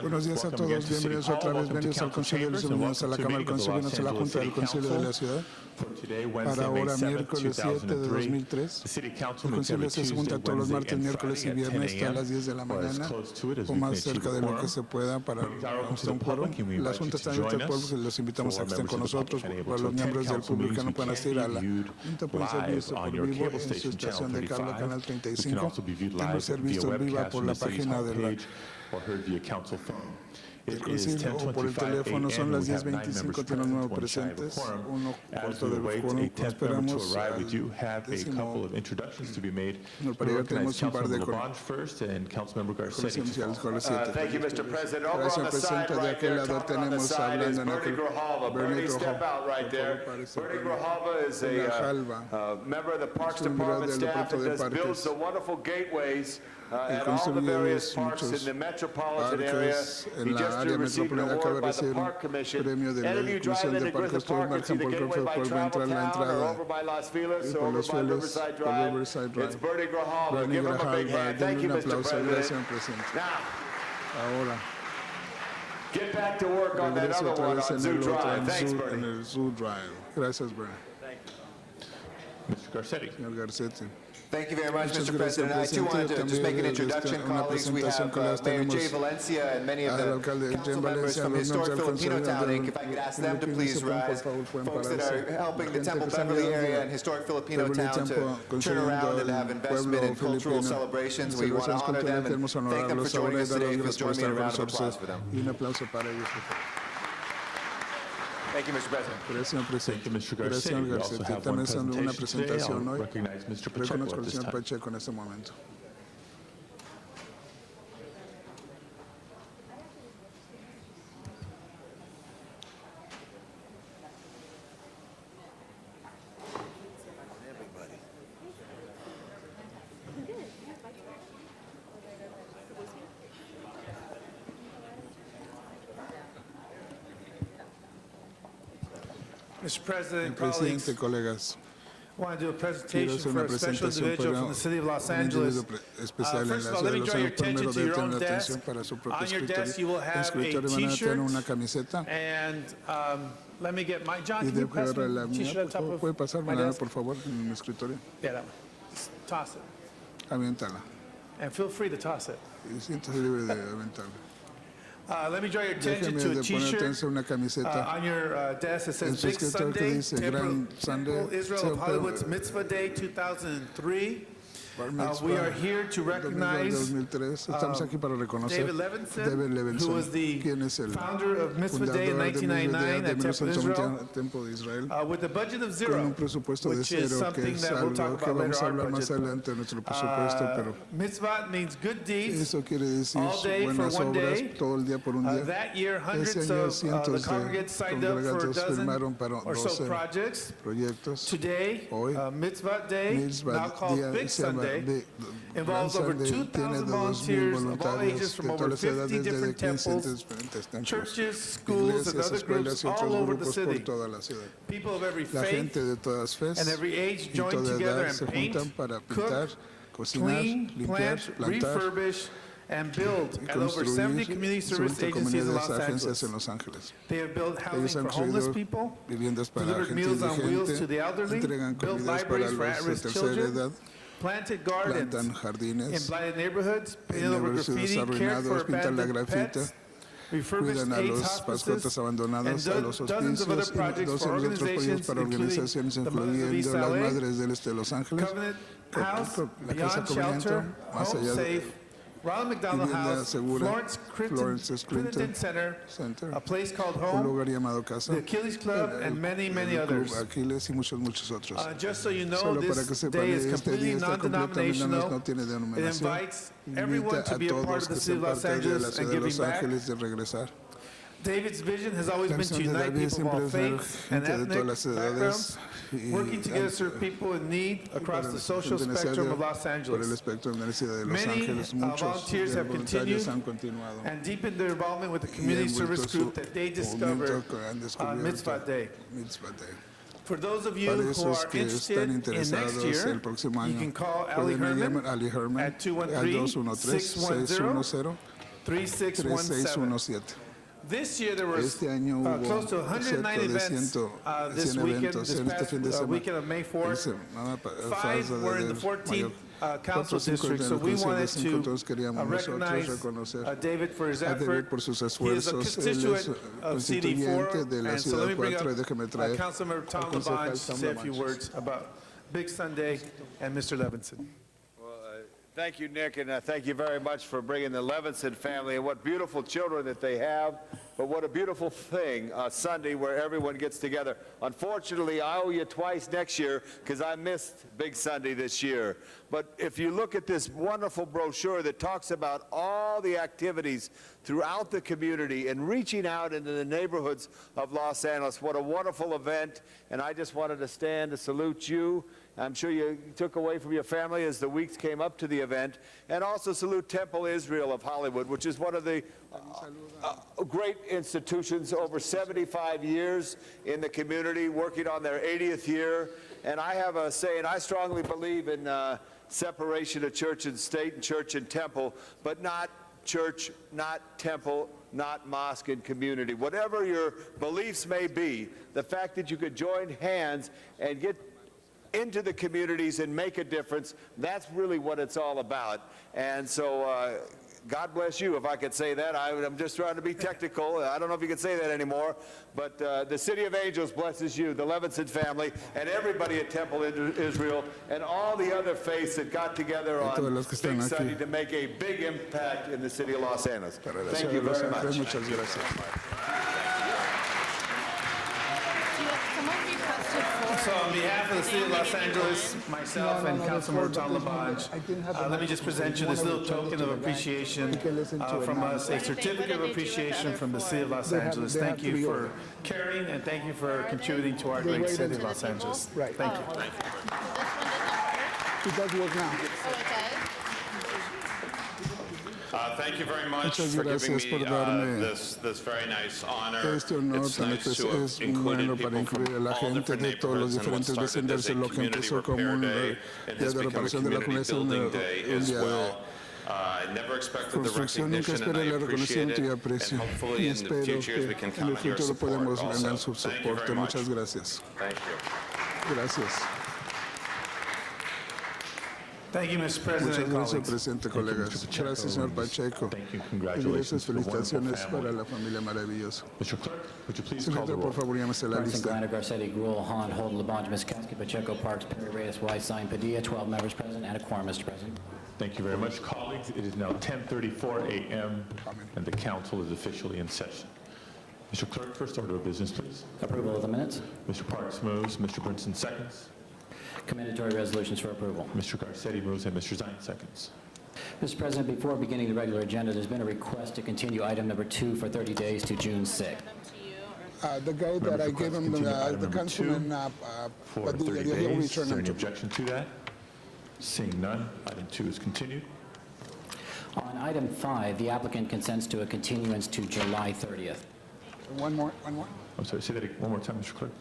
Buenos días a todos, bienvenidos otra vez, bienvenidos al Concilio, bienvenidos a la Cámara del Concilio, bienvenidos a la Junta del Concilio de la Ciudad. Para ahora, miércoles 7 de 2003, el Concilio se junta todos los martes, miércoles y viernes a las 10 de la mañana o más cerca de lo que se pueda para hacer un quórum. La Junta está abierta al pueblo, los invitamos a que estén con nosotros. Para los miembros del público que no puedan asistir a la Junta, pueden ser vistos por vivo en su estación de cable, Canal 35. Tengo servicio en vivo por la página de la El concilio o por el teléfono son las 10:25, tiene 9 presentes, uno corto del foro. Esperamos al décimo. Para llegar tenemos un par de comerciales con los 7. Gracias, presidente. De aquel lado tenemos hablando en aquel Bernie, step out right there. Bernie Grijalva is a member of the Parks Department staff and builds the wonderful gateways at all the various parks in the metropolitan area. He just received an award by the Park Commission. Any of you drive into Griffith Park and see the gateway by Traveltown or over by Las Feliz or over by Riverside Drive, it's Bernie Grijalva. Give him a big hand. Thank you, Mr. President. Now, get back to work on that other one on Zoo Drive. Thanks, Bernie. Zoo Drive. Gracias, Bernie. Mr. Garcetti. Señor Garcetti. Thank you very much, Mr. President. I too wanted to just make an introduction, colleagues. We have Mayor Jay Valencia and many of the council members from Historic Filipino Town, Inc. If I could ask them to please rise. Folks that are helping the Temple Beverly area and Historic Filipino Town to turn around and have investment in cultural celebrations. We want to honor them and thank them for joining us today. Please join me in a round of applause for them. Thank you, Mr. President. Gracias, señor presidente. Gracias, señor Garcetti. También es una presentación hoy. Reconozco al señor Pacheco en este momento. Mr. President, Presidente, colleagues, colegas, I want to do a quiero presentation hacer for una a special presentación individual para from the city of Los un Angeles. individuo especial en la First of all, ciudad let de me Los draw your Ángeles. Primero attention to debe your own tener desk. atención para su propio On your desk, you will have a escritorio van a tener una T-shirt. camiseta And let me get my, John, y can you debe pass agarrar me la the mía. T-shirt on top Puede of pasarme my la desk? por favor, en mi escritorio. Yeah, that one. Just toss it. Aviéntala. And feel free to toss it. Y siéntase libre de aventarla. Let me draw your attention Déjeme to a de poner T-shirt atención una camiseta. on your desk. It En says su Big escritorio que Sunday, dice Gran Sunday, Temple Israel of Hollywood's Mitzvah Day 2003. We are here to recognize 2003. Estamos aquí para reconocer David Levinson, David Levinson, who was the quien es el founder of Mitzvah Day in fundador de 1999 de at Temple Israel, 1991 Temple de Israel, with a budget of con zero, un presupuesto de which is cero, que something es that we'll algo talk que about vamos a later, our hablar más budget. adelante de nuestro presupuesto, pero Mitzvah means good deeds. eso quiere decir all day for buenas one obras day. todo el día por un día. That year, hundreds Ese año of the cientos de congregants signed up for a congregantes dozen firmaron para or so 12 projects. proyectos. Today, Hoy, Mitzvah Day, Mitzvah now called día Big se llama Sunday, involves Gran over Sunday, tiene 2,000 2,000 volunteers of all ages voluntarios from de over todas las 50 edades, different desde 15 temples, diferentes templos, churches, schools, and iglesias, other groups escuelas y all otros over the grupos por city. toda la ciudad. People of every La faith gente de todas fes and every age y join toda together edad se and paint, juntan para pintar, cook, cocinar, clean, limpiar, plant, plantar refurbish, and build y at over 70 construir community service 70 agencies in Los comunidades agencias Angeles. en Los Ángeles. They have built Ellos housing han for homeless construido people, viviendas para delivered gente meals on wheels to indigente, the elderly, entregan built comidas para libraries for los de at-risk tercera children, edad, planted gardens plantan in jardines, blighted neighborhoods, painted en over negocios graffiti, cared for arruinados, pintan la abandoned grafita, pets, refurbished cuidan a AIDS los mascotas hospices, abandonados, a and los dozens of other hospicios y projects for 12 otros proyectos organizations, para organizaciones, including the Mothers of East incluyendo las LA, Madres del Este de Los Ángeles, Covenant House, la Casa Beyond Covenant, Shelter, más Home allá de Safe, Ronald McDonald Vivienda House, Segura, Florence Clinton Center, Center, a place called un Home, lugar llamado Casa, the Achilles Club, and many, many el Club others. Aquiles y muchos otros. Just so you know, Solo para que this sepan, day is este completely día está completamente non-denominational. no tiene It denominación. invites everyone Invita to a be a part todos of the que city sean of Los parte de la Angeles and ciudad de giving Los back. Ángeles de regresar. David's vision has always La been to visión de unite David people of all siempre es ser faiths and gente de ethnic todas las edades backgrounds, y working together to serve people in need across the social gente spectrum of Los por el Angeles. espectro de la ciudad de Los Many Ángeles. Muchos volunteers have voluntarios continued han continuado and deepened their involvement with the y community han service vuelto group su that they movimiento discovered que han on descubierto Mitzvah Day. Mitzvah Day. For those of you Para who esos are que interested están in next interesados year, el próximo you año, can call Ali pueden llamar Herman a Ali Herman at al 213-610-3617. 213-610-3617. This year there was Este año hubo close to 109 cerca de events 100 this weekend, eventos this en este past fin de semana. weekend of May 4th. Semana Five pasada were in the de 14th mayo. council 4 o 5 district, so we en el wanted Consejo de 5, todos to queríamos nosotros recognize reconocer David for his a David effort. por sus He is a esfuerzos. Él constituent es of constituyente CD4, de la and so let Ciudad me bring 4 y up déjeme traer Councilmember Tom al concejal Labange to Tom say a few Labange. words about Big Sunday and Mr. Levinson. Thank you, Nick, and thank you very much for bringing the Levinson family, and what beautiful children that they have. But what a beautiful thing, Sunday where everyone gets together. Unfortunately, I owe you twice next year because I missed Big Sunday this year. But if you look at this wonderful brochure that talks about all the activities throughout the community and reaching out into the neighborhoods of Los Angeles, what a wonderful event. And I just wanted to stand to salute you. I'm sure you took away from your family as the weeks came up to the event. And also salute Temple Israel of Hollywood, which is one of the great institutions, over 75 years in the community, working on their 80th year. And I have a saying, I strongly believe in separation of church and state and church and temple, but not church, not temple, not mosque and community. Whatever your beliefs may be, the fact that you could join hands and get into the communities and make a difference, that's really what it's all about. And so God bless you, if I could say that. I'm just trying to be technical. I don't know if you can say that anymore, but the City of Angels blesses you, the Levinson family, and everybody at Temple Israel, and all the other faiths that got together on Big Sunday to make a big impact in the city of Los Angeles. Thank you very much. Muchas gracias. So on behalf of the City of Los Angeles, myself and Councilmember Tom Labange, let me just present you this little token of appreciation from us, a certificate of appreciation from the City of Los Angeles. Thank you for caring and thank you for contributing to our great City of Los Angeles. Thank you. It does work now. Thank you very much Muchas for giving gracias me por darme this very nice honor. este honor It's tan nice to especial. have Es muy included bueno para people incluir a from la all gente different de todos los neighborhoods and what diferentes started as a vecindarios, lo que community empezó como repair un day and día has de become a reparación de la community comunidad, building day un as día de well. I never expected the construcción. Nunca recognition, and esperé I el appreciate reconocimiento y it. aprecio. And Y hopefully in the espero future years we que can en count el on your futuro support podemos ganar also. su Thank you soporte. very much. Muchas gracias. Thank you. Gracias. Thank you, Mr. Muchas President and gracias, colleagues. presidente, colegas. Gracias, señor Pacheco. Thank you. Y Congratulations gracias, to the wonderful felicitaciones para family. la familia maravillosa. Mr. Clerk, would you please call the Secretario, roll? por favor, llámese la Bronson, lista. Gliner, Garcetti, Gruel, Hahn, Holden, Labange, Miskowski, Pacheco, Parks, Perry, Reyes, Weinstein, Padilla, 12 members present, and a quorum, Mr. President. Thank you very much, colleagues. It is now 10:34 a.m., and the council is officially in session. Mr. Clerk, first order of business, please. Approval of the minutes. Mr. Parks moves, Mr. Brinson seconds, Commendatory resolutions for approval. Mr. Garcetti moves, and Mr. Zine seconds. Mr. President, before beginning the regular agenda, there's been a request to continue item number 2 for 30 days to June 6th. The guy that I gave him, Continue item the number councilman For 30 Padilla, he'll days. Is return there them any to me. objection to that? Seeing none, item 2 is continued. On item 5, the applicant consents to a continuance to July 30th. One more. I'm sorry, say that one more time, Mr. Clerk.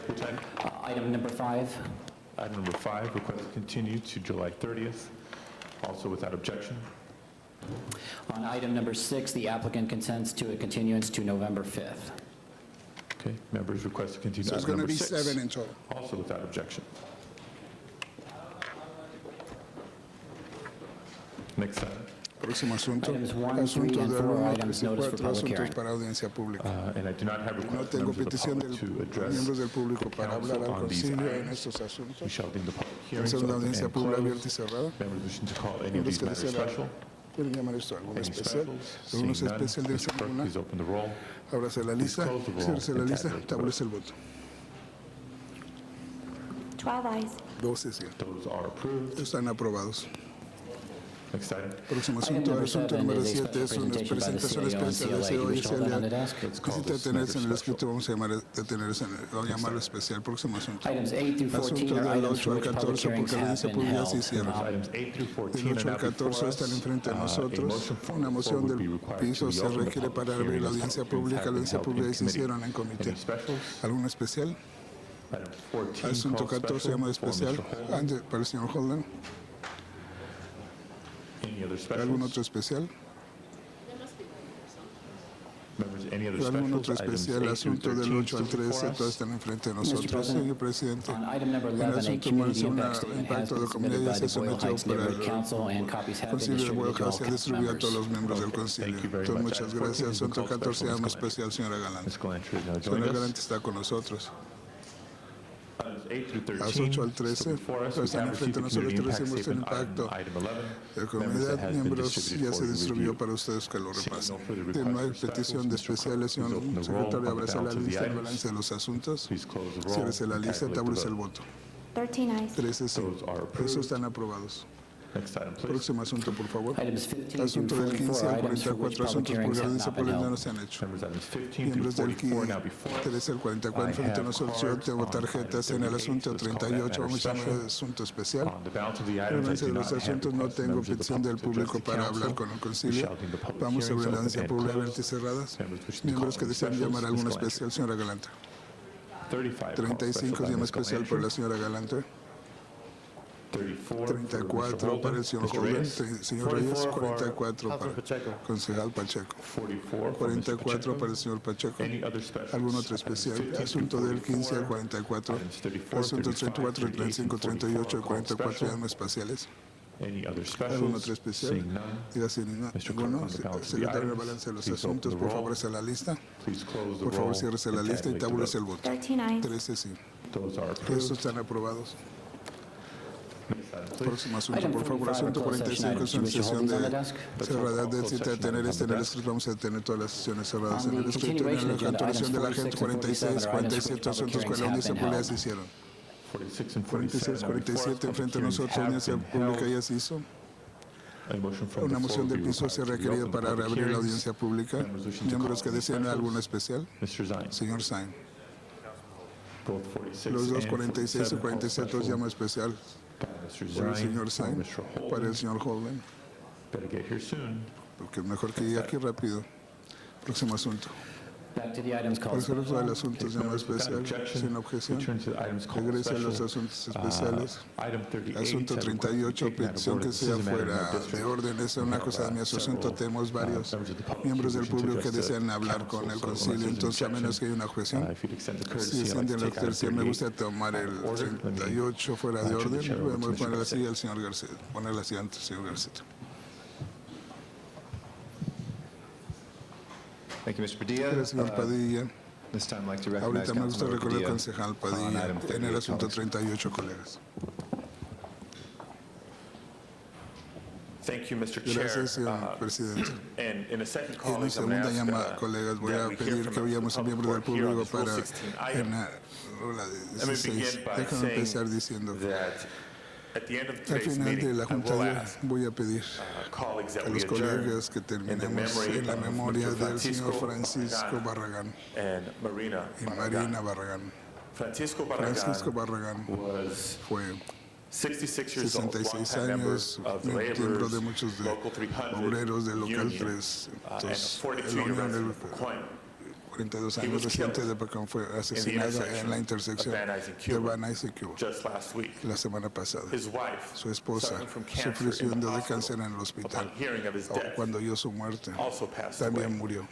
Which item? Item number 5, Item number 5, request to continue to July 30th, also without objection. on item number 6, the applicant consents to a continuance to November 5th. Okay, members request to continue So it's item going to number be 6, 7 in total. also without objection. Next item. Próximo asunto. Items 1, Asunto 3, and del 4 1, items 3 y notice for 4 public asuntos hearing. para audiencia pública. And I do not have No requests tengo members of the petición public de to address miembros del público para hablar council al on these concilio en items. estos We asuntos. shall deem the public hearings Hacer una open audiencia and pública abierta y closed. cerrada. Members wishing to call any of Miembros these que matters desean special. quieren llamar esto algo Any especial. specials? Algunos Seeing none, especial de Mr. Clerk, alguna. please open the roll. Ábrase la lista, close the roll cierre la and lista, tabulate the establece el voto. 12 ayes. 12 sí. Those are approved. Están aprobados. Next item. Próximo Item asunto, number asunto 7 número is a 7 es special una presentation presentación by the especial de CLA. CEO y You wish to hold that on the CLA. desk? Necesita tenerse en el escrito, vamos a llamarlo especial. Próximo asunto. Items 8 through 14 Asunto are del items 8 for al which public 14 hearings porque la have audiencia been pública held. se hicieron. Items 8 through 14 Del 8 are al now before 14 us. están enfrente de A nosotros. motion for Una the moción floor would be del required to piso be se opened. The requiere public para abrir hearing la is audiencia held. pública. La Have been audiencia held in pública se committee. hicieron en comité. Any specials? ¿Alguno especial? Item 14 Asunto called 14 special llama for especial. Mr. Holden. Antes, para el señor Holden. Any other ¿Algún specials? otro especial? Members, any other ¿Algún specials? otro Items especial? 8 through Asunto del 13 8 al still before 13, us. todos están enfrente de Mr. nosotros. President, Señor Presidente. on item number En 11, a asunto community número impact 1, statement has impacto been de submitted comunidad by ya the se Boyle sometió Heights para Neighborhood el Council and copies have been concilio de distributed Boyle to all House. Se council distribuyó a todos los members. miembros del Okay, concilio. thank you very Entonces, much. muchas Item 14 gracias. has been Asunto called 14 se special. llama Ms. Galante. especial, señora Galán. Ms. Galantry is now Señora joining Galán us. está con nosotros. Las 8 al 13 están enfrente a nosotros, recibimos el impacto de comunidad. Miembros, ya se distribuyó para ustedes que lo repasen. No hay petición de especiales, señor secretario, ábrese la lista en balance de los asuntos. Ciérrese la lista, táblese el voto. 13 sí. Esos están aprobados. Próximo asunto, por favor. Asunto del 15 al 44, asuntos por orden por el no se han hecho. Miembros del 13 al 44, frente a nosotros, yo tengo tarjetas en el asunto 38, vamos a llamar de asunto especial. En el avance de los asuntos no tengo petición del público para hablar con el concilio. Vamos sobre la audiencia pública abierta y cerradas. Miembros que desean llamar a alguno especial, señora Galante. 35, llama especial por la señora Galante. 34 para el señor Holden, señor Reyes, 44 para el concejal Pacheco, 44 para el señor Pacheco. ¿Algún otro especial? Asunto del 15 al 44, asuntos 34, 35, 38 y 44 llamadas especiales. ¿Algún otro especial? Dígase ninguno. Secretario de balance de los asuntos, por favor, hacia la lista. Por favor, ciérrese la lista y tabúlese el voto. 13 sí. Estos están aprobados. Próximo asunto, por favor. Asunto 45 es una sesión de cerrada del sitio de tener en el script. Vamos a tener todas las sesiones cerradas en el script. En la actualización de la gente 46, 47 asuntos que la audiencia pública se hicieron. 46, 47 enfrente a nosotros, la audiencia pública ya se hizo. Una moción de piso se ha requerido para reabrir la audiencia pública. Miembros que desean alguna especial. Señor Sain. Los dos 46 y 47 los llamo especial. Por el señor Sain, para el señor Holden. Porque es mejor que llegue aquí rápido. Próximo asunto. Por el resto del asunto llama especial, sin objeción. Regresa a los asuntos especiales. Asunto 38, petición que sea fuera de orden. Esa es una cosa de mi asunto. Tenemos varios miembros del público que desean hablar con el concilio. Entonces, a menos que haya una objeción, si extienden la tercera, me gusta tomar el 38 fuera de orden. Podemos poner así al señor García. Ponerla así antes, señor García. Thank you, Mr. Padilla. Gracias, señor Padilla. This time, I'd like to recognize Ahorita me gusta Councilmember recordar al Padilla concejal Padilla on item en el 38, asunto colleagues. 38, colegas. Thank you, Mr. Chair. Gracias, señor presidente. And in a second, En la colleagues, I'm going segunda to llama, ask colegas, voy a that we hear pedir from que oyamos a the miembros del public here on público this Rule para 16 item. en la regla de Let me 16. begin by Déjame empezar saying diciendo that at the end of al today's final de meeting, la I junta will de ask voy a pedir colleagues that a we los adjourn colegas que in the terminemos memory en la of memoria Mr. del señor Francisco Francisco Barragán and Marina y Barragán. Marina Barragán. Francisco Francisco Barragán Barragán was fue 66 years old, 66 longtime member años, of the miembro laborers, de muchos de Local 300 obreros de Local Union, 3, and a entonces, 42-year la Unión resident del of Pacoima. 42 He años was residente killed de Pacón fue in the asesinado en la intersection intersección of Van Nuys and de Cuba Van Nuys y Cuba just last week. la semana pasada. His wife, Su esposa suffering from cancer in the sufriendo de hospital, cáncer en el hospital. upon hearing of his death, Cuando oyó su muerte, also passed también away. murió.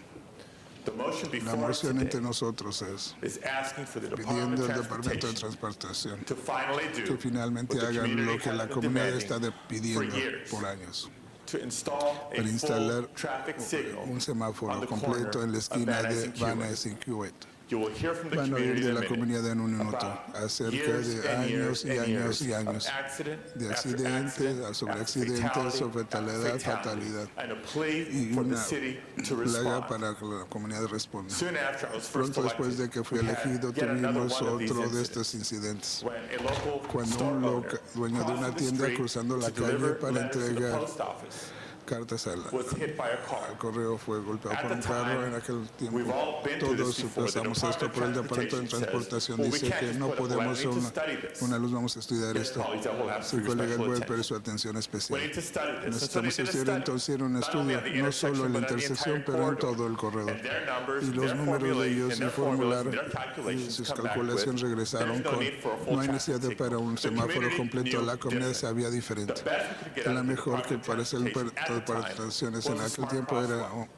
The motion La before us moción entre today nosotros es is asking for the Department pidiendo of al Departamento de Transportation Transportación to finally do que finalmente what the hagan community lo que has la been comunidad demanding está pidiendo for years, por años. to install a Para instalar full traffic signal un on semáforo the completo corner en la of esquina Van Nuys de and Van Cuba. Nuys y Kuwait. You will hear from the Van a oír community de in a la minute comunidad en un minuto about acerca years de and años years y and años y years años of accident de after accidentes accident sobre after accidentes, sobre fatality, fatalidad and a plea y for the una city to plaga respond. para que la comunidad responda. Soon after I was first Pronto después de elected, que fui we had elegido yet another tuvimos one of these otro de incidents estos incidentes. when a local Cuando store un owner dueño de una crossing the tienda street cruzando la to calle deliver para letters to the entregar post office cartas al was hit by a car. correo fue golpeado At por the un carro time, en aquel tiempo. we've all been through Todos this before. The pasamos esto, Department pero el of Departamento de Transportation Transportación says, well, we dice can't que just no put a podemos we need to study this. una luz vamos a estudiar There's esto. colleagues that will have Su your colega special puede pedir attention. su atención We especial. need to study this. And so they Necesitamos did a estudiar study, entonces un not only estudio, at the no solo intersection, en la but at the intersección, entire pero en corridor. todo el corredor. And their numbers, Y los their números de formulae, ellos and y their formulas, formular and their y calculations sus come back calculaciones with, regresaron there's no con need for a full no hay traffic necesidad para un signal. The semáforo community completo, knew la comunidad different. sabía diferente. The best we could get La out of the mejor que Department of parece el Transportation at the departamento de time transportaciones was en a aquel smart tiempo era crosswalk.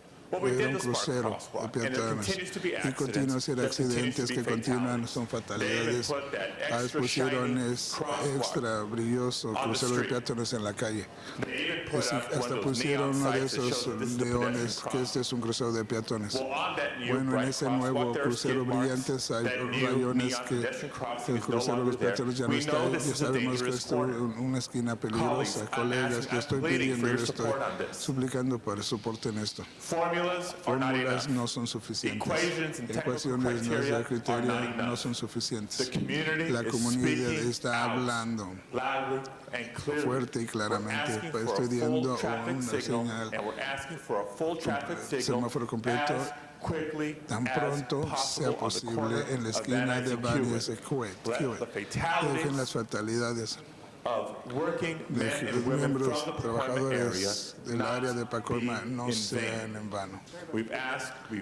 Well, we era did un the smart crucero de crosswalk, and there peatones continues to be y continúan a ser there continues accidentes to que be continúan, fatalities. son They even fatalidades. put that extra Pusieron shiny extra crosswalk brilloso on the crucero de street. peatones en la calle. They even put up one Hasta of those pusieron neon uno de signs that esos shows that this is a pedestrian leones que este crossing. es un crucero de peatones. Well, on that new Bueno, en bright ese nuevo crosswalk, there are crucero skid marks. brillantes hay That new rayones neon que pedestrian crossing el is no crucero de longer los there. peatones ya no We está know ahí. this Ya is a sabemos que dangerous esto es corner. una esquina peligrosa. I'm Colegas, yo estoy pleading for pidiendo, your yo estoy support on this. suplicando por soporte en esto. Formulas are not Fórmulas enough. no son suficientes. Equations and technical Ecuaciones no criteria de criterio are not no enough. son The suficientes. community La is comunidad speaking está out hablando loudly and clearly. fuerte y We're claramente. asking Pues for estoy a pidiendo full traffic una signal, señal and we're asking for a full traffic signal semáforo completo as quickly tan as pronto sea possible on the posible corner en la of esquina Van Nuys de and Van Kuwait. Nuys y Kuwait. Let the Dejen las fatalities fatalidades of working de men los and women miembros from the Pacoima area trabajadores del área de Pacoima no in sean vain. en vano. We've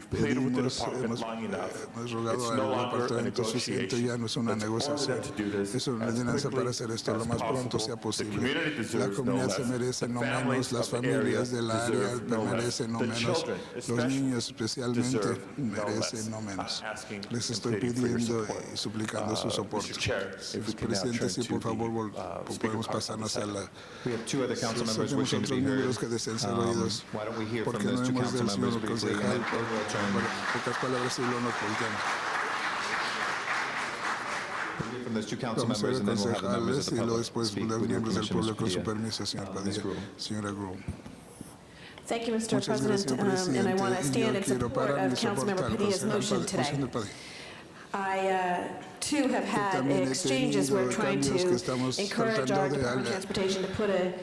pleaded with the department Hemos long enough. rogado It's al no longer a departamento suficiente, negotiation. ya no es una Let's order negociación, them to do this es una as ordenanza quickly para hacer esto lo as más pronto possible. sea The posible. community La deserves no comunidad less. se merece The no families menos, las of the area familias del área deserve no less. merecen no The menos, children los especially niños especialmente deserve no merecen no less. menos. Asking Les and estoy pleading for your pidiendo support. y suplicando su soporte. Mr. Chair, if we can now Presidente, turn si to por favor the, speaker podemos cards on the pasarnos a side. la... We have two other council members Tenemos wishing to otros be heard. miembros que desean ser oídos. Why don't we hear ¿Por from qué no those two hemos council del members señor briefly, and concejal? then we'll turn Pocas palabras y luego nos volteamos. we'll hear from those two council Vamos a members, ver and then we'll have the members concejales of y the luego public después speak los with your miembros del permission, público con su Mr. Padilla. permiso, señor Ms. Padilla. Gruen. Señora Gruen. Thank you, Mr. Muchas President, gracias, and I want to presidente. Y stand yo in quiero support parar mi of Councilmember soporte al Padilla's motion concejal today. señor Padilla. I, too, have had También he exchanges tenido where trying cambios que to estamos encourage tratando our de Department of Transportation to put a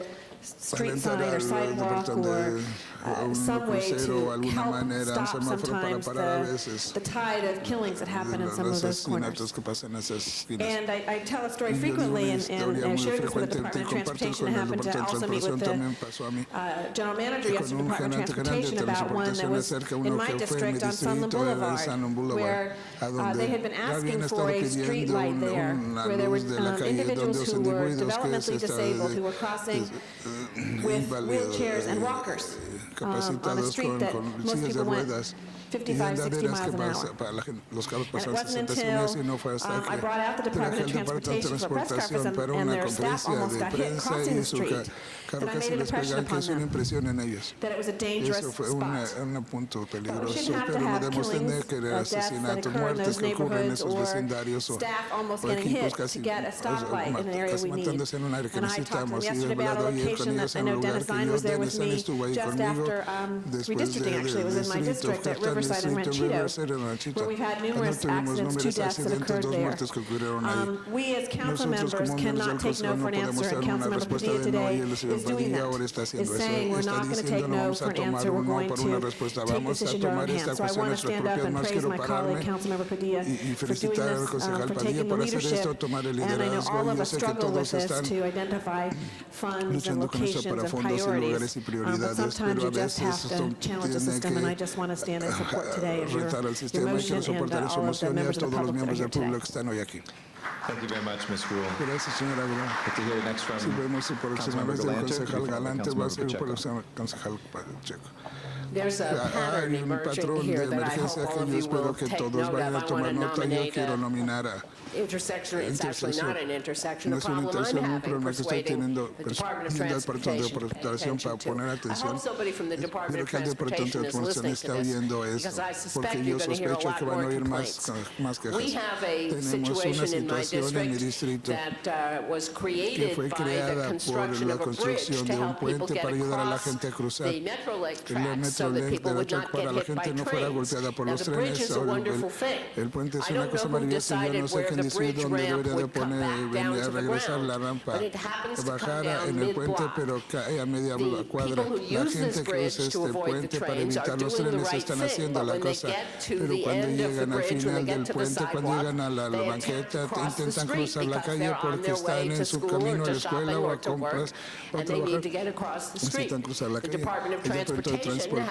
street entrar sign or al sidewalk departamento or un some way crucero o to alguna help manera, un stop semáforo para sometimes parar a veces the tide of killings that happen in some of los those corners. asesinatos que pasan en esas esquinas. And I tell a story Y yo digo frequently, una and historia I muy shared this with the frecuente, Department of comparto Transportation. I con el happened to Departamento de also meet with Transportación, también pasó a mí. the general manager Con yesterday, un Department of gerente grande Transportation, de about one that transportación was acerca in uno my que fue en mi district on Sunland distrito de Boulevard, Sunland Boulevard, where a donde they had been ya habían asking for estado a street pidiendo light there, una where there were luz de la calle individuals donde los who were individuos que developmentally se disabled who were crossing with wheelchairs and walkers on a capacitados street that con most sillas de people went ruedas 55, 60 andaderas que miles an hour. para los carros And it pasan wasn't 60 millas y until no fue hasta I que brought out the traje Department al of Departamento de Transportation for a press Transportación conference, para and una their staff conferencia almost de got hit prensa crossing y the su street, carro that I casi made an les impression pegan, que upon es una them, impresión en ellos. that it was a dangerous Eso fue spot. un punto But we peligroso, shouldn't have to pero no have debemos tener killings, que deaths that asesinatos, occur in muertes those que ocurren en neighborhoods esos or vecindarios staff almost o getting equipos hit casi to get a stoplight in an area casi we need. matándose en un área que And I talked to them necesitamos. Y yesterday he about a hablado ayer con location ellos that I en know un lugar Dennis que Zine yo, was there with Dennis me Zine estuvo ahí just conmigo after después redistricting, actually. It was in my district at Riverside and Ranchito, where we've had numerous accidents, 2 deaths that occurred there. We as council members cannot take no for an answer, and Councilmember Padilla today is doing that, is saying we're not going to take no for an answer, we're going to take this issue into our own hands. So I want to stand up and praise my colleague, Councilmember Padilla, for doing this, for taking the leadership, and I know all of us struggle with this to identify funds and locations and priorities, but sometimes you just have to challenge the system, and I just want to stand in support today of your motion and all of the members of the public that are here today. Thank you very much, Ms. Gruen. Gracias, señora Gruen. Like to hear next from Si vemos si por Councilmember vez del Galante, concejal before Galante va a ser Councilmember por el Pacheco. concejal Pacheco. There's a pattern Hay un emerging patrón de here that I emergencia hope que all of yo you will espero que take todos note vayan of. a I want tomar to nota. Yo nominate quiero a nominar a intersection. It's actually not an intersection. no A es una problem I'm intención, un having problema que estoy persuading teniendo, the Department of yendo al Departamento de Transportation to pay Transportación para attention poner to. I atención. hope somebody from the Department Espero of que el Departamento Transportation de is Transportación listening está to this, oyendo because esto, I porque suspect yo you're going to hear a sospecho lot que van a more oír complaints. más quejas. We have a Tenemos una situation in my situación en mi district distrito that was que created fue by creada the por construction la of a bridge construcción to de un help people puente get para ayudar a la across gente a cruzar the Metrolink el tracks so that Metrolink people de la would track not para get la hit by gente no fuera trains. golpeada por Now, los the bridge trenes. is a wonderful thing. El puente es I una don't know cosa who maravillosa. Yo decided no sé where quién the decidió bridge dónde ramp debería de would come poner, back down venir a to the regresar la ground, rampa, but it happens to come bajara down en el puente, mid-block. pero cae a media The cuadra. people who La use this gente que bridge usa to este avoid the puente para trains are evitar los doing the trenes right están thing, haciendo but la when they cosa, get to pero the cuando end of the llegan al bridge, when they final get del to the puente, cuando sidewalk, llegan a la they banqueta, attempt to cross the intentan street cruzar la because calle they're on porque their way están to en su school camino or a to la escuela shopping o or a to work, compras o a and they need trabajar. to get across the street. Necesitan cruzar la The calle. Department of El Departamento de Transportation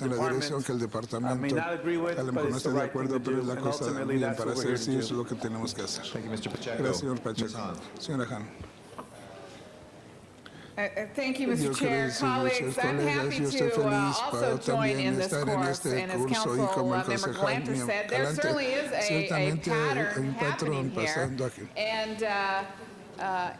vamos en la dirección que el department may departamento not agree with, a lo but mejor no it's the esté de right thing to acuerdo, pero do, es la and cosa ultimately bien that's para what we're hacer. here Sí, to eso es do. lo que tenemos que hacer. Thank you, Mr. Pacheco. Gracias, señor Ms. Pacheco. Han. Señora Han. Thank you, Yo Mr. quiero Chair. decir, Colleagues, I'm colegas, happy yo estoy to feliz also para join también in this estar en course. este And as curso y como Council el Member concejal Galanter mío said, there Galante, certainly is a ciertamente hay pattern un happening patrón here. pasando aquí. And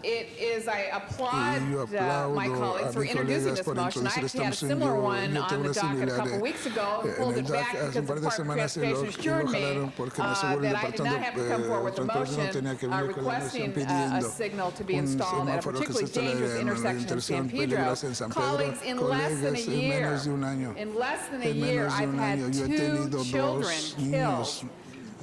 it is, I applaud Y yo my aplaudo colleagues a for mis introducing colegas this por motion. I introducir actually esta had a moción. similar one Yo on tengo the una docket a similar couple weeks ago and en pulled el it back DAC hace because un par the de Park semanas y Transportation lo assured me jalaron porque me aseguró el that I did not departamento have to come forward with a transporte no motion tenía que venir con la moción requesting a pidiendo signal to be un installed at a semáforo que se particularly dangerous instalara en la intersection in San intersección Pedro. peligrosa en San Pedro. Colleagues, in less than a Colegas, en year, menos de un año, in less than a en year, menos de I've un had año, yo he 2 tenido children dos killed niños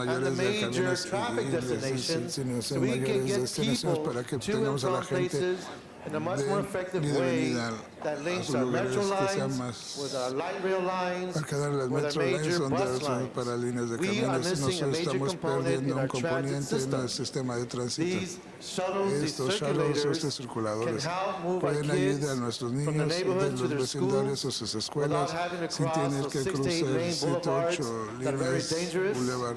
and the mayores de major camiones traffic y destinations, so destinaciones we can mayores get destinaciones people para que to and tengamos a la from gente places in a much de more effective ida y way venida that a links sus our lugares metro que sean lines más with our light rail lines, para quedar las with our metro lines major donde bus son lines. para líneas de We are camiones. missing a Nosotros major estamos component perdiendo in un our transit componente en system. el sistema de tránsito. These shuttles, these Estos shuttles, estos circulators, can circuladores help move our pueden kids ayudar a nuestros from the niños de neighborhood to los their vecindarios schools a sus without escuelas having to sin cross tener those que 6 to 8 cruzar lane 7 boulevards 8 that are very líneas dangerous. boulevard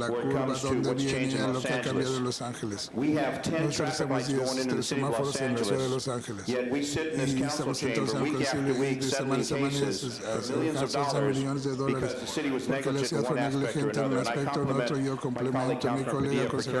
la where it curva comes to donde what's viene changed y in lo Los que ha cambiado en Angeles. Los Ángeles. We have 10 Nosotros traffic tenemos lights going 10 into the city of semáforos Los en la ciudad de Angeles. Los Ángeles. Yet we sit in this Y council estamos sentados chamber en el week after concilio week de settling semana en semana cases for millions of casos de millones de dollars dólares because the city was porque la negligent in ciudad fue one aspect or negligente en un another. And I aspecto o en otro. compliment Yo my colleague complemento a mi Councilman colega Padilla for concejal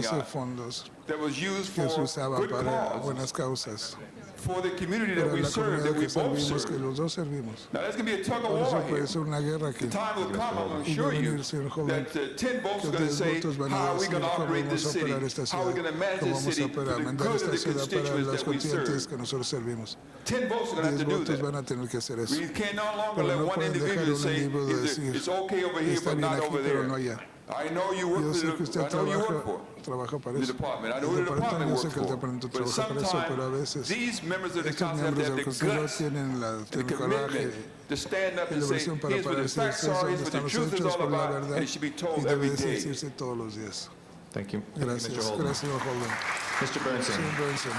funding fondos that was used que se for usaba good para cause, buenas causas, for the community that para we la serve, comunidad that we que both servimos, que serve. los dos servimos. Now, there's going to be a tug of Por eso war here. puede ser una guerra The aquí. time will come, I'm going to Y va assure a you, venir, señor joven, that 10 votes que are going to 10 say, votos van a how are we going to decir cómo operate vamos this a city? operar esta How are we ciudad, going to manage cómo this vamos a city for operar, the mandar good of esta the ciudad para constituents los that we constituyentes serve? que nosotros servimos. 10 votes are going to have 10 to do votos that. van a tener que hacer eso. We can no longer Pero let no one pueden dejar individual un say, individuo decir, it's okay over here, está but bien not aquí, over pero no there. allá. I know you work Yo for sé que usted the, I know you work trabaja, for trabaja para the eso. department. I El know the departamento, department yo sé works que el for. departamento But trabaja para eso, pero a sometimes veces these members of the estos council have to miembros have del the consejo guts tienen and the el coraje commitment to stand up y and la say, versión para here's what the pararse y facts decir are, dónde here's what están the los truth is hechos all por la about, verdad and it should be y told debe every de day. decirse todos los días. Thank you. Gracias, Mr. Holden. gracias, señor Holden. Mr. Bernstein. Señor Bernstein.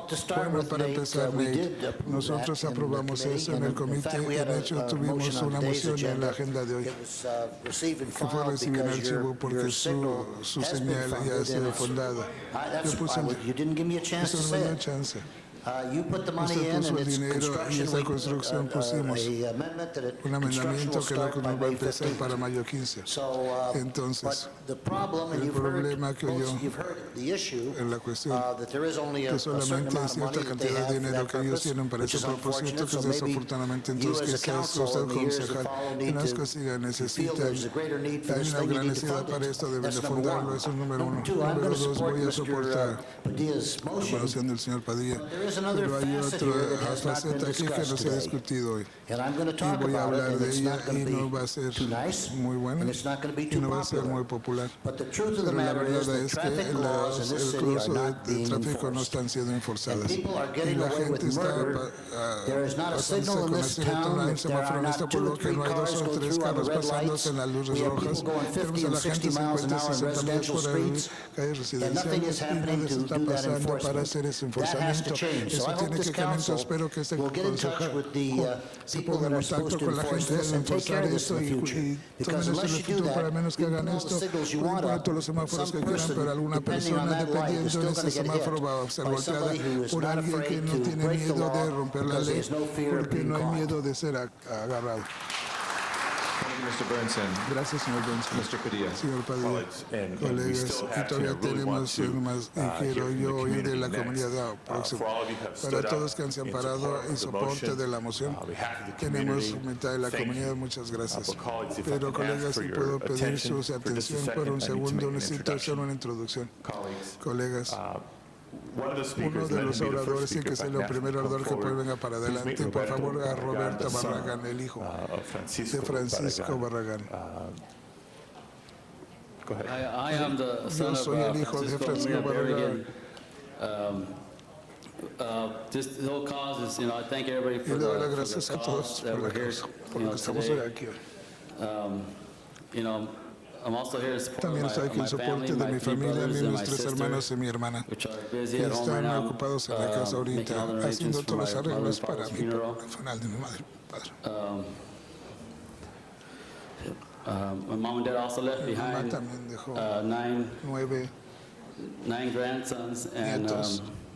Bueno, para empezar, Nate, nosotros aprobamos eso en el comité. De hecho, tuvimos una moción en la agenda de hoy que fue recibir el archivo porque su señal ya ha sido fundada. Yo puse eso no me dio chance. Usted puso el dinero y esa construcción pusimos un amendamiento que lo nos va a empezar para mayo 15. Entonces, el problema que oyó en la cuestión que solamente hay cierta cantidad de dinero que ellos tienen para ese propósito, que desafortunadamente entonces quizás usted concejal en las cosillas necesita, hay una gran necesidad para esto, deben de fundarlo, eso es número uno. Número dos, voy a soportar la evaluación del señor Padilla. Pero hay otra faceta aquí que no se ha discutido hoy. Y voy a hablar de ella y no va a ser muy buena y no va a ser muy popular. Pero la verdad es que el cruce de tráfico no están siendo enforzadas. Y la gente está pasándose con la señorita, no hay un semáforo en este pueblo que no hay 2 o 3 carros pasándose en las luces rojas. Tenemos a la gente 50 y 60 millas por ahí, calles residenciales, y no les está pasando para hacer ese enforzamiento. Eso tiene que cambiar. Espero que este concejal se ponga en contacto con la gente de enforzar esto y tomen esto en el futuro para menos que hagan esto. Pueden poner todos los semáforos que quieran, pero alguna persona dependiendo de ese semáforo va a ser volteada por alguien que no tiene miedo de romper la ley, porque no hay miedo de ser agarrado. Mr. Burnson. Gracias, señor Burnson. Mr. Padilla. Señor Padilla, colegas, y todavía tenemos más, y quiero yo oír de la comunidad próxima. Para todos que han se amparado en soporte de la moción, tenemos mitad de la comunidad, muchas gracias. Pero, colegas, si puedo pedir su atención por un segundo, necesito hacer una introducción. Colegas, uno de los oradores, sin que sea el primer orador que puede venga para adelante, por favor, a Roberto Barragán, el hijo de Francisco Barragán. Yo soy el hijo de Francisco Barragán. Just the whole cause is, I thank everybody Y le doy las gracias a todos por la causa, por lo que estamos hoy aquí. I'm also here to support También estoy aquí en soporte de mi familia, mis 3 hermanos y mi hermana, que están ocupados en la casa ahorita, haciendo todos los arreglos para mi funeral de mi madre y padre. My mom and dad also left Mi mamá behind también dejó 9 grandsons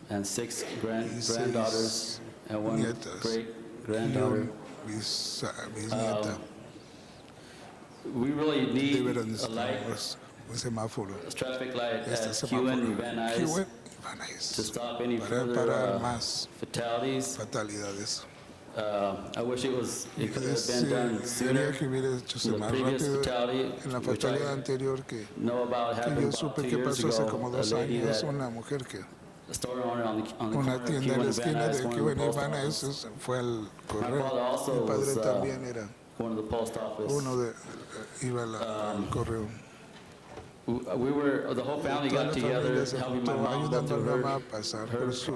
and 6 granddaughters and 1 great-granddaughter. Bisnieta. We really need Deberán a light, un semáforo. a traffic light Este at semáforo Q and Van Nuys Van Nuys, to stop any para further parar más fatalities. fatalidades. I wish it could have been done sooner. Quería que hubiera hecho The más previous rápido. fatality, En la which fatalidad I anterior que know about yo happened supe about 2 que years pasó hace ago, como a 2 lady años, that una mujer que the store owner on the corner una of tienda Q en la and Van esquina Nuys, de one Q of the y post Van office. Nuys fue al My correo. father also Mi padre was también era one of the post office. uno de iba al correo. The whole family Toda got la together, familia se helping my juntó mom go ayudando a through mi mamá her a pasar her por su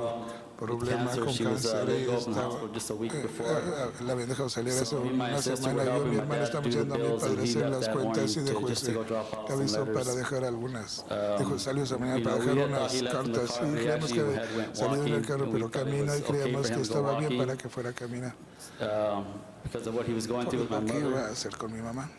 problema cancer. con She was cáncer. let Ella go from the estaba, hospital just a week before. la habían dejado salir hace So me and my una sister were semana. Yo y helping mi my hermana dad estamos do the yendo a mi bills, and padre he hacer left las that cuentas y morning dejó just to go drop off some avisó para letters. dejar algunas. Dejó, salió esa mañana para We dejar had thought unas he left in the cartas car. y He creíamos que actually went salió en el walking, carro, and we pero thought it camina was y okay creíamos for que him to go estaba bien walking, para que fuera a caminar. because of what he was going Por through with my lo que iba a mother. hacer con mi mamá.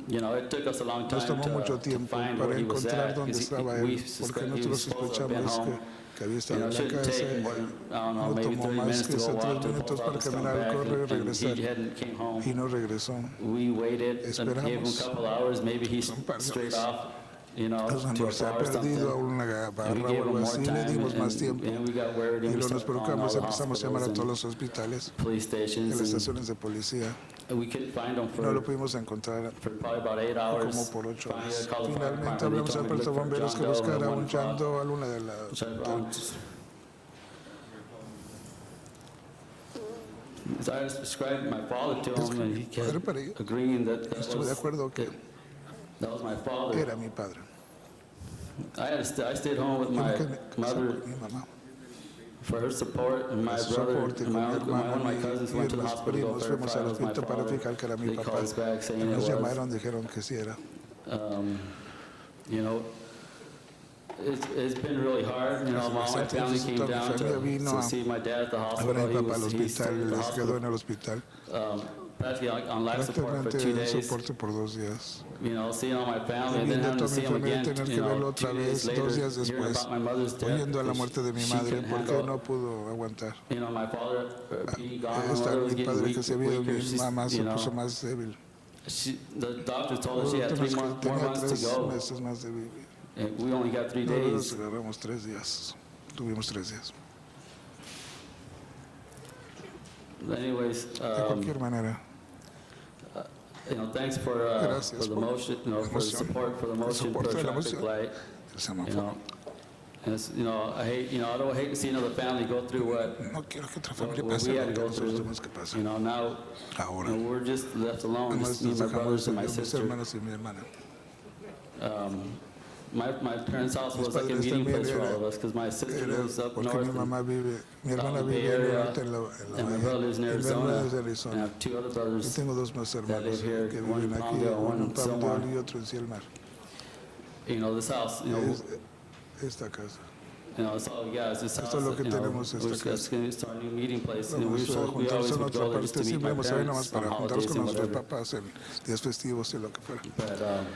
It took us a long Nos time tomó mucho to tiempo find para where he was encontrar at, dónde because estaba we él, porque suspect he was nosotros supposed to have been sospechamos home. que había estado en la Shouldn't casa. take more than, I don't know, No maybe tomó 30 más minutes que to go esos walk 3 to the minutos post para office, come caminar al back, correo y and regresar. he hadn't came home. Y no regresó. We waited and gave him a Esperamos. couple hours, maybe he Un par de straight horas. off, to a No se ha bar or perdido a something. una And barra we o gave him algo more así, le time, dimos más tiempo. and we got word, Y and we nos started calling all preocupamos, the empezamos a llamar a hospitals todos and los hospitales, police a las stations, estaciones de policía. and we couldn't find him No lo for pudimos encontrar probably about 8 hours. como por 8 Finally, horas. I called the fire Finalmente department. hablamos They al told me to puerto look for bomberos John que Doe buscara at un 1 o'clock. John Doe a la 1 de la So I just described my father to him, and he kept agreeing that Estuve de acuerdo que that was my father. era mi padre. I stayed home with my mother Mi mamá. for her support, and my Su brother soporte and con my mi uncle, one of my hermano cousins y went to the los hospital to go primos fuimos verify al it was my hospital para father. verificar que era mi They papá. called us back saying it Nos was. llamaron, dijeron que sí era. it's been really hard. You know, my family came down to see my dad at the a ver a hospital. mi papá al He's still hospital, at the les quedó en hospital. el hospital. Practically on life support for Prácticamente 2 en days. soporte por 2 días. You know, seeing all my family and then Viendo a having to toda see mi him familia, again, tener you que verlo know, otra 2 vez, days 2 later, días hearing después, about my mother's death, oyendo a la muerte de mi she madre, couldn't porque handle, no pudo aguantar. you know, my father being gone, my Está mother was mi getting padre weak, que se vio, weaker. mi She's, mamá se you puso know, más débil. the doctor told her she had 3 Tenía more months to 3 go, meses más de vivir. and we only got 3 Nosotros days. agarramos 3 días, tuvimos 3 días. Anyways, De cualquier manera, you know, thanks for gracias the por motion, you know, for the support for the motion for soporte a de la traffic moción. light. El You semáforo. know, and it's, you know, I don't hate to see another family go through what No quiero que otra familia what pase we lo had to que go nosotros through. tuvimos que pasar. You know, now Ahora, you know, we're just left alone, nomás just me, nos my dejamos brothers, and my mis sister. hermanos y mi hermana. My parents' house Mis was like a padres meeting también place for all era- of us because my sister lives up Porque north. mi mamá vive, mi hermana in the Bay vive en el Area, norte en la and my brother lives in y mi hermano Arizona. es de And I Arizona. have 2 other Y brothers tengo 2 más that hermanos live here, que one in viven aquí, Palmdale, uno one en in Sylmar. Palmdale y otro en Cielmar. You know, this house, you know, Esta casa. you know, it's all we got is this house. Esto es lo que You know, tenemos, esta we're just casa. going to start a new meeting place. And we Vamos a always juntarnos en would otra go there just parte, to meet siempre my hemos salido nomás parents on para juntarnos holidays con and nuestros whatever. papás en días festivos y lo que fuera. But,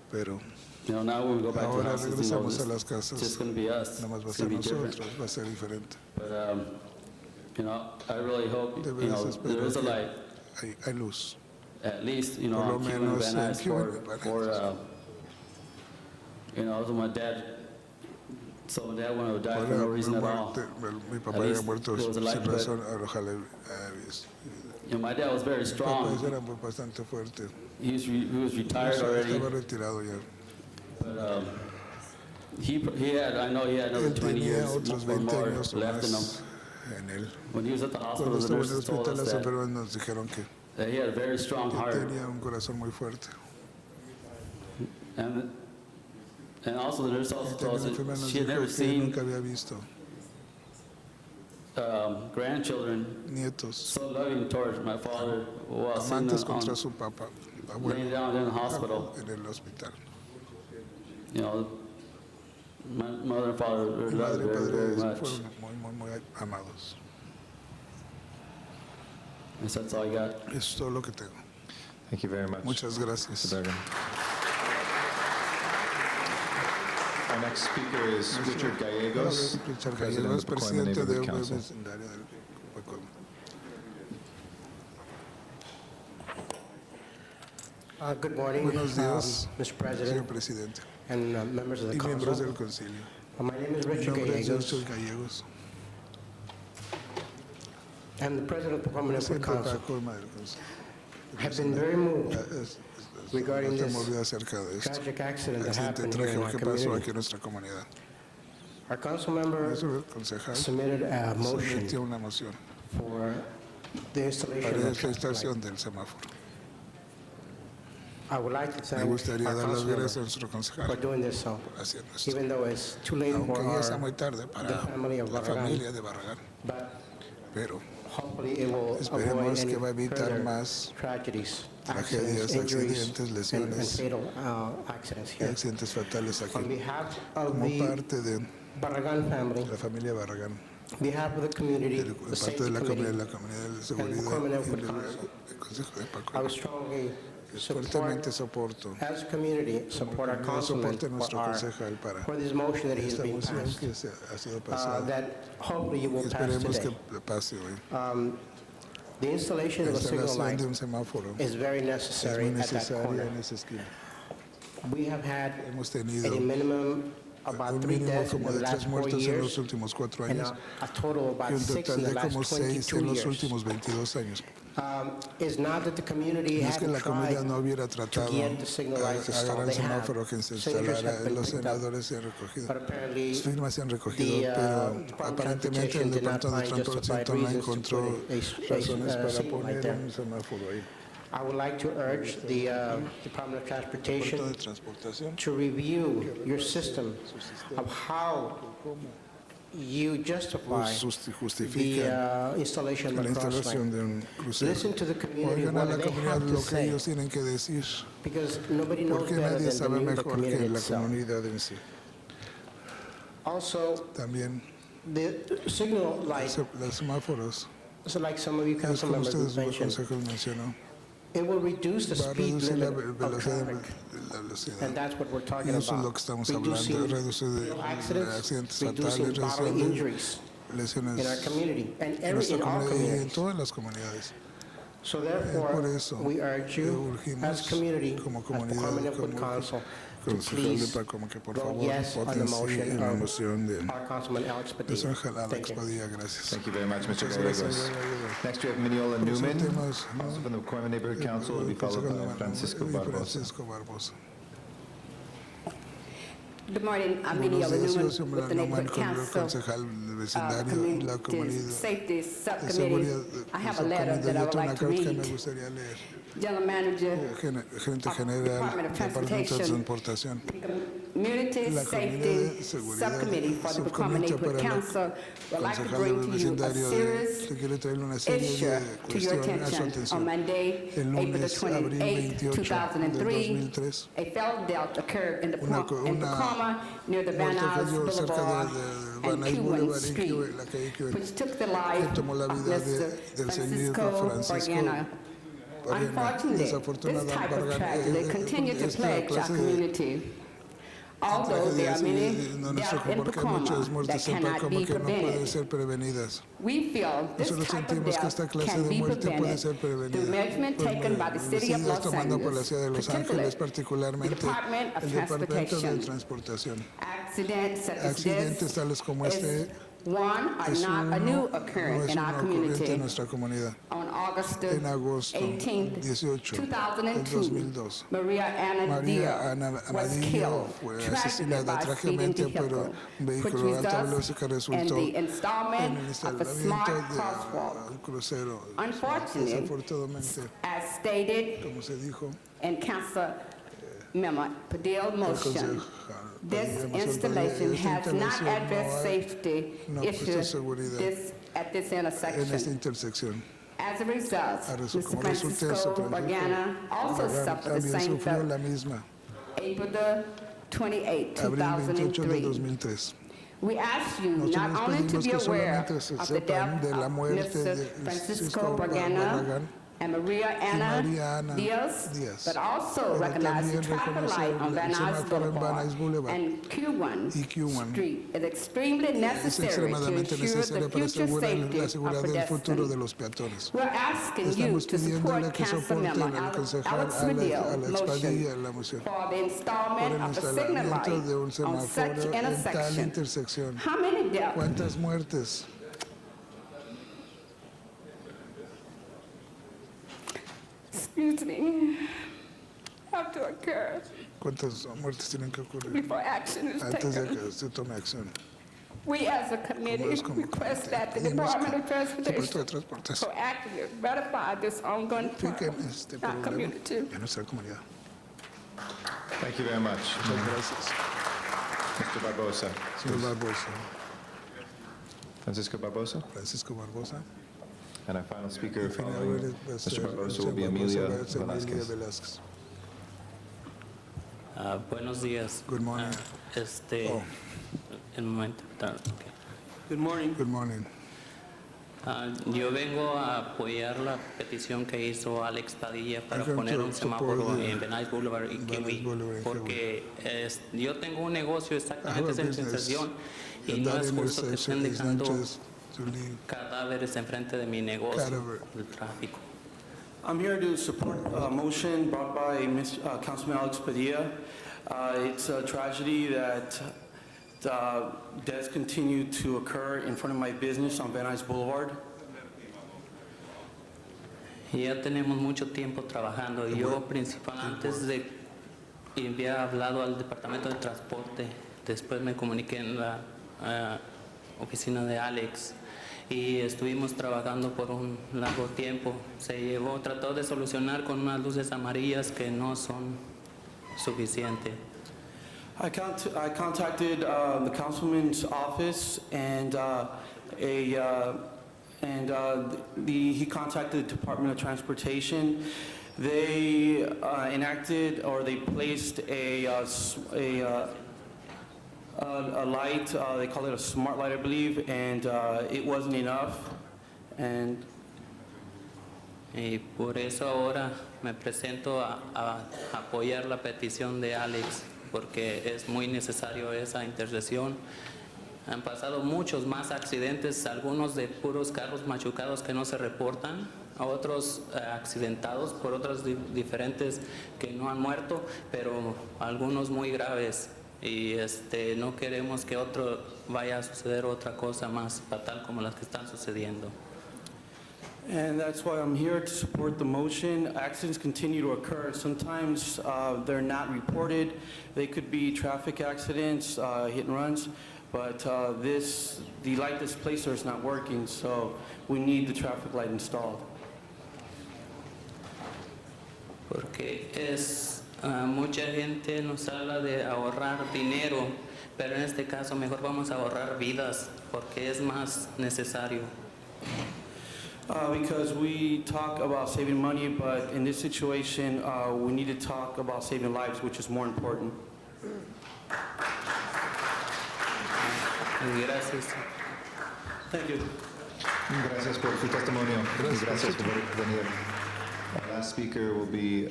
Pero you know, now when we go back to the ahora houses, you know, regresamos a las it's casas, just going to be us. nada más va a It's ser going to be different. nosotros, va a ser diferente. But, you know, I really hope, De you veras know, there espero is a que light. hay luz. At least, you know, Por lo on Cuban and menos Van en Nuys Cuban y Van for, you know, so my dad, so my dad wanted to die for no reason at all. Mi papá At había least muerto there was a light, sin but, razón, ojalá you know, my dad was very papás strong. eran bastante fuertes. He was retired already. Estaba retirado ya. But he had, I know he had another Él 20 tenía years otros or 20 more años o left in him. más en él. When he was at the hospital, Cuando the estuvo en el nurses told hospital, us las that enfermeras nos dijeron que he had a very strong heart. tenía un corazón muy fuerte. And also the nurse Y also también told us la enfermera that nos she had dijo never que seen nunca había visto grandchildren nietos so loving towards my father while sitting amantes on, contra su papá, laying abuelo, down in the hospital. en el hospital. You know, my mother and father were Mi loved madre y very, very padre much. fueron muy amados. And so that's all I got. Eso es todo lo que tengo. Thank you very much. Muchas gracias. Mr. Bergen. Our next speaker is Richard Gallegos, Richard President Gallegos, of the Pacoima presidente Neighborhood del Council. vecindario del Pacoima. Good morning, Buenos días, Mr. señor President presidente and members of the y miembros council. del concilio. My name is Mi Richard nombre es Gallegos. Richard Gallegos. I'm the president of the Pacoima Neighborhood Presidente del Council. Pacoima del concilio. I've been very moved regarding Estoy this movido acerca de esto. tragic accident that Accidente happened here in trágico our que pasó community. aquí en nuestra comunidad. Our council member Nuestro concejal submitted a motion sometió una moción for the installation para of esta a traffic light. estación del semáforo. I would like to Me thank gustaría our dar las council gracias a member nuestro for concejal doing this so, por haciendo esto. even though it's too late for Aunque ya está muy our, tarde the para family of la Barragán, familia de Barragán, but pero hopefully it will avoid esperemos any que va a evitar further más tragedies, tragedias, accidents, injuries, accidentes, and lesiones fatal accidents y here. accidentes fatales On aquí. behalf of Como the parte de Barragán family, la familia Barragán, on behalf of the community, de the parte safety de la committee, comunidad de and the seguridad Pacoima y Neighborhood del Council, Consejo de I Pacoima, would strongly fuertemente support, soporto as a community, support our yo councilman soporte a nuestro concejal for this motion that he is esta being moción passed, que ha sido pasada. that hopefully you Y will pass esperemos today. que pase hoy. The installation La of a signal instalación light de un semáforo is very es muy necessary at that necesaria corner. en esa esquina. We have had Hemos a tenido minimum about un 3 mínimo deaths in como the de 3 last 4 muertos en years los últimos 4 and años a total of y about un 6 in total the de como last 6 22 en los years. últimos 22 años. It's not that the community No es que hadn't la tried comunidad no hubiera to tratado get the signal lights a installed. agarrar They el have. semáforo que se Signatures instalara. have been Los picked up, senadores se han recogido. but apparently Las firmas se han recogido, the pero Department of aparentemente el Transportation did not Departamento de find justified Transporte no reasons to encontró put a razones para signal light poner there. un semáforo ahí. I would like to urge the Department of Departamento Transportation de Transportación to review your system of how you justify the justifican installation of la a cross instalación line. de un crucero. Listen to the community, Oigan a what la they comunidad have to lo que say, ellos tienen que decir, because nobody knows porque better nadie than sabe the mejor que community la itself. comunidad en sí. Also, También the signal light, los semáforos, so like some of you es council como members ustedes los mentioned, consejos mencionó, it will reduce the va a speed reducir la limit of velocidad, traffic. la velocidad. And that's what we're Y talking eso es lo about. que estamos hablando, reducir de Accidents, accidentes reducing fatales, bodily reducir injuries lesiones in our community and en nuestra in all comunidad y en communities. todas las comunidades. So Por therefore, eso, we urge you urgimos as community, como as the comunidad, Common Input como Council, to concejal de please PAC, como que por vote favor yes on the voten sí motion en la of moción de our Councilman Alex Padilla. Señor Alex Thank you. Padilla. Gracias. Thank you very much, Mr. Muchas gracias, Gallegos. Gallegos. Next, we have Mineola Newman, últimos, ¿no? also from the Coleman Neighborhood Council, will be followed by Francisco Barbosa. Francisco Barbosa. Good morning, I'm Buenos Mineola días, yo Newman soy with the Newman, Neighborhood con el Council concejal del vecindario y la Community comunidad Safety de Subcommittee. seguridad. I have a letter that I would Yo tengo like una to carta que me read. gustaría leer. General Manager, Gerente general Department of del Departamento de Transportation. Transportación. Community La Safety comunidad de seguridad Subcommittee for the Becoming subcomité Neighborhood para la Council would like to concejal bring del to you a vecindario serious que quiere traerle una serie issue de to your cuestiones a su attention. On atención. Monday, El April the lunes, abril 28, 28 del 2003, 2003, a fatal death occurred in una Tacoma near the Van muerte Nuys cayó cerca Boulevard de and Van Nuys Cuban Boulevard en Street, la calle Cuban, which took the que life tomó la of vida Mr. del señor Francisco Francisco Borgana. Unfortunately, this type of tragedy continued to esta plague our clase de community. Although there are many deaths in porque hay muchas Tacoma muertes that en cannot Tacoma be que no pueden prevented, ser prevenidas. we feel this Nosotros type of sentimos que esta death clase can de be muerte puede prevented ser through prevenida measurement por taken by the City of medidas Los tomando por la Angeles, ciudad de Los Ángeles, particularly the particularmente Department of el Departamento de Transportation. Transportación. Accidents such as Accidentes this tales como is este one are es not a uno, new no occurrence es in una our ocurrente en community. nuestra comunidad. On August En agosto 18, 18 del 2002, 2002, Maria Ana María Diaz Ana was Amadillo killed fue tragically asesinada by a speeding trágicamente por vehicle, un which vehículo de alta results velocidad que in resultó the en el installment of a instalamiento smart de crosswalk. un crucero. Unfortunately, Desafortunadamente, as stated como se dijo, in Council Memo Padilla el motion, concejal this Padilla installation esta has not instalación addressed safety no ha puesto issues seguridad at this en esta intersection. intersección. As a result, Mr. Como resulta Francisco eso, Borgana also Barragán suffered the también same sufrió fate. la misma, April the 28, abril 28 de 2003. 2003. We ask you Nosotros not only to pedimos be que aware solamente se of the sepan death de la of muerte de Mr. Francisco Francisco Borgana Barragán and Maria Ana María Ana Diaz, Díaz, but also pero recognize the también traffic reconocer light on Van el Nuys semáforo en Van Nuys Boulevard Boulevard and Q1 y Q1 Street is extremely es necessary to extremadamente ensure necesario the para future asegurar safety la of seguridad del futuro de pedestrians. los peatones. We're asking you Estamos to pidiéndole support que soporten Councilmember al concejal Alex Padilla Alex Padilla motion la moción for the por el installment of a signal light instalamiento de un on such semáforo en tal intersection. intersección. How many deaths? ¿Cuántas muertes? Excuse me, have to occur ¿Cuántas muertes tienen que ocurrir before action is antes de taken. que se tome acción? We as a committee como request that the pedimos Department of que Transportation de Transportación proactively ratify this ongoing fiquen problem este in our problema community. en nuestra comunidad. Thank you very much. Muchas gracias. Mr. Barbosa. Señor Barbosa. Francisco Barbosa. Francisco Barbosa. And our final speaker Y final following va a ser Mr. Barbosa el will be señor Amelia Barbosa, va a ser Emilia Velázquez. Velázquez. Buenos días. Good morning. Oh. El momento. Okay. Good morning. Good morning. Yo vengo a apoyar la petición que hizo Alex Padilla para I'm going poner to un support semáforo the en Van Nuys Boulevard y Van Nuys Kiwi, Boulevard en porque yo tengo un negocio I exactamente have a esa business intersección y in no that es justo que intersection. estén It's not dejando just to leave cadáveres enfrente de mi negocio, Cadaver. el tráfico. I'm here to support a motion brought by Councilman Alex Padilla. It's a tragedy that deaths continue to occur in front of my business on Van Nuys Boulevard. Y ya tenemos mucho tiempo trabajando. Yo antes de había hablado al Departamento de Transporte, después me comuniqué en la oficina de Alex y estuvimos trabajando por un largo tiempo. Trató de solucionar con unas luces amarillas que no son suficientes. I contacted the councilman's office and he contacted the Department of Transportation. They enacted or they placed a a light, they call it a smart light, I believe, and it wasn't enough. And Y por eso ahora me presento a apoyar la petición de Alex, porque es muy necesario esa intercesión. Han pasado muchos más accidentes, algunos de puros carros machucados que no se reportan, a otros accidentados por otras diferentes que no han muerto, pero algunos muy graves. Y no queremos que vaya a suceder otra cosa más fatal como las que están sucediendo. And that's why I'm here to support the motion. Accidents continue to occur. Sometimes they're not reported. They could be traffic accidents, hit and runs, but the light displacer is not working, so we need the traffic light installed. Porque mucha gente nos habla de ahorrar dinero, pero en este caso mejor vamos a ahorrar vidas, porque es más necesario. Because we talk about saving money, but in this situation, we need to talk about saving lives, which is more important. Gracias. Thank you. Gracias por su testimonio. Gracias por venir. Our last speaker will be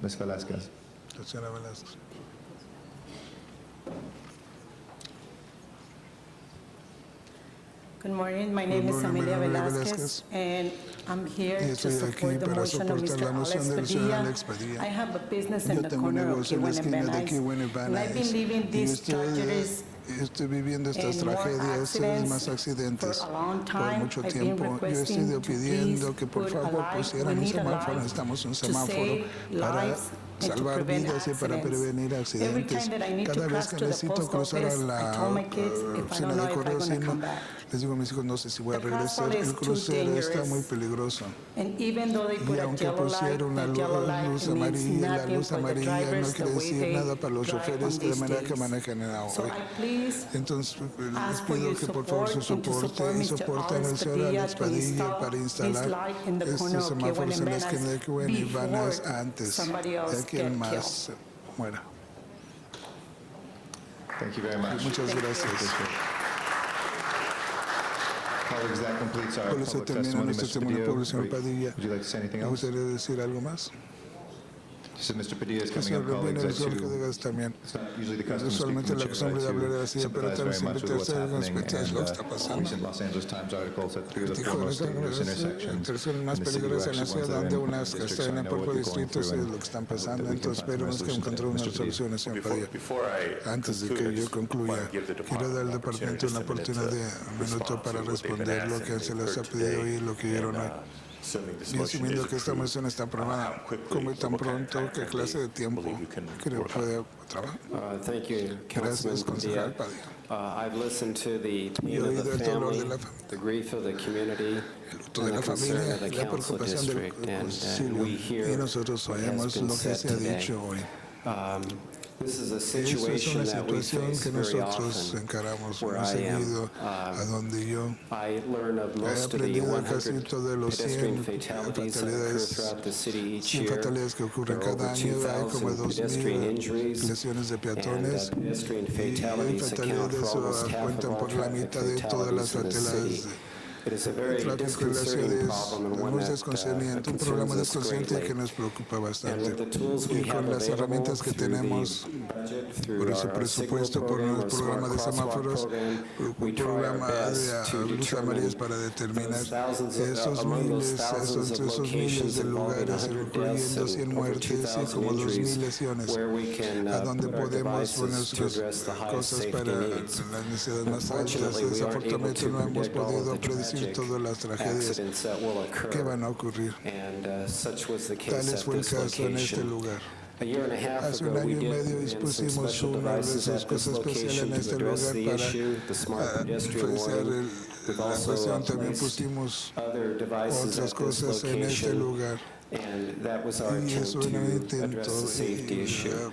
Ms. Velasquez. La señora Velázquez. Good morning. My name is Amelia Velasquez, and I'm here to support the motion of Mr. Alex Padilla. I have a business in the corner of Kiwan and Van Nuys, and I've been living these tragedies Estoy viviendo estas tragedias, más accidentes por mucho tiempo. Yo he estado pidiendo que por favor pusieran un semáforo. Necesitamos un semáforo para salvar vidas y para prevenir accidentes. Cada vez que necesito cruzar a la oficina de correos, les digo a mis hijos, no sé si voy a regresar. El crucero está muy peligroso. Y aunque pusieron la luz amarilla no quiere decir nada para los choferes de manera que manejen hoy. Entonces les pido que por favor su soporte y soporten al señor Alex Padilla para instalar estos semáforos en la esquina de Kiwan y Van Nuys antes de que el más muera. Thank you very much. Muchas gracias. Colleagues, that completes our Con eso public termina testimony. nuestro testimonio público, señor Padilla. Would you like to say anything ¿Me else? gustaría decir algo más? So Mr. Padilla is Que coming up, colleagues. viene el que digas también. It's not usually the custom to speak Usualmente from la the costumbre de chair, hablar de right, la to silla, pero sympathize también very much with what's invitarse a happening. respetar lo que está And pasando. recent Los Angeles Times article said three of the Dijo, foremost dangerous las intersections intersecciones más in the city were peligrosas en la actually ciudad, ones that donde are in unas que districts. están I en know what pocos you're going distritos through y and lo que están hope that pasando. we can Entonces find esperemos que solutions to encontremos that. unas Mr. Padilla. soluciones, señor Padilla. Antes de que yo concluya, quiero dar al departamento una oportunidad de un minuto para responder lo que se les ha pedido y lo que vieron hoy. Y asumiendo que esta moción está aprobada, como tan pronto, ¿qué clase de tiempo creo puede trabajar? Thank you, Gracias, Councilman concejal Padilla. Padilla. I've listened to the pain Yo he of oído the el dolor family, de la familia, the grief of the community, el luto de and la the concern familia, of the la council preocupación del district, and concilio. we hear Y nosotros what has oímos been lo que said se ha today. dicho hoy. This is a Eso es situation una that we situación face que very nosotros often encaramos where muy I am. seguido, a donde yo I learn of he most of the aprendido casi 100 todos los 100 pedestrian fatalities that occur fatalidades, throughout the city each 100 year. fatalidades que There ocurren are cada over año, hay como 2,000 pedestrian 2,000 injuries, lesiones de and peatones pedestrian y fatalities account fatalidades for almost half of cuentan all por la traffic mitad de todas las fatalities in the fatalidades city. de It is a very tráfico en la ciudad. disconcerting Es problem and one muy that desconcerniente, un problema concerns us desconsciente greatly. que nos preocupa And bastante. with the tools we Y have con las available herramientas que through the tenemos budget, por through ese our signal presupuesto, por program, el our programa de smart semáforos, crosswalk program, we un try our programa best to de luz amarillas determine para determinar those thousands of, esos among those miles, thousands of esos miles locations de involving lugares, 100 incluyendo deaths 100 and over muertes y 2,000 como 2,000 injuries, lesiones, where we can a donde put our podemos poner devices to nuestras address the highest cosas safety para needs. las necesidades más altas. Unfortunately, we aren't able Desafortunadamente to no hemos predict all podido of the predecir tragic todas las tragedias accidents that will occur, que van a ocurrir. and such was the case Tales at fue el this caso en este location. lugar. A year and a half Hace un ago, we año y did medio put in some dispusimos special una de devices esas at this cosas especiales location en to este address lugar the para issue, the smart pedestrian ofrecer warning. We've la also cuestión. También placed pusimos other devices otras at this cosas en este location, lugar. and that was our Y attempt eso era un to address intento the safety issue.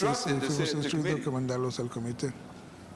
veces instructed to fuimos send it to instruidos committee. que mandarlos al comité.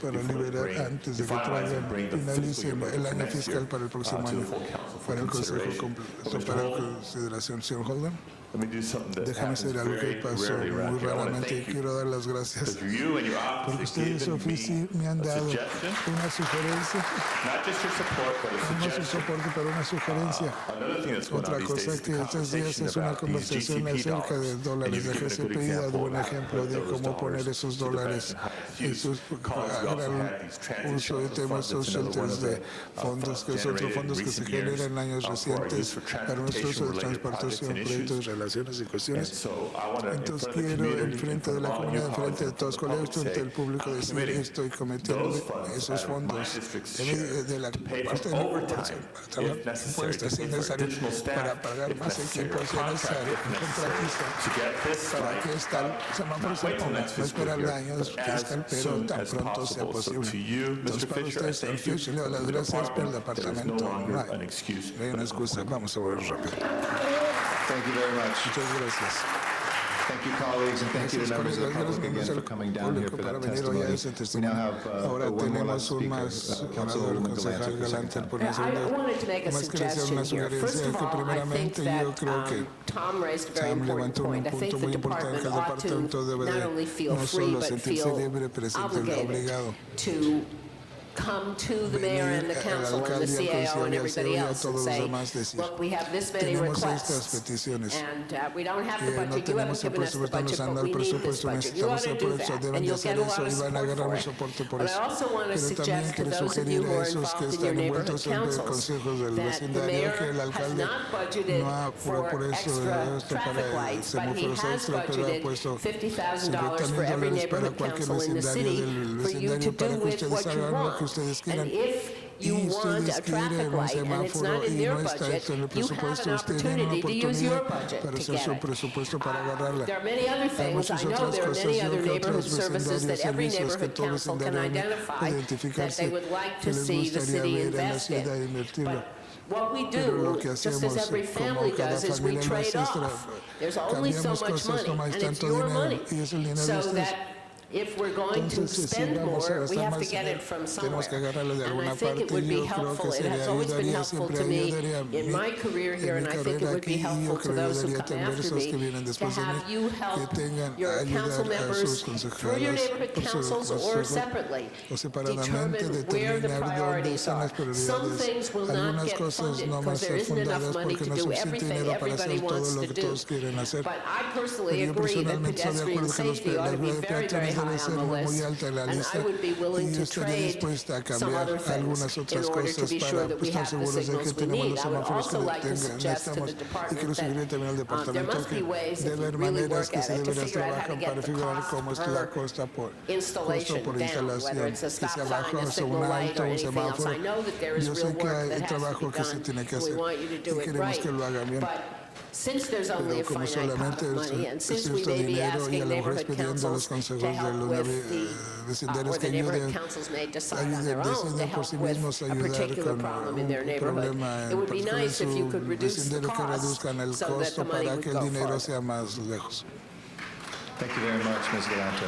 para liberar antes de que finalicen el año fiscal para el próximo año para el Consejo completo, para la consideración. Señor Holden, déjame hacer algo que pasó muy raramente y quiero dar las gracias porque ustedes de su oficina me han dado una sugerencia, no su soporte, pero una sugerencia. Otra cosa que estos días es una conversación acerca de dólares de GCP y dado un ejemplo de cómo poner esos dólares y sus gran uso de temas shelters de fondos, que son otros fondos que se generan en años recientes para nuestro uso de transportación, proyectos relaciones y cuestiones. Entonces quiero, en frente de la comunidad, en frente de todos los colegas, frente del público, decir, estoy cometiendo esos fondos de la parte de impuestos si es necesario para pagar más equipo, si es necesario un contratista para que el semáforo se ponga, no esperar el año fiscal, pero tan pronto sea posible. Entonces, para ustedes, señor Fischer, le doy las gracias, pero el departamento no hay una excusa. Vamos a volver rápido. Thank you very much. Muchas gracias. Thank you, colleagues, and thank you to members of the public again for coming down here for that testimony. We now have Ahora one more tenemos un más orador, Councilwoman concejal Galante, Galante, for por una a second. segunda. I wanted to make a Más que decir suggestion una here. First sugerencia of que all, I primeramente think yo creo que that Tom raised a very Sam important levantó un point. I punto think the muy importante que department el ought to departamento debe not de only feel no free, solo but sentirse feel libre, pero sentirse obligated obligado. to come to the mayor and the council and the CAO and everybody else and say, look, we have this many requests, and we don't have the budget. You haven't given us the budget, but we need this budget. You ought to do that, and you'll get a lot of support for it. But I also want to suggest to those of you who are involved in your neighborhood councils that the mayor has not budgeted for extra traffic lights, but he has budgeted $50,000 for every neighborhood council in the city for you to do with what you want. And if you want a traffic light and it's not in their budget, you have an opportunity to use your budget to get it. There are many other things. I know there are many other neighborhood services that every neighborhood council can identify that they would like to see the city invest in. But what we do, just as every family does, is we trade off. There's only so much money, and it's your money. So that if we're going to spend more, we have to get it from somewhere. And I think it would be helpful, it has always been helpful to me in my career here, and I think it would be helpful to those who come after me, to have you help your council members through your neighborhood councils or separately determine where the priorities are. Some things will not get funded because there isn't enough money to do everything everybody wants to do. But I personally agree that pedestrian safety ought to be very, very high on the list, and I would be willing to trade some other things in order to be sure that we have the signals we need. I would also like to suggest to the department that there must be ways, if you really work at it, to figure out how to get the cost per installation down, whether it's a stop sign, a signal light, or anything else. I know that there is real work that has to be done, and we want you to do it right. But since there's only a finite pot of money, and since we may be asking neighborhood councils to help with or the neighborhood councils may decide on their own to help with a particular problem in their neighborhood, it would be nice if you could reduce the cost so that the money would go forward. Thank you very much, Ms. Galante.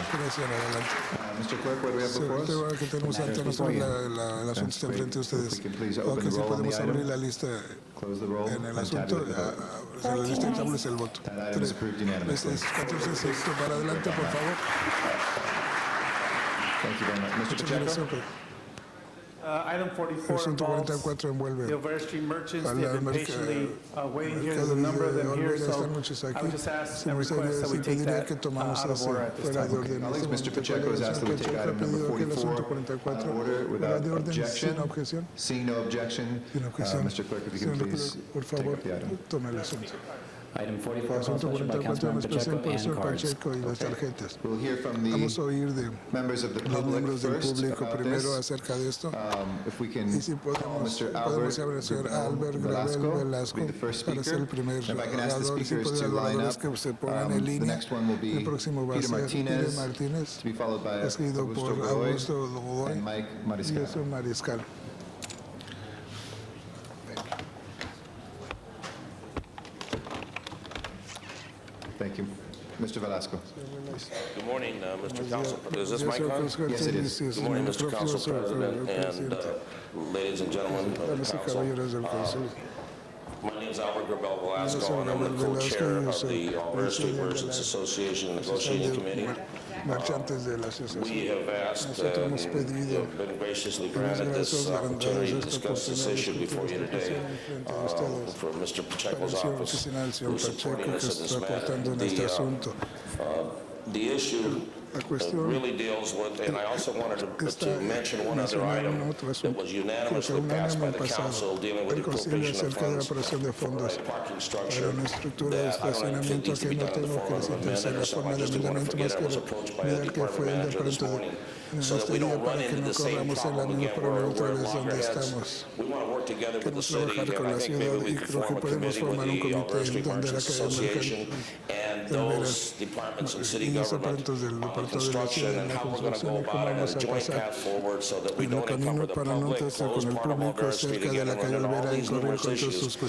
Mr. Clerk, what do we have before us? Lo que tenemos ante nosotros, el asunto está enfrente de ustedes. O que si podemos abrir la lista en el asunto, la lista y establece el voto. 14 para adelante, por favor. Thank you very much. Mr. Pacheco? Item 44 involves the Olvera Street merchants. They've been patiently waiting here. There's a number of them here, so I would just ask and request that we take that out of order at this time. Colleagues, Mr. Pacheco has asked that we take item number 44 out of order without objection. Seeing no objection, Mr. Clerk, if you can please take up the item. Item 44, sponsored by Councilman Pacheco and cards. We'll hear from the members of the public first about this. If we can call Mr. Albert Velasco be the first speaker. If I can ask the speakers to line up. The next one will be Peter Martinez, to be followed by Augusto Godoy and Mike Mariscal. Thank you. Mr. Velasco. Good morning, Mr. Council. Is this mic on? Yes, it is. Good morning, Mr. Council President and ladies and gentlemen of the Council. My name is Albert Grabel Velasco, and I'm the co-chair of the Olvera Street Merchants Association Negotiating Committee. We have asked, have been graciously granted this opportunity to discuss this issue before you today for Mr. Pacheco's office, who's supporting us in this matter. The issue really deals with, and I also wanted to mention one other item that was unanimously passed by the council dealing with the appropriation of funds for a parking structure that I don't think needs to be done in the form of an amendment or something. I just didn't want to forget I was approached by the department manager this morning so that we don't run into the same problem again where we're loggerheads. We want to work together with the city, and I think maybe we could form a committee with the Alberta Street Merchants Association and those departments in city government on construction and how we're going to go about it as a joint path forward so that we don't encumber the public, close part of Alberta Street again, and run into all these numerous issues. If we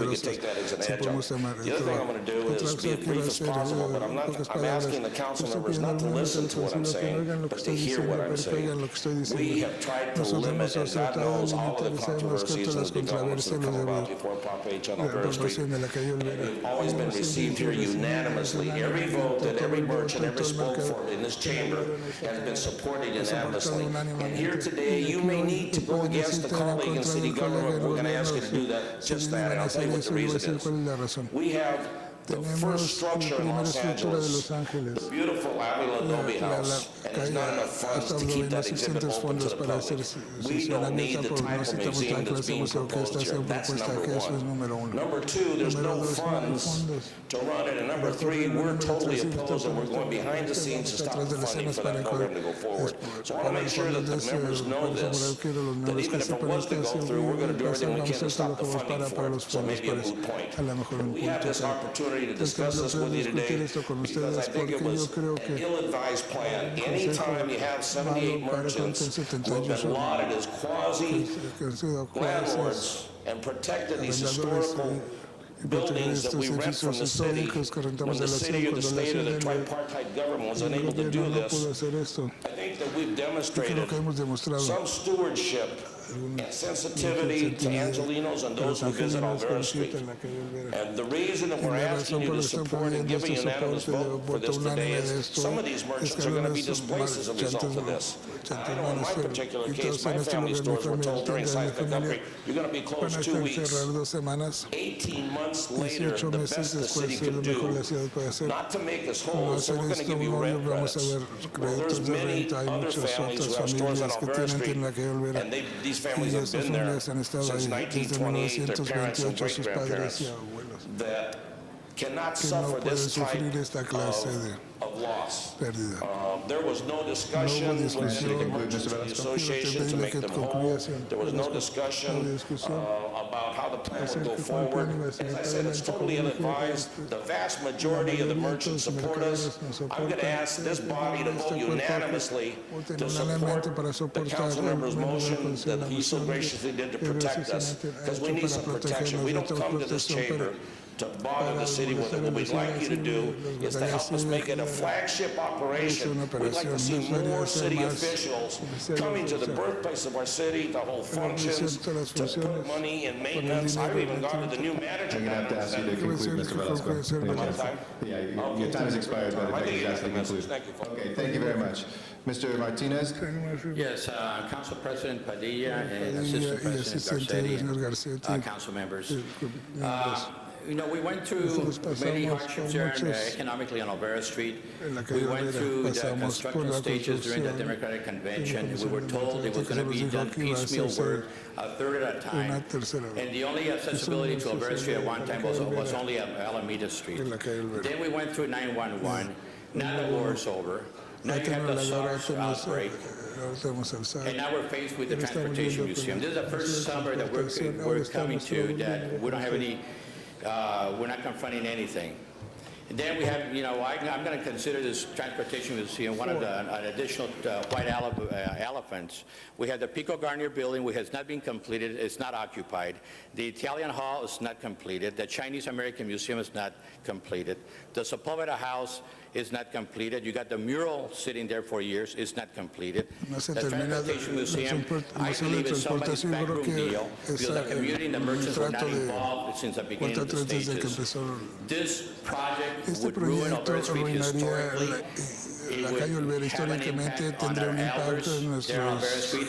could take that as an adjunct. The other thing I'm going to do is be as brief as possible, but I'm asking the council members not to listen to what I'm saying, but to hear what I'm saying. We have tried to limit, and God knows all the controversies and the developments that come about before Prop H on Alberta Street. We've always been received here unanimously. Every vote that every merchant ever spoke for in this chamber has been supported unanimously. And here today, you may need to go against the colleague in city government. We're going to ask you to do that, just that, and I'll tell you what the reason is. We have the first structure in Los Angeles, the beautiful Adobe House, and there's not enough funds to keep that exhibit open to the public. We don't need the type of museum that's being proposed here. That's number one. Number two, there's no funds to run it. And number three, we're totally opposed and we're going behind the scenes to stop the funding for that program to go forward. So I want to make sure that the members know this, that even if it was to go through, we're going to do everything we can to stop the funding for it. So maybe a moot point. We have this opportunity to discuss this with you today because I think it was an ill-advised plan. Anytime you have 78 merchants who have been lauded as quasi-landlords and protected these historical buildings that we rent from the city, when the city or the state or the tripartite government was unable to do this, I think that we've demonstrated some stewardship and sensitivity to Angelinos and those who visit Alberta Street. And the reason that we're asking you to support and giving unanimous vote for this today is some of these merchants are going to be displaced as a result of this. I know in my particular case, my family stores were told during Science Recovery, you're going to be closed 2 weeks. 18 months later, the best the city could do, not to make us whole, so we're going to give you rent credits. Well, there's many other families who have stores on Alberta Street, and these families have been there since 1928, their parents and great-grandparents, that cannot suffer this type of loss. There was no discussion with the Merchants Association to make them whole. There was no discussion about how the plan would go forward. As I said, it's totally ill-advised. The vast majority of the merchants support us. I'm going to ask this body to vote unanimously to support the council member's motion that he so graciously did to protect us, because we need some protection. We don't come to this chamber to bother the city with it. What we'd like you to do is to help us make it a flagship operation. We'd like to see more city officials coming to the birthplace of our city to hold functions, to put money in maintenance. I've even gone to the new manager. I'm going to have to ask you to conclude, Mr. Velasco. Yeah, your time has expired, but I think you asked to conclude. Okay, thank you very much. Mr. Martinez? Yes, Council President Padilla and Assistant President Garcetti, council members. You know, we went through many hardships here economically on Alberta Street. We went through the construction stages during the Democratic Convention. We were told it was going to be done piecemeal work, a third at a time. And the only accessibility to Alberta Street at one time was only Alameda Street. Then we went through 911. Now the war is over. Now you have the SARS outbreak. And now we're faced with the Transportation Museum. This is the first summer that we're coming to that we don't have any we're not confronting anything. And then we have, you know, I'm going to consider this Transportation Museum one of an additional white elephants. We have the Pico Garnier building, which has not been completed. It's not occupied. The Italian Hall is not completed. The Chinese American Museum is not completed. The Sepulveda House is not completed. You got the mural sitting there for years. It's not completed. The Transportation Museum, I believe it's somebody's backroom deal because the community and the merchants were not involved since the beginning of the stages. This project would ruin proyecto Olvera Street arruinaría historically. la calle Olvera históricamente, tendría un impacto en nuestra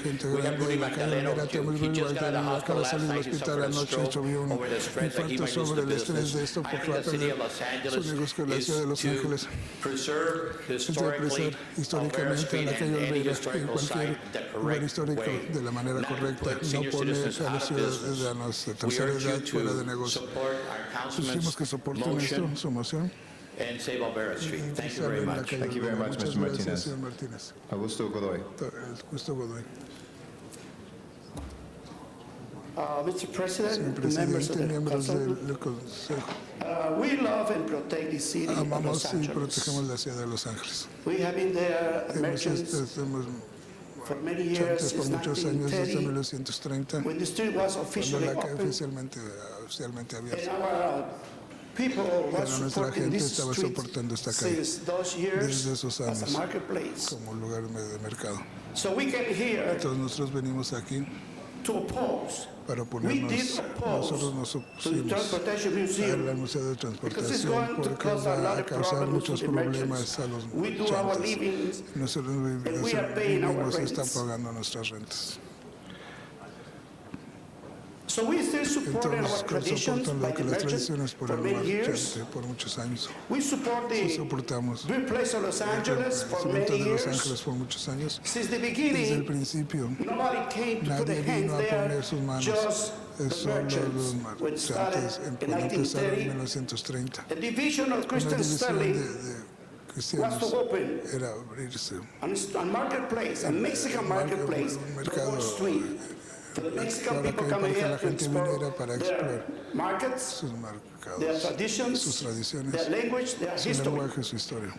gente grande de la calle Olvera. Tenemos Rudy Magdaleno, acaba de salir del hospital anoche y sufrió un infarto sobre el estrés de esto por trata de sus negocios con la ciudad de Los Ángeles. Es de preservar históricamente la calle Olvera en cualquier lugar histórico de la manera correcta, no poner a los ciudadanos de tercera edad fuera de negocio. Sugerimos que soporten esto, su moción. And save Olvera Street. Thank you very much. Thank you very much, Mr. Martinez. Augusto Godoy. Augusto Godoy. Mr. President, members of the Council, we love and protect the city of Los Amamos y Angeles. protegemos la ciudad de Los Ángeles. We have been there, Hemos merchants, for many years, por since muchos años, desde 1930, 1930, when the street was cuando officially la calle open, oficialmente and abierta. our people were Pero nuestra supporting gente this estaba street soportando esta calle since those years desde esos as a años marketplace. como un lugar de mercado. So we came here Entonces nosotros venimos aquí to oppose. para We did oponernos. Nosotros nos to the opusimos Transportation Museum al Museo de because it's Transportación going to porque cause a va lot a of causar problems muchos to the merchants. problemas a los We do our chantes. livings Nosotros and we are paying our vivimos y están rents. pagando nuestras rentas. So we still supporting our Entonces, traditions soportan by lo que the las merchants tradiciones por for el many years. marchante por muchos años. We support Sí, the soportamos birthplace of Los Angeles for el many de Los years. Ángeles por muchos años. Since the Desde el beginning, principio, nobody came to put nadie their hands vino a there, poner sus manos. just Es the solo los merchants. When it started marchantes in cuando empezaron en 1930, 1930. the division of Una Christian división Sterling de was cristianos to open era abrirse a marketplace, a Mexican marketplace, un to mercado Wall Street. For the Mexican para people que coming la here to gente viniera explore para their explorar markets, sus their mercados, traditions, sus tradiciones, their language, their su history. lenguaje, su historia.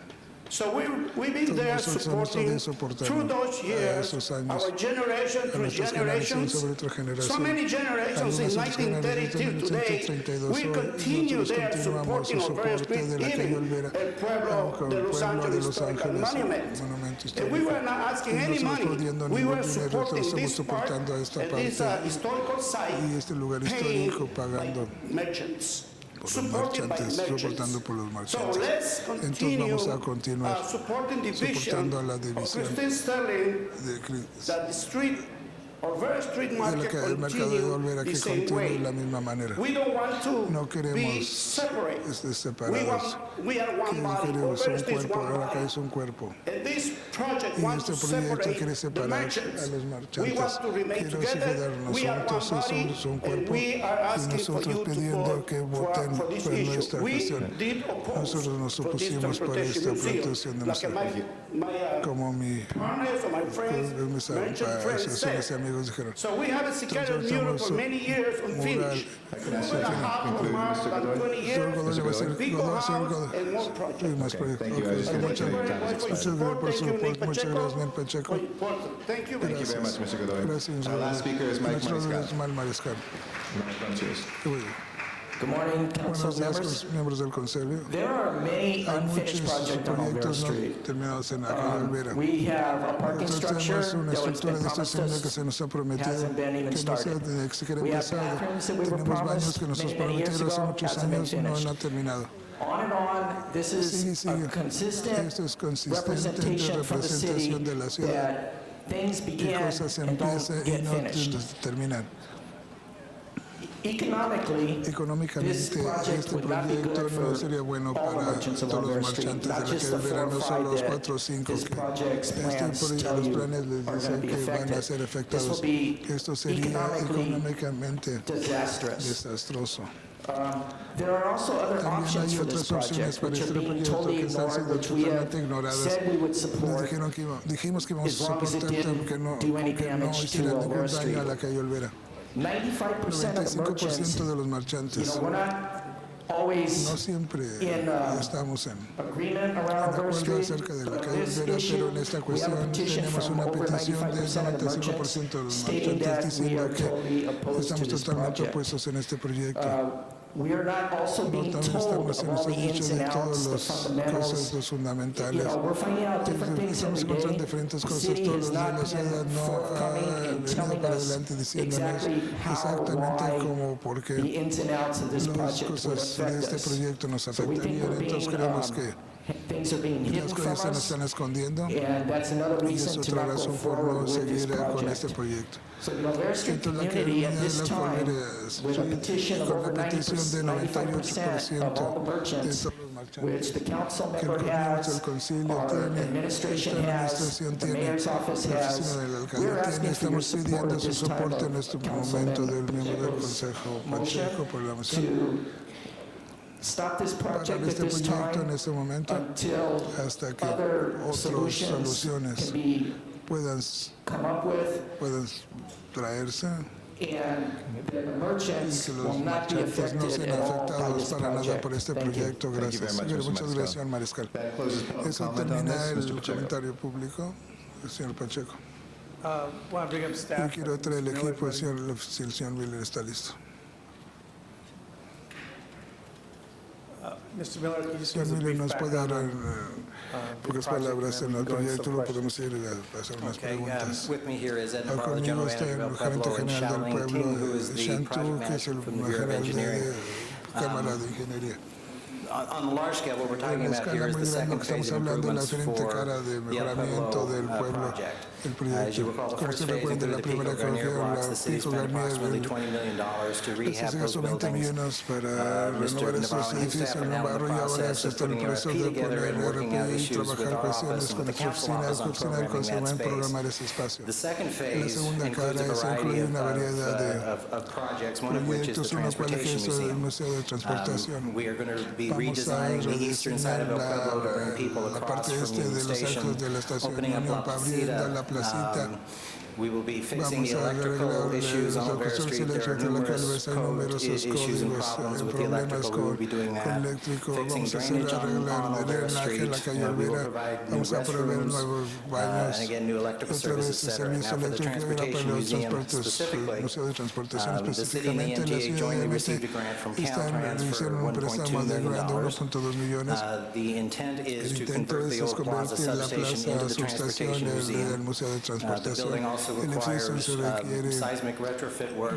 So we've been there Nosotros supporting hemos soportado through those a years, esos años, our generation a through nuestras generaciones generations, sobre otra generación. so many generations since Algunas otras 1930 till today, 1932 we hoy, continue nosotros there continuamos supporting su Olvera soporte Street, de la calle even Olvera el pueblo con de el Los pueblo de Angeles Los Historical Ángeles, Monument. monumento And we were histórico. not asking Y no any estamos money. pidiendo We ningún were dinero, supporting estamos this part soportando esta and this parte historical site y este lugar paid histórico pagando by merchants. por los Supported by marchantes, merchants. soportando por los So marchantes. let's Entonces continue vamos a continuar supporting division soportando a la of división Christian Sterling de that the street Olvera Street el Market mercado de Olvera continue que the same continúe de way. la misma manera. We don't want to No be queremos separate. separados. We are one No body. queremos Olvera un Street is cuerpo, one ahora que body. es un cuerpo. And this project Y wants este to proyecto quiere separate the separar a merchants. los We marchantes. want to remain Quiero together. quedarnos We are one juntos, body, somos un and cuerpo. we are Y asking for nosotros you to pidiendo vote que voten for this por issue. nuestra We cuestión. did oppose Nosotros nos for this opusimos por esta transportation museum. protección de Like nuestra como mi partners or my friends, merchant friends asociaciones y said. amigos dijeron. So we have a security mural for many years unfinished. Gracias. 2.5 marks, about 20 years. Bigger house and more projects. Thank you. Muchas gracias, Mel Pacheco. Thank you. Thank you very much, Mr. Godoy. Gracias. Our last speaker is Mike Nuestro Mariscal. es Mal Mariscal. Good morning, council Buenos días, members. miembros del Consejo. There are many Hay unfinished muchos projects on Olvera proyectos no Street. terminados en la calle Olvera. We have a parking Nosotros structure tenemos una that was estructura been de promised estacionamiento que us, se nos ha prometido, hasn't been even que no se started. ha ni siquiera We have empezado. bathrooms that we were Tenemos baños promised que nos many years prometieron hace ago, muchos hasn't been años y no finished. han terminado. On and on, this is a consistent Esto es consistente representation from the city representación de la ciudad. that things Que begin cosas and don't empiezan y get no finished. terminan. Economically, Económicamente, this project este would not be proyecto good no for sería bueno all the para merchants of todos los Olvera Street, marchantes de not la just calle the Olvera, 4 no or solo 5 los that 4 o 5 this que project's plans tell los you planes les are going to dicen be que van a affected. ser This afectados. will be Esto sería económicamente disastrous. desastroso. There are also other También options hay for this otras opciones project, para which este are being proyecto totally que están ignored, siendo which we have totalmente ignoradas. said we would Nos support dijimos que íbamos as a long as it soportar didn't que no do any hiciera damage to ningún Olvera daño Street. a la calle Olvera. 95% of the merchants, 95% de los marchantes we're not always no siempre in estamos en agreement around Olvera acuerdo Street. acerca de la On calle this Olvera, issue, pero en esta we have a cuestión petition tenemos from una over petición del 95% of the 95% de los merchants stating marchantes that we diciendo are que totally opposed to estamos this totalmente project. opuestos en este proyecto. we are not also being told of all the ins and outs, the fundamentals. We're finding out different things every day. The city is not even forthcoming in telling us exactly how, why the ins and outs of this project would affect us. So we think we're being things are being hidden from us, and that's another reason to not go forward with this project. So the Olvera Street community at this time, with a petition of over 95% of all the merchants, which the council member has, our administration has, the mayor's office has, we're asking for your support at this time of Councilman Pacheco's motion to stop this project at this time until other solutions can be come up with, and the merchants will not be affected at all by this project. Thank you. Muchas gracias, Mariscal. Eso termina el comentario público, señor Pacheco. Yo quiero traer el equipo, si el señor Miller está listo. Señor Miller, ¿nos puede dar pocas palabras en el proyecto? Lo podemos ir a hacer unas preguntas. Conmigo está el gerente general del pueblo, Shantu, que es el gerente de Cámara de Ingeniería. On the large scale, what we're talking En about escala here is muy the grande, second phase estamos of hablando de la improvements diferente for cara de the El mejoramiento del Pueblo pueblo, project. el As you proyecto. recall, the Como first usted phase recuerda, included la the primera Pico Garnier creo blocks. la The city Pico spent Garnier, approximately $20 million to se rehab those gastó 20 buildings. millones para Mr. renovar esos Navarro and his staff edificios are en now in Navarro the y ahora process se of está en el putting proceso RFP de together poner and working out RP y issues with trabajar our cuestiones office con and with the nuestra council office on oficina del programming Consejo that en space. programar ese espacio. The second La phase segunda includes cara a variety incluye una variedad de of projects, one of which is the proyectos, uno cual Transportation es el Museum. Museo de Transportación. We are going to be Vamos a redesigning the eastern side of El Pueblo to bring people la across parte from este Union de los Station, arcos de la estación opening up La Unión, abriendo la Placita. placita. We will be fixing the Vamos a electrical arreglar issues on las Olvera cuestiones Street. There are eléctricas de la calle numerous Hay numerosos issues and códigos, problems with the problemas electrical. We will be doing con that. eléctrico. Fixing Vamos a hacer drainage on arreglar de Olvera drenaje en la Street. calle We will Olvera. provide new Vamos a proveer restrooms, nuevos baños. and again, new electrical Otra vez services, el etc. Now, servicio for the eléctrico era para Transportation los Museum transportes, specifically, el Museo de Transportación the city and the específicamente. La MTA ciudad jointly de received a grant from Caltrans hicieron for un préstamo $1.2 de grande de million. 1.2 millones. The intent is El to intento convert the es old plaza convertir la substation into plaza the subestación Transportation del Museum. Museo de The Transportación. building also El edificio requires se requiere seismic retrofit work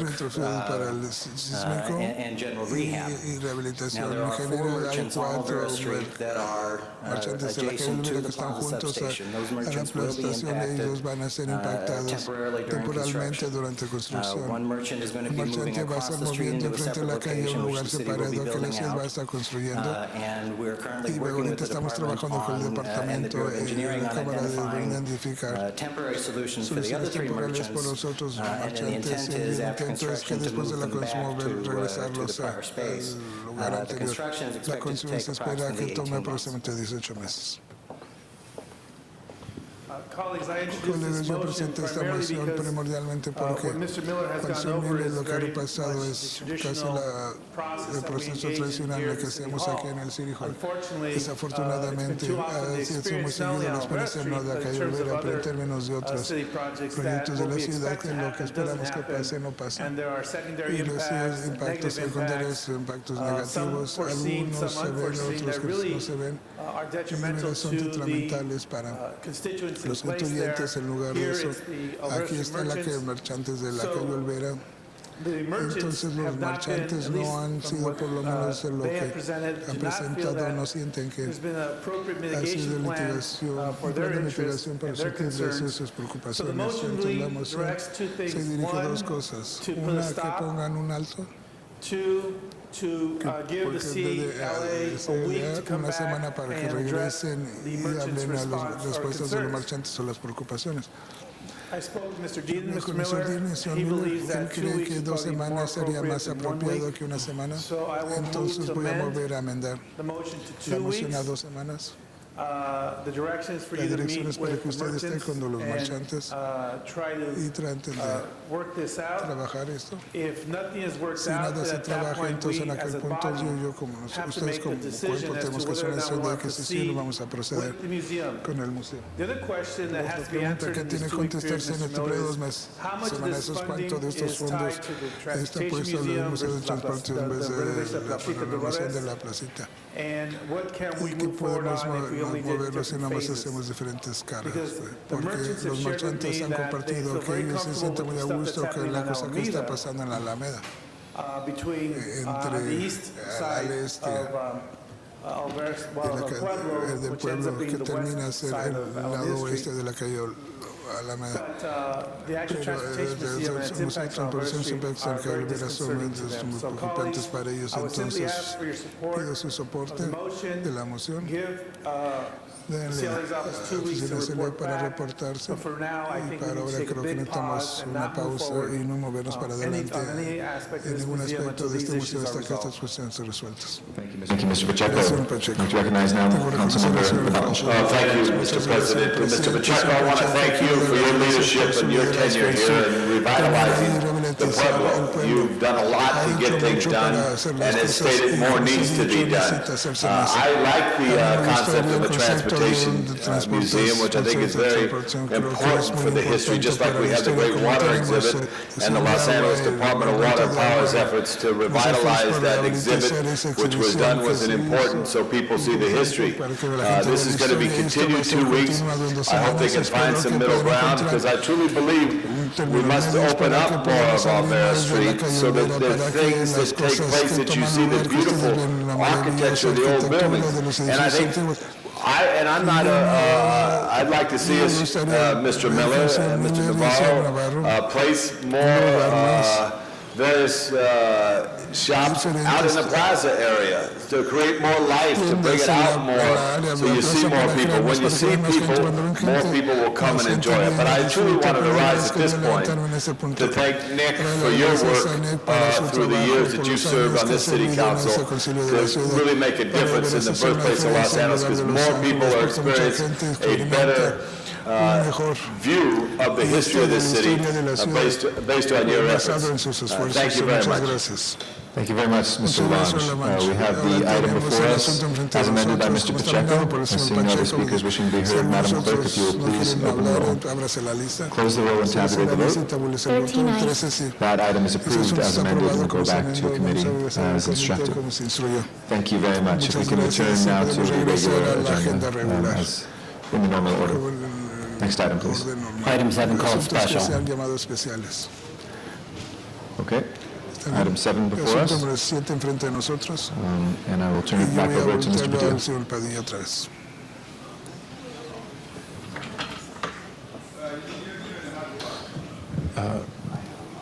para el sísmico and general rehab. y Now, rehabilitación. there En are 4 general hay merchants on 4 Olvera Street that are marchantes de la calle adjacent to Olvera the que están plaza juntos substation. Those a la merchants will be estación y ellos impacted van a ser impactados temporarily during temporalmente construction. durante construcción. One merchant is going to Un be moving marchante va a across estar the street moviendo into a enfrente de separate la calle a location, un which lugar the city will be separado que la building ciudad va a out. estar construyendo. And we're currently Y working with ahorita the estamos department trabajando con el and the departamento Bureau of y Engineering la on Cámara de identifying identificar temporary solutions for the other soluciones 3 temporales por merchants. los otros And then the marchantes. intent Y is el after intento es que construction to después de move la them back construcción to the regresarlos prior space. al lugar The anterior. construction is La expected to construcción take se espera que approximately tome 18 months. aproximadamente 18 meses. Colegas, yo presenté esta moción primordialmente porque cuando el señor Miller lo que ha repasado es casi el proceso tradicional en el que hacemos aquí en el City Hall. Desafortunadamente, así hemos seguido la experiencia no de la calle Olvera, pero en términos de otros proyectos de la ciudad, que lo que esperamos que pase no pasa. Y los impactos secundarios, impactos negativos, algunos se ven, otros que no se ven, y son detrimentales para los contribuyentes. En lugar de eso, aquí está la que marchantes de la calle Olvera. Entonces los marchantes no han sido por lo menos lo que han presentado, no sienten que ha sido mitigación para sus intereses, sus preocupaciones. Entonces la moción se dirige a 2 cosas. Una, que pongan un alto. Una semana para que regresen y hablen a las respuestas de los marchantes o las preocupaciones. Hablé con el señor Dean, el señor Miller, él cree que 2 semanas sería más apropiado que una semana. Entonces voy a volver a amendar la moción a 2 semanas. The direction is for La you to dirección meet es para with que the ustedes estén merchants con los and marchantes try y to traten de work this out. trabajar esto. If nothing is worked Si out, nada then se at that trabaja, point, entonces we en as aquel a punto body yo como have to ustedes make the como decision cuerpo as tenemos to que hacer whether or una not decisión we de want que to si sí proceed lo vamos a proceder with the museum. con el museo. The other question that has Otra to be pregunta answered que in this tiene que 2-week period, contestarse en Mr. este Miller, periodo de is 2 meses, how much of semanas, this esos cuánto de funding estos is fondos tied to the está Transportation puesto al Museum Museo del versus la Transporte en vez de renovation of la Plaza de renovación de Dolores? la placita. And what can we ¿Y qué move forward podemos on if we only did movernos si different nada más phases? hacemos diferentes cargas? Because the Porque merchants have los shared with marchantes me han that they compartido feel que very ellos se comfortable sienten with muy the a stuff that's gusto que happening la on cosa que está Alameda, pasando en la Alameda, between entre the east al side este of Alvarez, well, del Pueblo, pueblo which ends up que being the termina a west ser side el of lado Alameda oeste Street. de la calle Alameda. But the actual Pero Transportation Museum and its impacts on Alvarez transportación Street siempre are que very Rivera son disconcerting to them. muy So preocupantes colleagues, para ellos, I would simply entonces ask for your support pido su of soporte the motion. de la moción. Give Denle CLA's office 2 weeks to oficina report para back. reportarse But for now, I y think we para need to ahora take a creo que big pause necesitamos and una not move pausa forward y no movernos para on adelante any aspect of en this ningún museum aspecto until de these este museo issues are hasta que estas resolved. cuestiones estén resueltas. Thank you, Mr. Pacheco. Gracias, señor Pacheco. Would you recognize now Tengo Councilmember reconocimiento Navarro? Thank you, Mr. President. And Mr. Pacheco, I want to thank you for your leadership and your tenure here in revitalizing the Pueblo. You've done a lot to get things done, and as stated, more needs to be done. I like the concept of a transportation museum, which I think is very important for the history, just like we have the Great Water Exhibit and the Los Angeles Department of Water and Power's efforts to revitalize that exhibit, which was done was an important so people see the history. This is going to be continued 2 weeks. I hope they can find some middle ground, because I truly believe we must open up more of Alvera Street so that the things that take place that you see, the beautiful architecture of the old buildings. And I think I'm not I'd like to see us, Mr. Miller and Mr. Navarro, place more various shops out in the plaza area to create more life, to bring it out more, so you see more people. When you see people, more people will come and enjoy it. But I truly wanted to rise at this point to thank Nick for your work through the years that you served on this city council to really make a difference in the birthplace of Los Angeles, because more people are experiencing a better view of the history of this city based on your efforts. Thank you very much. Thank you very much, Mr. Lange. We have the item before us as amended by Mr. Pacheco. Seeing no other speakers wishing to be heard, Madam Clerk, if you will please open the roll, close the roll, and tabulate the vote. 13 That item is approved as amended and will go back to committee as instructed. Thank you very much. If we can return now to the regular agenda as in the normal order. Next item, please. Item 7 called special. Especiales. Okay. Item 7 before us. Número 7 enfrente de nosotros. And I will turn it Y back voy a over to Mr. volverlo al Padilla. señor Padilla otra vez.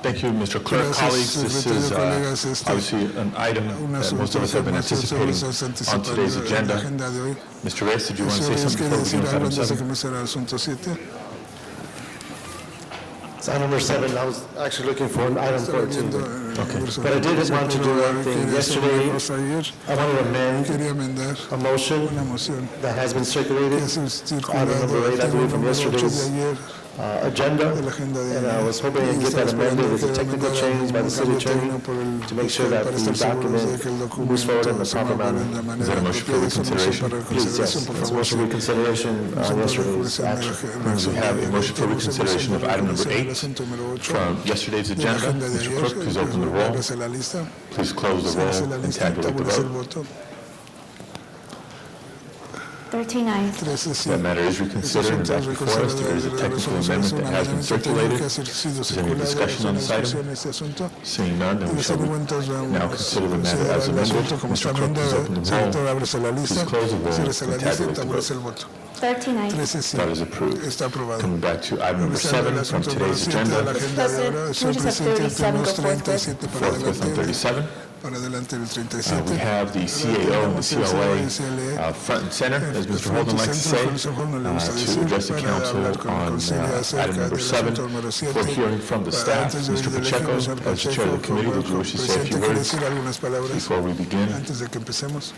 Thank you, Mr. Clerk. Colleagues, this is obviously an item that most of us have been anticipating on today's agenda. Mr. Reyes, did you want to say something before we begin with item 7? It's item number 7. I was actually looking for an item 14. Okay. But I did want to do one thing. Yesterday, I wanted to amend a motion that has been circulated, item number 8, I believe, from yesterday's agenda, and I was hoping to get that amended with a technical change by the city attorney to make sure that the document moves forward in the proper manner. Is that a motion for reconsideration? Please, yes, it's a motion for reconsideration on yesterday's action. We have a motion for reconsideration of item number 8 from yesterday's agenda. Mr. Clerk, please open the roll. Please close the roll and tabulate the vote. 13 ayes. That matter is reconsidered and back before us. There is a technical amendment that has been circulated. Is there any discussion on this item? Seeing none, then we shall now consider the matter as amended. Mr. Clerk, please open the roll. Please close the roll and tabulate the vote. 13 ayes. That is approved. Coming back to item number 7 from today's agenda. President, we just have 37 go forthwith. Forthwith on 37. Para adelante el 37. We have the CAO and the CLA front and center, as Mr. Holden likes to say, to address the council on item number 7 for hearing from the staff. Mr. Pacheco, as chair of the committee, would you wish to say a few words before we begin? Antes de que empecemos.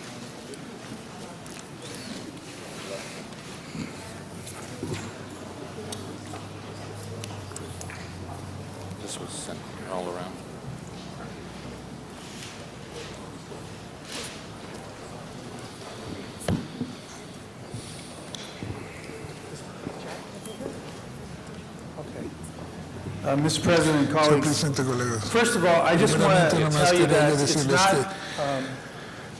all around. Mr. President, colleagues, first of all, I just want to tell you that it's not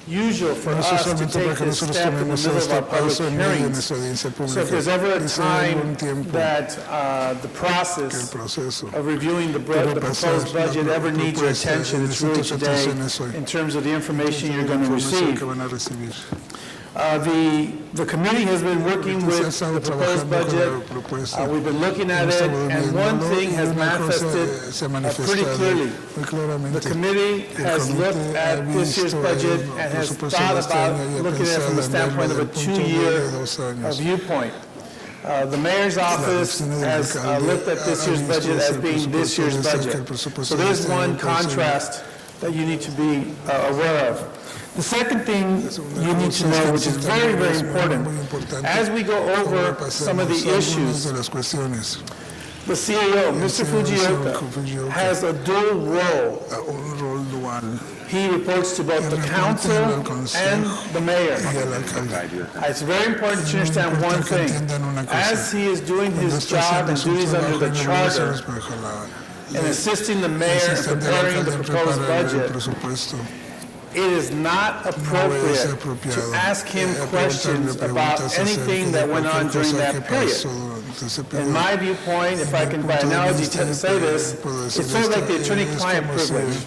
usual for us to take this step in the middle of our public hearings. So if there's ever a time that the process of reviewing the proposed budget ever needs your attention, it's really today in terms of the information you're going to receive. The committee has been working with the proposed budget. We've been looking at it, and one thing has manifested pretty clearly. The committee has looked at this year's budget and has thought about looking at it from the standpoint of a 2-year viewpoint. The mayor's office has looked at this year's budget as being this year's budget. So there's one contrast that you need to be aware of. The second thing you need to know, which is very, very important, as we go over some of the issues, the CAO, Mr. Fujioka, has a dual role. He reports to both the council and the mayor. It's very important to understand one thing. As he is doing his job and duties under the charter and assisting the mayor in preparing the proposed budget, it is not appropriate to ask him questions about anything that went on during that period. In my viewpoint, if I can by analogy say this, it's sort of like the attorney-client privilege.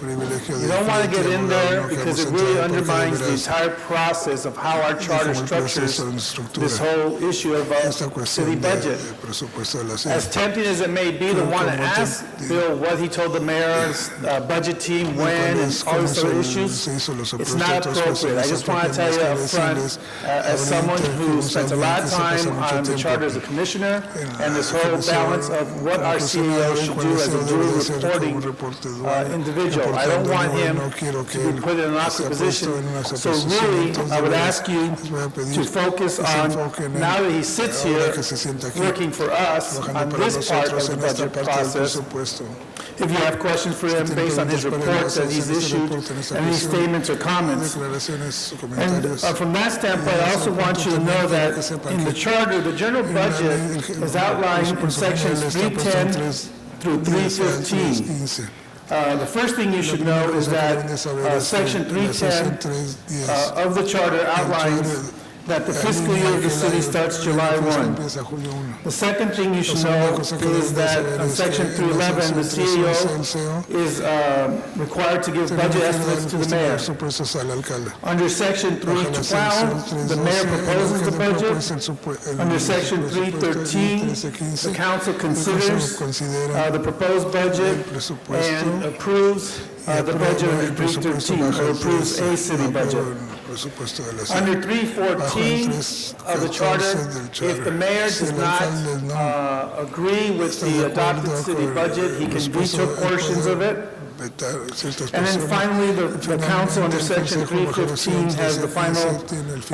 You don't want to get in there because it really undermines the entire process of how our charter structures this whole issue of a city budget. As tempting as it may be to want to ask Bill what he told the mayor's budget team when and all these other issues, it's not appropriate. I just want to tell you up front, as someone who spent a lot of time on the charter as a commissioner, and this whole balance of what our CEO should do as a dual reporting individual. I don't want him to be put in an awkward position. So really, I would ask you to focus on, now that he sits here working for us on this part of the budget process, if you have questions for him based on his reports that he's issued, any statements or comments. And from that standpoint, I also want you to know that in the charter, the general budget is outlined in sections 310 through 315. The first thing you should know is that section 310 of the charter outlines that the fiscal year of the city starts July 1. The second thing you should know is that on section 311, the CEO is required to give budget estimates to the mayor. Under section 312, the mayor proposes the budget. Under section 313, the council considers the proposed budget and approves the budget under 313, or approves a city budget. Under 314 of the charter, if the mayor does not agree with the adopted city budget, he can veto portions of it. And then finally, the council under section 315 has the final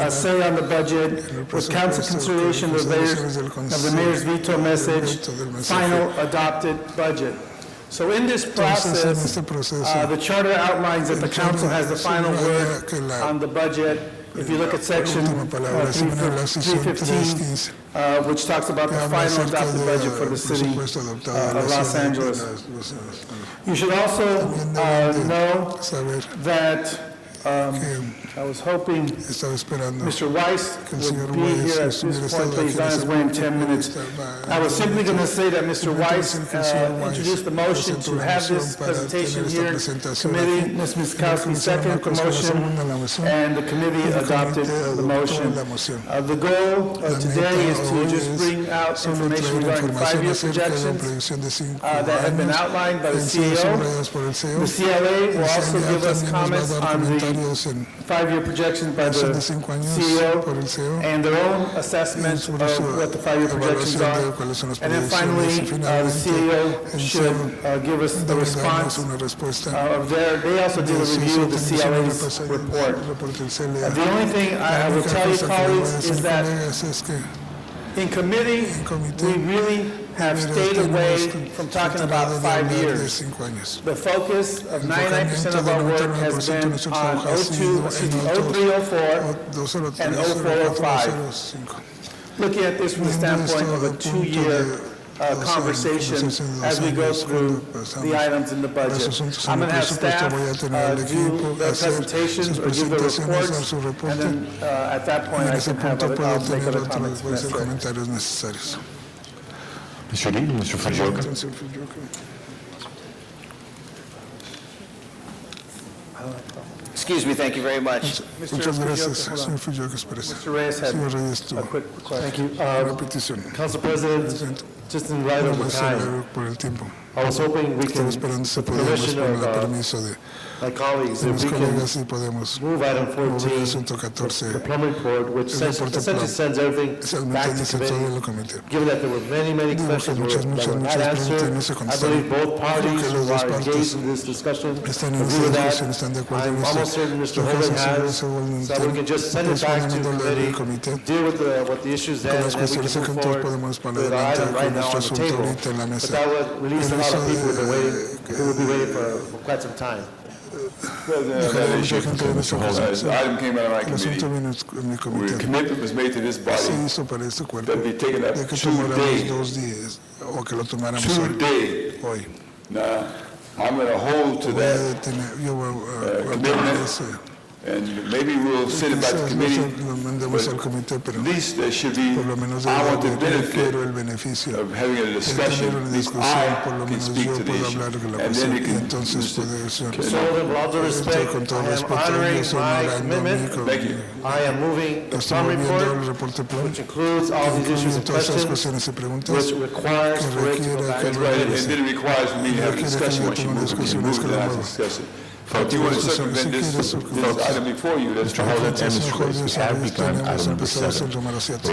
say on the budget with council consideration of the mayor's veto message, final adopted budget. So in this process, the charter outlines that the council has the final word on the budget. If you look at section 315, which talks about the final adopted budget for the city of Los Angeles. You should also know that I was hoping Mr. Weiss would be here at this point, but he's on his way in 10 minutes. I was simply going to say that Mr. Weiss introduced the motion to have this presentation here in committee. Ms. Miskowski seconded the motion, and the committee adopted the motion. The goal today is to just bring out information regarding 5-year projections that have been outlined by the CAO. The CLA will also give us comments on the 5-year projections by the CEO and their own assessment of what the 5-year projections are. And then finally, the CEO should give us the response of their, they also did a review of the CLA's report. The only thing I will tell you, colleagues, is that in committee, we really have stayed away from talking about 5 years. The focus of 99% of our work has been on 0304 and 0405. Looking at this from the standpoint of a 2-year conversation as we go through the items in the budget. I'm going to have staff do their presentations or give the reports, and then at that point I can have make other comments necessary. Mr. Lee, Mr. Fujioka. Excuse me, thank you very much. Muchas gracias, señor Fujioka. Mr. Reyes had Señor Reyes tuvo a quick question. Thank you. repetición. Council President, just in light of the time, Por el tiempo. I was hoping we can, Estaba esperando si with the podíamos, permission con el of permiso de my colleagues, if mis we can colegas, si podemos move item mover el 14, asunto 14. the plumbing report, which El reporte essentially sends everything back Esencialmente to dice todo committee. el comité. Given that there were many Digo que questions muchas that were not preguntas y no answered, se I contestaron. believe both parties Creo que who las dos are partes engaged in this discussion están en agree esta with discusión, that. están de acuerdo en I'm esto. almost certain Mr. Estoy Holden casi seguro has, según so we can just send it back to el committee, comité. deal with the issues Con then, las and then we cuestiones can que move entonces forward podemos para with the adelante item right con now nuestro on the asunto table. ahorita en la But mesa. that would release a lot of people who've been waiting, who will be waiting for quite some time. President, Mucha gente en esta the item came out of my El asunto committee. vino en mi The comité. commitment was made to this Se body hizo para este cuerpo that be taken up de que tomáramos today. 2 días o que lo tomáramos hoy. Today. Hoy. Now, I'm going to hold to Voy a that, detener, yo voy a commitment. ese. and maybe we'll send it back to Quizás committee. lo mandemos al comité, pero At least there should be, por lo menos I want the yo benefit quiero el beneficio of having a de discussion. tener At una least discusión, por I lo can menos speak yo to the puedo issue. hablar de la And cuestión then y you can, entonces puede So with all due respect, con todo I am respeto, honoring yo soy my honorando mi commitment. Thank you. I am moving the Estoy plum moviendo el report, reporte plan, which includes all these issues incluye and todas esas questions, cuestiones y preguntas which requires que for it to go requiere back que That's to right, committee. and then it requires me to have a discussion once you move it, then I can discuss it. But if you want to circumvent this item before you, that's Mr. Holden and Mr. Reyes, we have begun item number 7.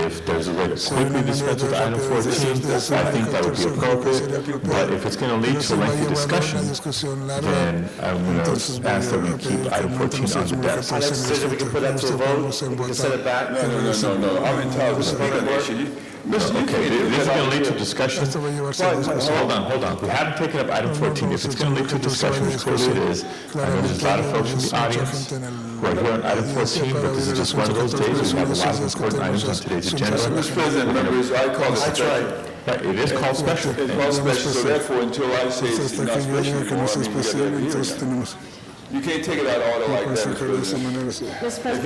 If there's a way to quickly dispense with item 14, I think that would be appropriate. But if it's going to lead to a lengthy discussion, then I'm going to ask that we keep item 14 on the desk. My next decision, we can put that to a vote, we can send it back. No, I'm entitled to speak on the issue. Okay, this is going to lead to discussion. Hold on. We haven't taken up item 14. If it's going to lead to discussion, of course it is. I know there's a lot of folks in the audience who are here on item 14, but this is just one of those days. We have a lot of important items on today's agenda. Mr. President, members, I call it special. Right, it is called special. It's called special, so therefore, until I say it's hasta not que yo special diga que no anymore, es I mean, we especial, got to entonces hear it. tenemos You can't take it out of order que like that, Mr. sacar de esa President. manera. Sí. If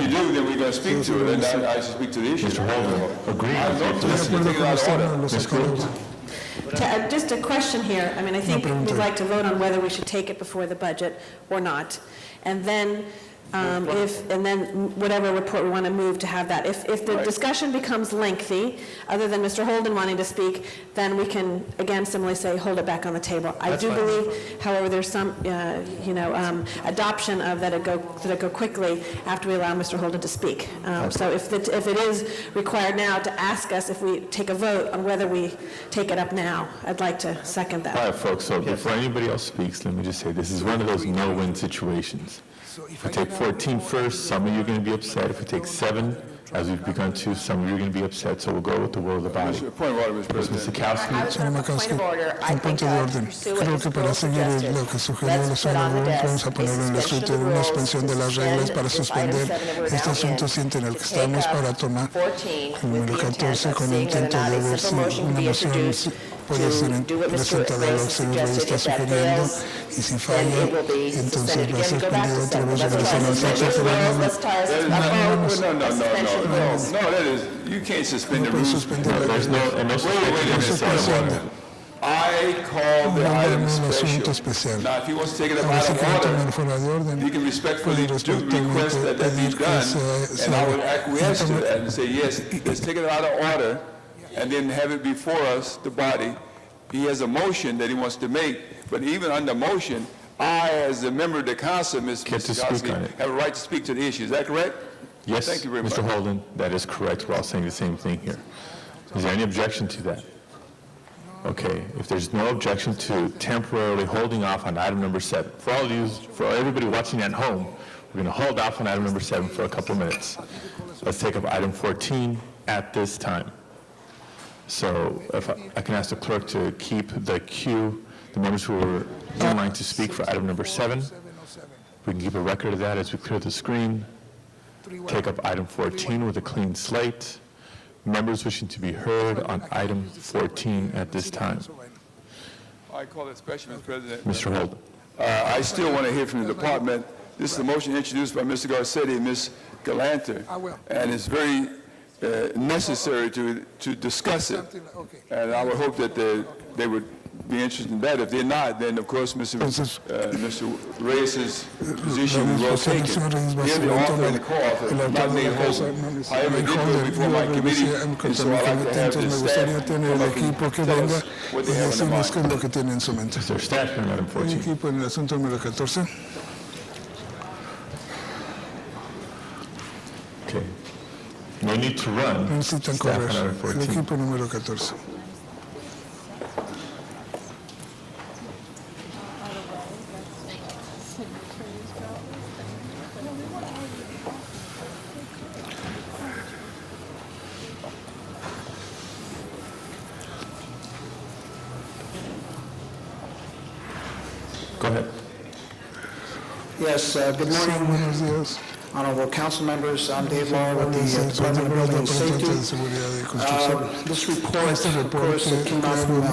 you do, then we're going to speak to it, and I should speak to the issue. Mr. Holden, agree. Estoy de acuerdo con usted, los sacaremos. Just a question here. I mean, I think we'd like to vote on whether we should take it before the budget or not. And then whatever report we want to move to have that. If the discussion becomes lengthy, other than Mr. Holden wanting to speak, then we can, again, similarly say, hold it back on the table. I do believe, however, there's some, adoption of that it go quickly after we allow Mr. Holden to speak. So if it is required now to ask us if we take a vote on whether we take it up now, I'd like to second that. All right, folks, so before anybody else speaks, let me just say, this is one of those no-win situations. If we take 14 first, some of you are going to be upset. If we take 7, as we've begun to, some of you are going to be upset, so we'll go with the will of the body. Point of order, Mr. President. Mr. Kowski. Señor Makowski, un punto de orden. Creo que para seguir lo que sugirió la señora Burns, vamos a ponerlo en el escrito de una expansión de las reglas para suspender este asunto siguiente en el que estamos para tomar el número 14 con el intento de ver si una moción puede ser presentada a lo que el señor Reyes está sugiriendo y si falla, entonces va a ser suspendido otra vez regresando al sexto No, that is, you can't suspend the rules. There's no suspension. I call the item asunto special. especial. Now, if he wants to take it up Ahora out si of quiere tomar order, fuera de orden, you can respectfully puede request that that be pedir que done, and I would acquiesce to se that and say, yes, let's take it out of order, and then have it before us, the body. He has a motion that he wants to make, but even under motion, I, as a member of the council, Mr. Kowski, have a right to speak to the issue. Is that correct? Yes, Thank you very much. Mr. Holden, that is correct. We're all saying the same thing here. Is there any objection to that? Okay, if there's no objection to temporarily holding off on item number 7, for everybody watching at home, we're going to hold off on item number 7 for a couple of minutes. Let's take up item 14 at this time. So if I can ask the clerk to keep the queue, the members who are in line to speak for item number 7. We can keep a record of that as we clear the screen. Take up item 14 with a clean slate. Members wishing to be heard on item 14 at this time. I call it special, Mr. President. Mr. Holden. I still want to hear from the department. This is a motion introduced by Mr. Garcetti and Ms. Galanter, and it's very necessary to discuss it. And I would hope that they would be interested in that. If they're not, then of course Mr. Reyes' position is well taken. Here the offer and the co-author, not Nate Holden. However, I did go before my committee, and so I'd like to have the staff come up and tell us what they have in mind. Is there staff on item 14? Equipo en el asunto número 14. Okay. No need to run. Necesitan Staff correr. on item El 14. equipo número 14. Go ahead. Yes, good Sí, morning, buenos días. honorable council members. I'm Dave Law with the Department of Building and Departamento de Safety. Seguridad y Construcción. This report, of course, it came out from the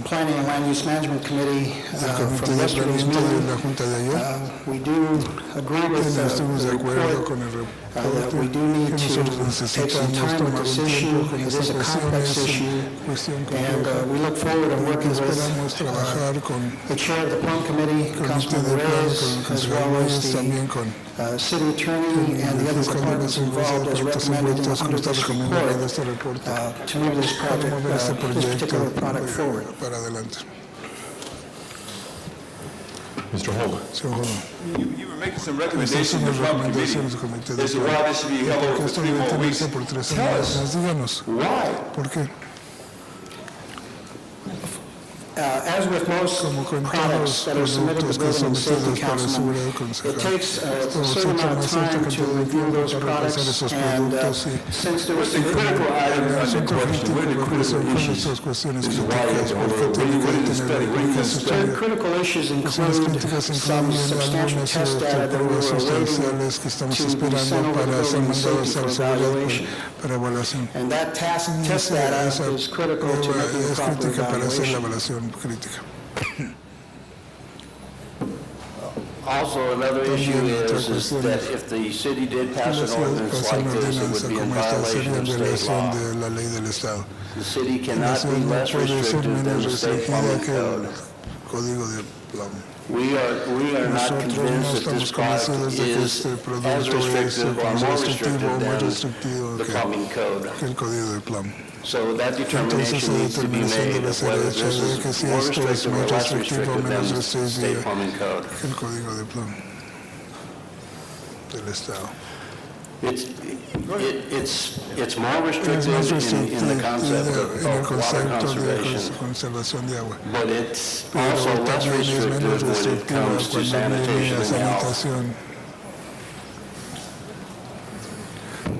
Planning and Land Use Management Committee El Comité from de yesterday's Planeamiento de meeting. la Junta de ayer. We do agree with Estamos de the acuerdo report con el that reporte we do que need to nosotros take some necesitamos time with tomar this un issue. tiempo con It esta is a cuestión, complex es issue, una cuestión and compleja. we look forward to working Esperamos with trabajar con the chair of the Plum Committee, usted Councilman de plan, Reyes, con el as consejero well Reyes, as también the con city attorney and the other fiscal de departments las involved as departamentos recommended envueltos como under está this recomendado en report este reporte to move this para project, mover este this proyecto particular product forward. para adelante. Mr. Holden. Señor Holden. You were making some Estas recommendations son to las the Plum recomendaciones del Committee Comité de as to Plan. why this should be held Porque over for esto 3 debe more weeks. tenerse por 3 Tell semanas. us Díganos, why. ¿por qué? As with most Como con todos products los that are submitted productos to que Building and sometidos Safety para Council, seguridad it concejal, takes a esto se certain amount toma of cierta time to cantidad de review tiempo those para repasar products, esos and productos y since there was The critical item el under asunto question, crítico, what are the ¿cuáles critical son issues? estas cuestiones This is why you have críticas? to ¿Por qué hold tiene over. What que is the tener study? What are you esa going to historia? study? critical issues Las include críticas some incluyen substantial algunas test data that we pruebas were awaiting sustanciales que estamos to be esperando sent over to para ser Building and mandadas Safety al for seguridad evaluation. para evaluación. And that test data Esa is critical to prueba making a es proper crítica para hacer la evaluation. evaluación crítica. Also, another issue También otra is cuestión that es if the city did que pass la an ciudad ordinance pasa like una this, it ordenanza would be in como esta sería violation en of state violación law. de la ley del Estado. The city La cannot ciudad be no less puede ser restrictive than menos the state restringida plumbing que el code. código de Plum. We are not Nosotros no convinced that this estamos convencidos product de que is este as producto es restrictive or más more restrictivo o más restrictive restrictivo than the plumbing code. que el código de Plum. So that Entonces determination esa needs to be determinación made debe of ser whether hecha this de que is si more esto es restrictive or más less restrictivo o restrictive than menos the restrictivo state plumbing code. que el código de Plum del Estado. It's more Es restrictive más in restrictivo the concept en el of water concepto de conservation, conservación de agua. but it's Pero also less también es menos restrictive when it restrictiva comes to cuando sanitation viene a and health. sanitación.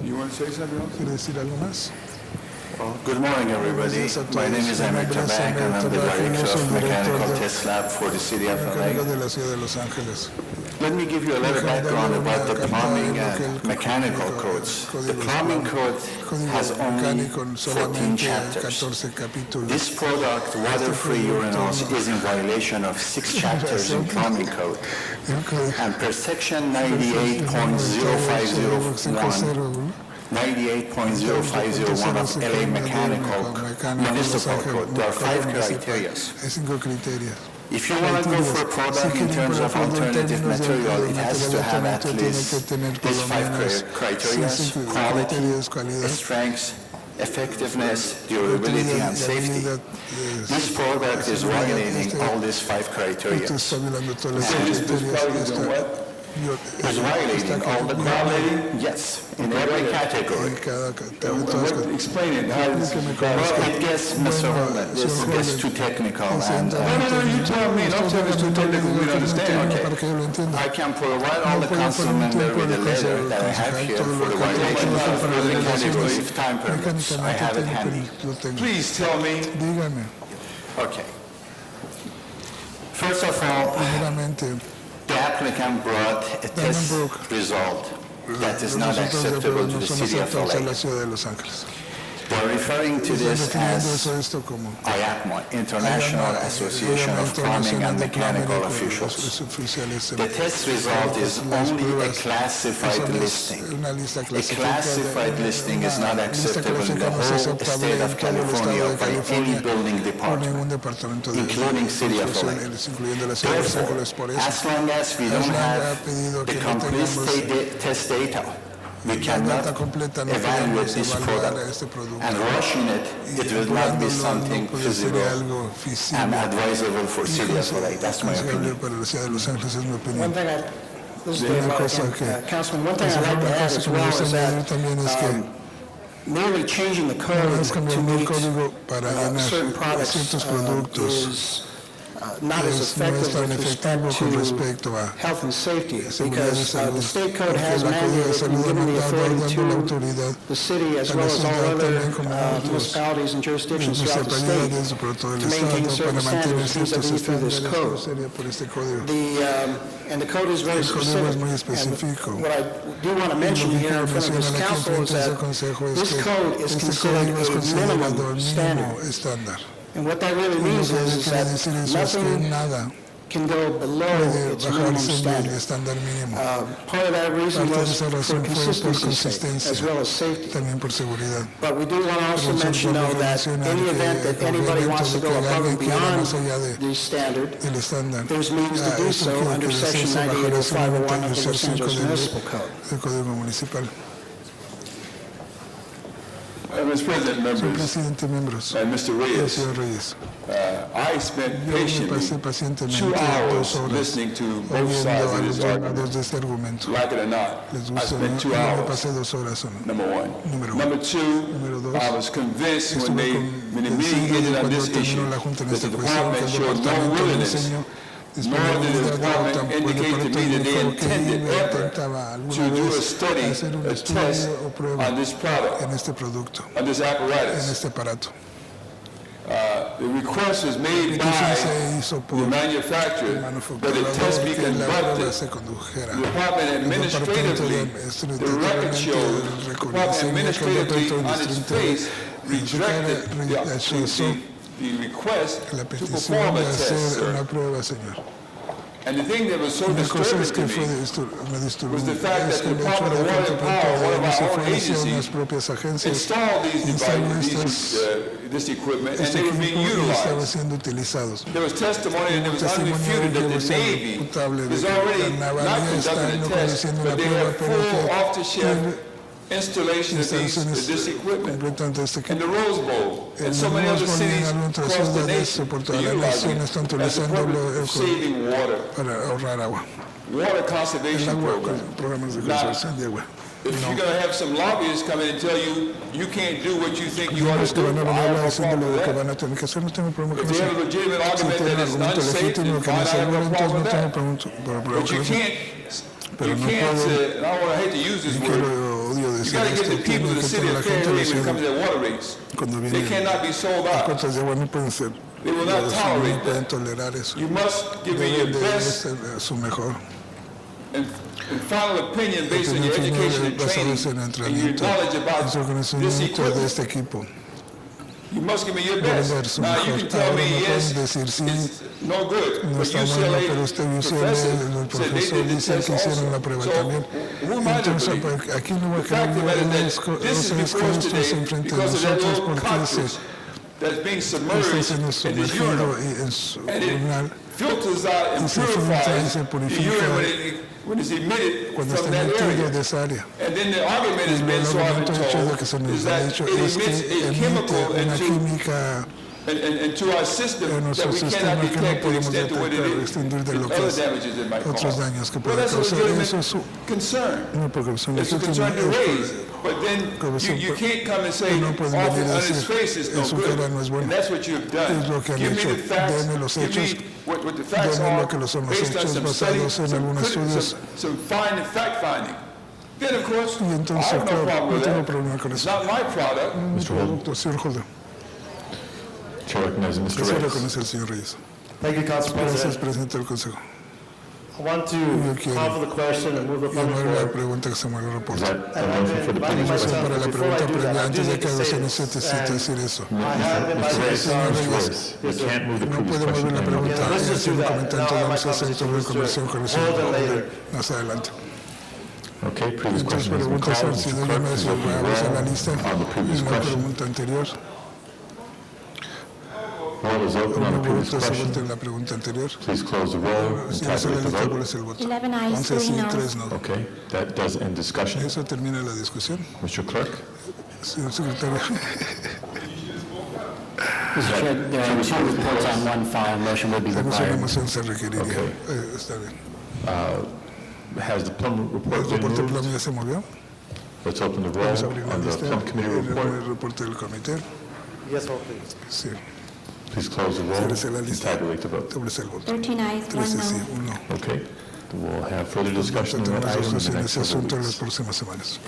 You want to say something else? ¿Quiere decir algo más? Good morning, everybody. My name is Amir Tabak, and I'm the Director of Mechanical Test Lab for the City of Encargado LA. de la ciudad de Los Ángeles. Let me give you a little background about the plumbing and mechanical codes. The plumbing code has only 14 chapters. This product, water-free urinals, is in violation of 6 chapters in plumbing code. And per section 98.0501, 98.0501 of LA Mechanical Municipal Code, there are 5 criteria. If you want to go for a product in terms of alternative material, it has to have at least these 5 criteria: quality, strength, effectiveness, durability, and safety. This product is violating all these 5 criteria. is violating all the quality, yes, in every category. Explain it. Well, it gets, Mr. Holman, this gets too technical. And, No, you tell me. Don't tell me it's too technical. We don't understand. okay. I can provide all the council members with a letter that I have here for the violation for the category if time permits. I have it handy. Please tell me. Dígame. Okay. First of all, the applicant brought a test result that is not acceptable to the city of LA. They're referring to this as IACMO, International Association of Plumbing and Mechanical Officials. The test result is only a classified listing. A classified listing is not acceptable in the whole state of California by any building department, including City of LA. Therefore, as long as we don't have the complete state test data, we cannot evaluate this product, and rushing it, it will not be something feasible and advisable for City of LA. That's my opinion. One thing this is Dave Larkin, Councilman, one thing I'd like to add as well is that merely changing the code to meet certain products is not as effective with respect to health and safety, because the state code has mandated and given the authority to the city as well as all other municipalities and jurisdictions throughout the state to maintain certain standards vis-a-vis through this code. And the code is very specific. And what I do want to mention here in front of this council is that this code is considered a minimum standard. And what that really means is that nothing can go below its minimum standard. Part of that reason was for consistency as well as safety. But we do want to also mention, though, that in the event that anybody wants to go above and beyond the standard, there's means to do so under Section 980501 of the Los Angeles Municipal Code. Mr. President, members, and Mr. Reyes, I spent patiently 2 hours listening to both sides of this argument. Like it or not, I spent 2 hours, number one. Number two, I was convinced when the meeting ended on this issue that the department showed no willingness, nor did the department indicate to me that they intended ever to do a study, a test on this product, on this apparatus. The request was made by the manufacturer that the test be conducted. The department administratively, the record shows, the department administratively on its face rejected the request to perform a test, sir. And the thing that was so disturbing to me was the fact that the Department of Water and Power, one of our own agencies, installed these devices, this equipment, and they were being utilized. There was testimony and it was unrefuted that the Navy is already not conducting a test, but they have full off-the-shelf installation of this equipment in the Rose Bowl and so many other cities across the nation utilizing it as a purpose of saving water. Water conservation program. Now, if you're going to have some lobbyists come in and tell you you can't do what you think you ought to do, I have no problem with that. If you have a legitimate argument that it's unsafe, then fine, I have no problem with that. But you can't say, and I hate to use this word, you got to get the people of the city of Fairhaven when it comes to their water rates. They cannot be sold out. They will not tolerate that. You must give me your best and final opinion based on your education and training and your knowledge about this equipment. You must give me your best. Now you can tell me yes, it's no good. But UCLA professor said they did the test also. So who am I to believe? The fact of the matter is that this is before us today because of that little cartridge that's being submerged in this urinal. And it filters out and purifies the urine when it's emitted from that area. And then the argument has been, so I've been told, is that it emits a chemical into and to our system en that nuestro we sistema cannot que no detect to the podemos extent of what it detectar, is, extinguir de lo the que other es damages it might otros cause. daños que Well, puede that's a causar. legitimate Eso es su concern. una preocupación It's a legítima. concern to raise, but then you can't come and say, no off pueden on venir a its decir, face it's no "En su cara no es good." bueno. And that's what you've done. Es lo que han Give hecho. me the facts, Deme los give hechos, me what the facts deme are, lo que lo son los based on hechos, some basados study, en algunos estudios. some fact-finding. Then, of course, Y I entonces, have no claro, problem no with tengo that. problema con It's eso. not my product. Mi producto, señor Holder. Chair recognizes Mr. Eso Reyes. reconoce el señor Reyes. Thank you, Council Gracias, President. presidente del Consejo. I want to call for the question and move the public Llamar la forward. pregunta que se mueve el Is reporte. that a motion for the previous myself- question? Para la Before I pregunta do that, previa, I antes do de need que to say se necesite this, decir eso. I have in my Mr. Reyes, Señor Mr. Reyes, Reyes, we can't move the no previous puede question. mover la and pregunta Yeah, let's y just hacer do un that. comentario. Now, Vamos a my hacer sobre conversation conversión con el señor Hold it Holder later. más adelante. Okay, previous Entonces, question has been preguntas called. han sido Mr. Clerk, llamadas please y open the vamos a la roll lista. on the previous En la question. pregunta anterior. Roll is open on the Una previous pregunta question. en la pregunta anterior. Please close the roll and Si no se tabulate the lista, ¿cuál vote. es el voto? 11 ayes, 11 sí, 3 3 no. no. Okay, that does end discussion. Eso termina la discusión. Mr. Clerk? Señor secretario. Mr. Chair, there are two reports on one file. Motion would be Tenemos una required. moción se requeriría. Okay. Está bien. Has the Plum ¿El report been reporte moved? Plum ya se movió? Let's open the Vamos a roll abrir la on the lista. Plum Committee El report. reporte del comité. Yes, hold please. Sí. Please close the roll Cierrese la and lista. tabulate the vote. Establece el voto. 13 ayes, 1 13 sí, no. 1 no. Okay, we'll have further discussion on that Tendremos item in the discusión de next ese several asunto en las weeks. próximas semanas.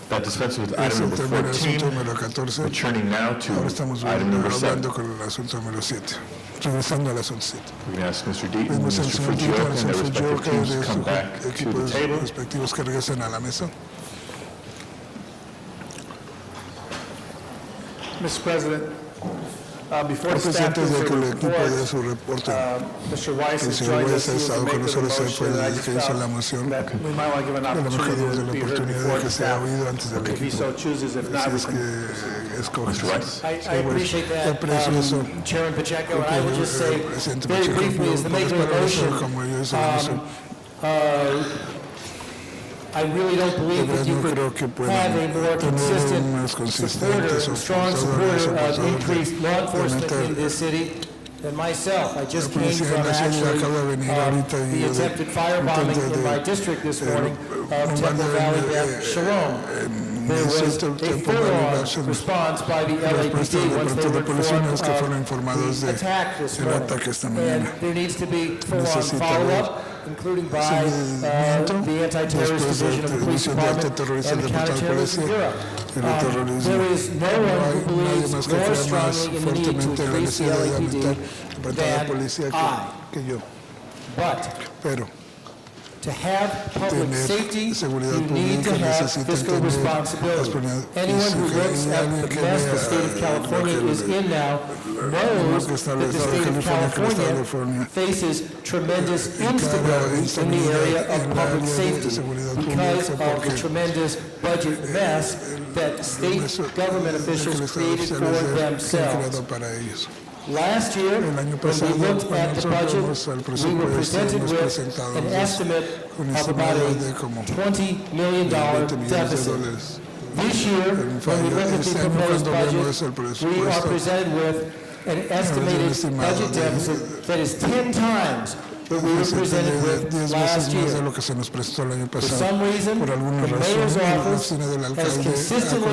That dispenses with item Eso number termina el 14. asunto número 14. We're turning now to Ahora estamos item number 7. hablando con el asunto número 7. Regresando al asunto 7. We're going to ask Mr. Deaton and Vemos al Mr. señor Tito, Fujioka al and señor their respective Fujioka teams de to come sus back to the equipos table. respectivos que regresen a la mesa. Mr. President, before the staff Presidente, gives de their que el equipo de report, su reporte, Mr. Weiss el has señor joined Weiss us ha here to estado con make the nosotros, él fue motion, and I el just que hizo la felt moción. that we might want to give an A lo mejor damos opportunity la to be heard oportunidad before de que the sea staff, oído antes del if he equipo. so chooses. If not, Si we es can que escoge. Mr. Weiss? I appreciate that, Aprecio eso. Chairman Pacheco, and I would just say Presidente very Pacheco, briefly, as the pocas maker of the palabras motion, como yo hice la moción. I really don't De believe verdad that you no could creo que have puedan a more tener un más consistent consistente supporter, strong supporter of increased law enforcement in this city than myself. I just came from actually the attempted firebombing in my district this morning of Temple Valley Beth Shalom. There was a full-on response by the LAPD once they were informed of the attack this morning. And there needs to be full-on follow-up, including by the Anti-Terrorist Division of the Police Department and the Counterterrorism Bureau. There is no one who believes more strongly in the need to increase the LAPD than I. But to have public safety, you need to have fiscal responsibility. Anyone who looks at the mess the state of California is in now knows that the state of California faces tremendous instability in the area of public safety because of the tremendous budget mess that state government officials created for themselves. Last year, when we looked at the budget, we were presented with an estimate of about a $20 million deficit. This year, when we look at the proposed budget, we are presented with an estimated budget deficit that is 10 times what we were presented with last year. For some reason, the mayor's office has consistently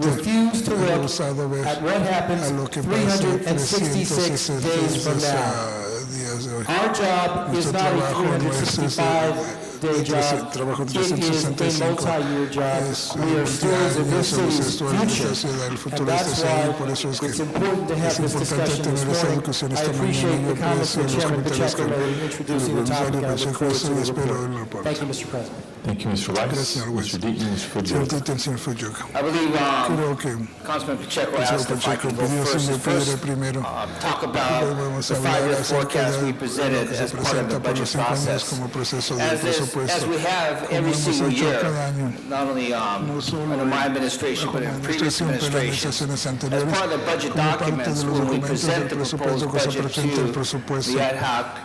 refused to look at what happens 366 days from now. Our job is not a 365-day job. It is a multi-year job. We are stewards of this city's future, and that's why it's important to have this discussion this morning. I appreciate the comments that Chairman Pacheco made in introducing the topic, and I look forward to the report. Thank you, Mr. President. Thank you, Mr. Weiss. Mr. Deaton, Mr. Fujioka. I believe Councilman Pacheco asked if I could go first talk about the 5-year forecast we presented as part of the budget process. As we have every single year, not only under my administration, but in previous administrations, as part of the budget documents, when we present the proposed budget to the ad hoc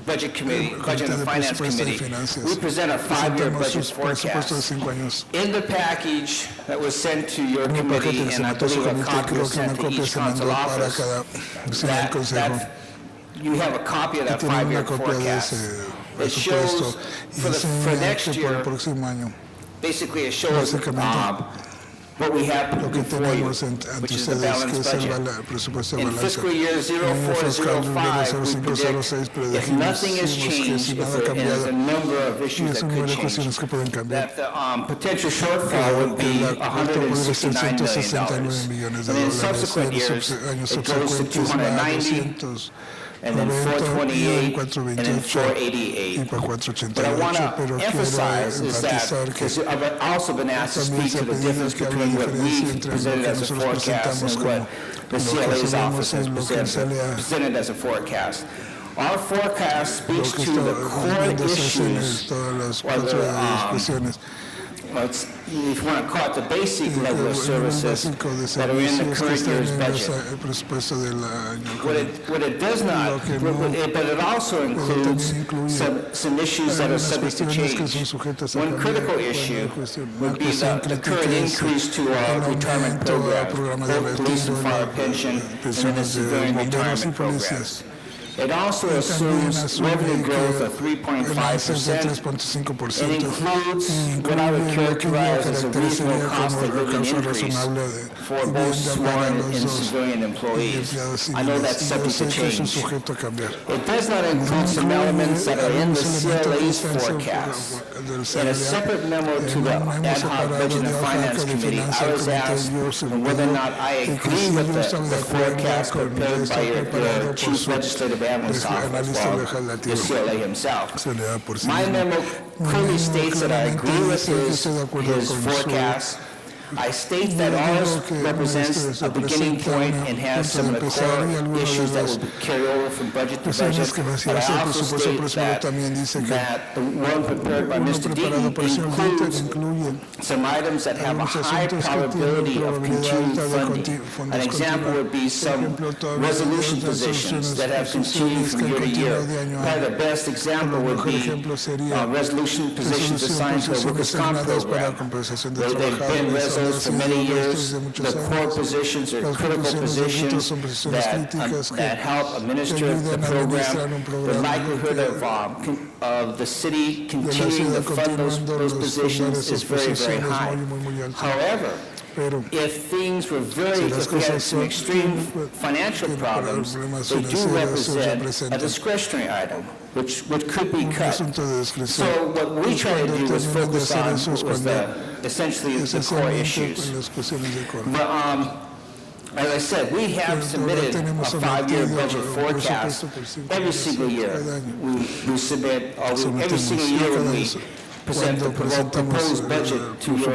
Budget Committee, Budget and Finance Committee, we present a 5-year budget forecast. In the package that was sent to your committee, and I believe a copy was sent to each council office, that you have a copy of that 5-year forecast. It shows for next year, basically it shows what we have before you, which is the balanced budget. In fiscal year 0405, we predict, if nothing is changed, and there's a number of issues that could change, that the potential shortfall would be $169 million. And in subsequent years, it goes to 290, and then 428, and then 488. What I want to emphasize is that, because I've also been asked to speak to the difference between what we presented as a forecast and what the CLA's office has presented as a forecast. Our forecast speaks to the core issues, if you want to call it the basic level of services that are in the current year's budget. What it does not, but it also includes some issues that are subject to change. One critical issue would be the current increase to our retirement program, both police and fire pension, and then the civilian retirement programs. It also assumes revenue growth of 3.5%. It includes what I would characterize as a reasonable cost of living increase for both sworn and civilian employees. I know that's subject to change. It does not include some elements that are in the CLA's forecast. In a separate memo to the Ad hoc Budget and Finance Committee, I was asked whether or not I agree with the forecast prepared by your Chief Legislative Analyst Office, the CLA himself. My memo clearly states that I agree with his forecast. I state that ours represents a beginning point and has some of the core issues that will carry over from budget to budget. But I also state that the one prepared by Mr. Deaton includes some items that have a high probability of continued funding. An example would be some resolution positions that have continued from year to year. Probably the best example would be resolution positions assigned to the workers' comp program. They've been for many years. The core positions are critical positions that help administer the program. The likelihood of the city continuing to fund those positions is very, very high. However, if things were if we had some extreme financial problems, they do represent a discretionary item, which could be cut. So what we try to do is focus on was essentially the core issues. But as I said, we have submitted a 5-year budget forecast every single year. We submit every single year when we present the proposed budget to your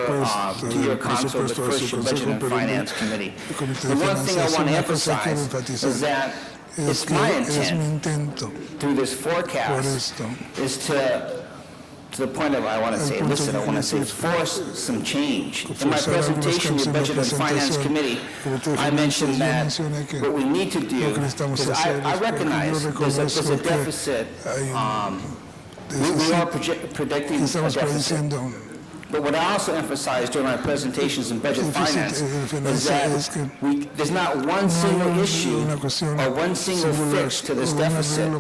council, the first Budget and Finance Committee. The one thing I want to emphasize is that it's my intent through this forecast is to the point of I want to say, listen, I want to say force some change. In my presentation to the Budget and Finance Committee, I mentioned that what we need to do, because I recognize there's a deficit. We are predicting a deficit. But what I also emphasized during my presentations in budget finance is that there's not one single issue or one single fix to this deficit.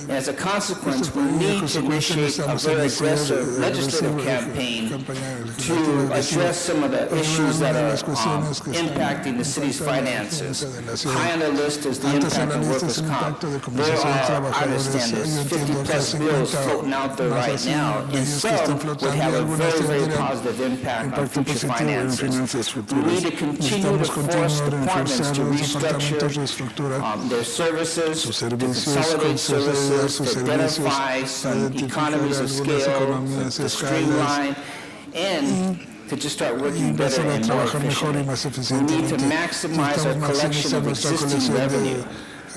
And as a consequence, we need to initiate a very aggressive legislative campaign to address some of the issues that are impacting the city's finances. High on the list is the impact of workers' comp. There are, I understand this, 50-plus bills floating out there right now, and some would have a very, very positive impact on future finances. We need to continue to force departments to restructure their services, to consolidate services, to identify some economies of scale, to streamline, and to just start working better and more efficiently. We need to maximize our collection of existing revenue.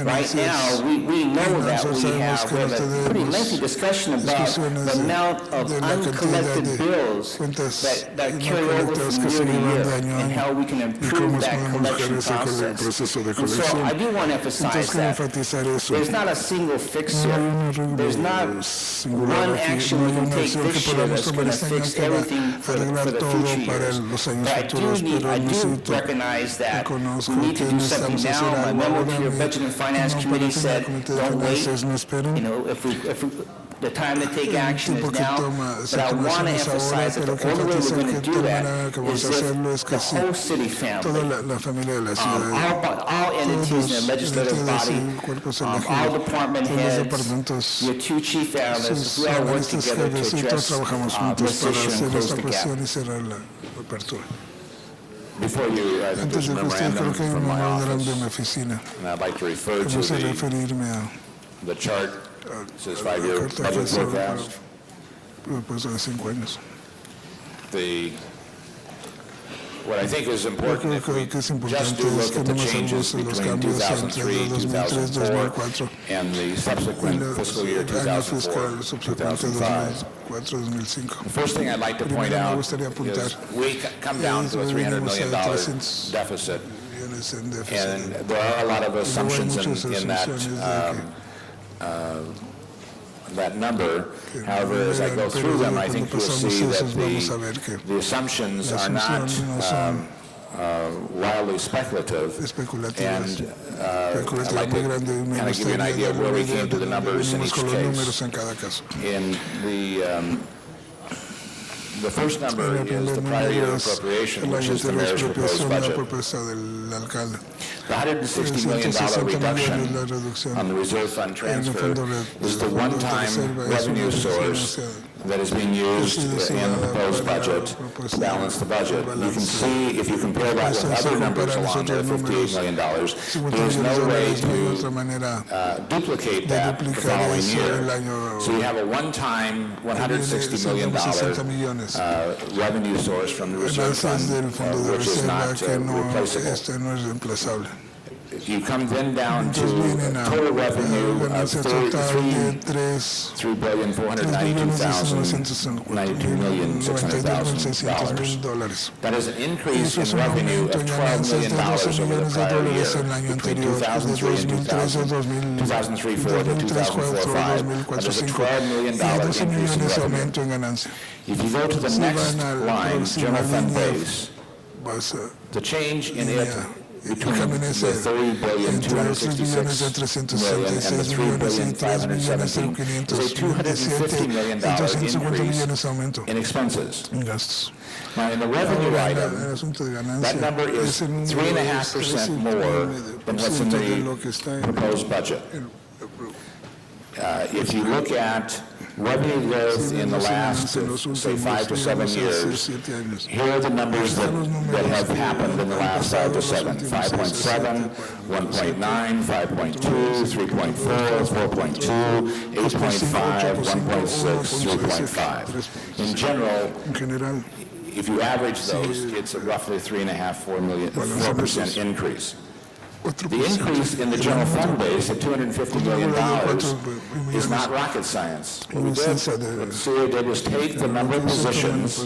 Right now, we know that we have a pretty lengthy discussion about the amount of uncollected bills that carry over from year to year and how we can improve that collection process. And so I do want to emphasize that there's not a single fix here. There's not one action we can take this year that's going to fix everything for the future years. But I do recognize that we need to do something now. My memo to your Budget and Finance Committee said, don't wait. You know, if the time to take action is now, but I want to emphasize that the only way we're going to do that is if the whole city family, all entities in the legislative body, all department heads, your two chief analysts, we all work together to address this issue and close the gap. Before you, I think there's a memorandum from my office, and I'd like to refer to the chart. It says 5-year budget forecast. What I think is important, if we just do look at the changes between 2003, 2004, and the subsequent fiscal year 2004, 2005. The first thing I'd like to point out is we come down to a $300 million deficit, and there are a lot of assumptions in that number. However, as I go through them, I think you'll see that the assumptions are not wildly speculative, and I'd like to kind of give you an idea of where we came to the numbers in each case. In the first number is the prior year appropriation, which is the mayor's proposed budget. The $160 million reduction on the reserve fund transfer is the one-time revenue source that is being used in the proposed budget to balance the budget. You can see, if you compare that with other numbers along there, $58 million, there's no way to duplicate that the following year. So you have a one-time $160 million revenue source from the reserve fund, which is not replaceable. You come then down to total revenue of $3,492,600,000. That is an increase in revenue of $12 million over the prior year between 2003 and 2004 to 2004-05. That is a $12 million increase in revenue. If you go to the next line, general fund base, the change in it between the $3,266,000,000 and the $3,517,000,000 is a $250 million increase in expenses. Now, in the revenue item, that number is 3.5% more than what's in the proposed budget. If you look at revenue growth in the last, say, 5 to 7 years, here are the numbers that have happened in the last 5 to 7. 5.7, 1.9, 5.2, 3.4, 4.2, 8.5, 1.6, 3.5. In general, if you average those, it's a roughly 4% increase. The increase in the general fund base at $250 million is not rocket science. What CA did was take the number of positions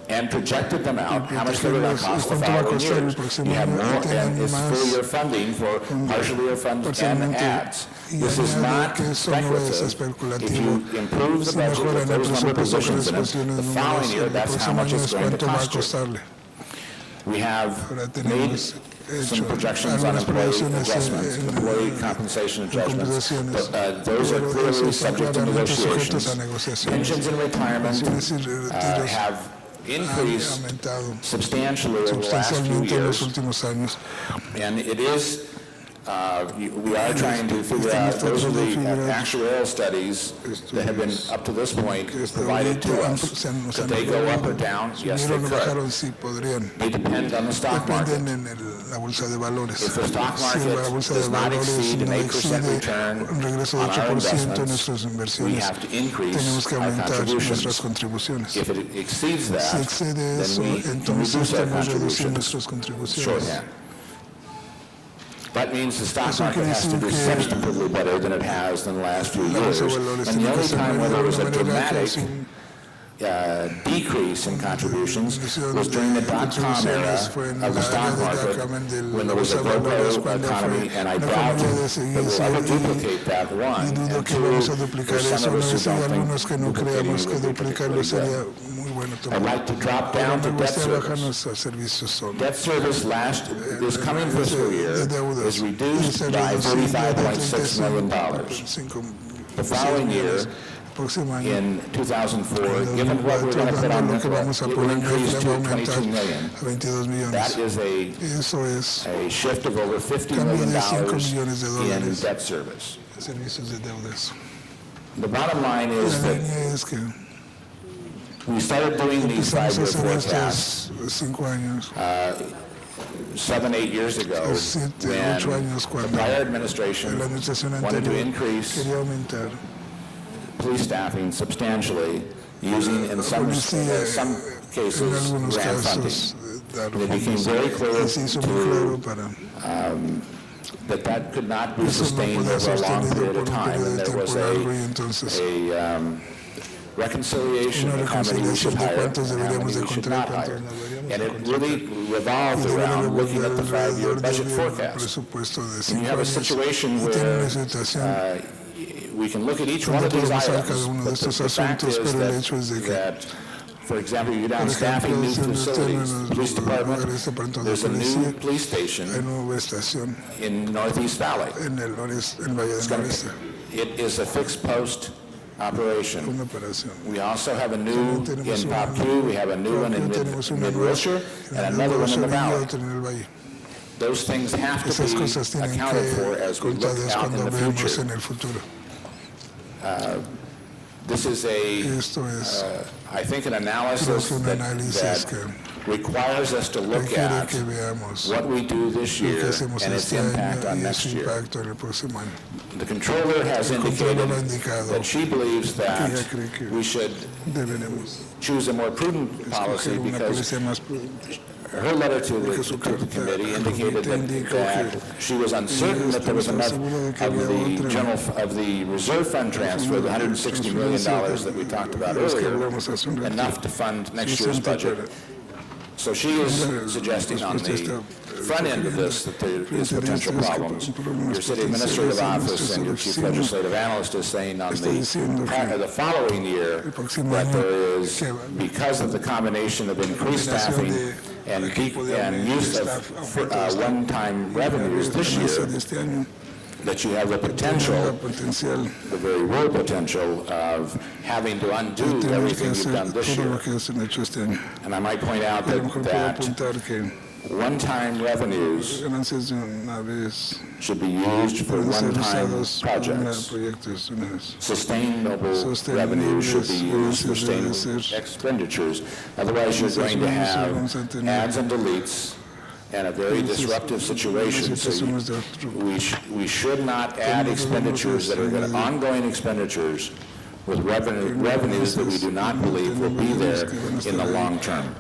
and projected them out, how much they were going to cost the following years. You have more, and it's full-year funding for partial year funds and ads. This is not speculative. If you improve the budget with those number of positions in it, the following year, that's how much it's going to cost you. We have made some projections on employee adjustments, employee compensation adjustments, but those are clearly subject to negotiations. Pensions and retirement have increased substantially over the last few years, and it is we are trying to figure out, those are the actuarial studies that have been up to this point provided to us. Could they go up or down? Yes, they could. They depend on the stock market. If the stock market does not exceed an 8% return on our investments, we have to increase our contributions. If it exceeds that, then we reduce our contributions. Shorthand. That means the stock market has to do substantively better than it has in the last few years. And the only time when there was a dramatic decrease in contributions was during the dot-com era of the stock market, when there was a broke economy, and I doubt that we'll ever duplicate that, one. And two, there's some of us who don't think duplicating would be particularly good. I'd like to drop down to debt service. Debt service this coming fiscal year is reduced by $35.6 million. The following year, in 2004, given what we're going to put on the book, it will increase to $22 million. That is a shift of over $50 million in debt service. The bottom line is that we started doing these 5-year forecasts 7-8 years ago when the prior administration wanted to increase police staffing substantially, using in some cases grant funding. It became very clear that could not be sustained over a long period of time, and there was a reconciliation of how many we should hire and how many we should not hire. And it really revolved around looking at the 5-year budget forecast. And you have a situation where we can look at each one of these items, but the fact is that, for example, you go down staffing new facilities, police department, there's a new police station in Northeast Valley. It is a fixed post operation. We also have a new in Papu, we have a new one in Mid-Wilshire, and another one in the Valley. Those things have to be accounted for as we look out in the future. This is I think, an analysis that requires us to look at what we do this year and its impact on next year. The controller has indicated that she believes that we should choose a more prudent policy because her letter to the committee indicated that she was uncertain that there was enough of the reserve fund transfer, the $160 million that we talked about earlier, enough to fund next year's budget. So she is suggesting on the front end of this that there is potential problems. Your city administrative office and your chief legislative analyst is saying on the following year that there is, because of the combination of increased staffing and use of one-time revenues this year, that you have the potential, the very real potential of having to undo everything you've done this year. And I might point out that one-time revenues should be used for one-time projects. Sustainable revenues should be used for sustainable expenditures. Otherwise, you're going to have adds and deletes and a very disruptive situation. So we should not add expenditures that are ongoing expenditures with revenues that we do not believe will be there in the long term.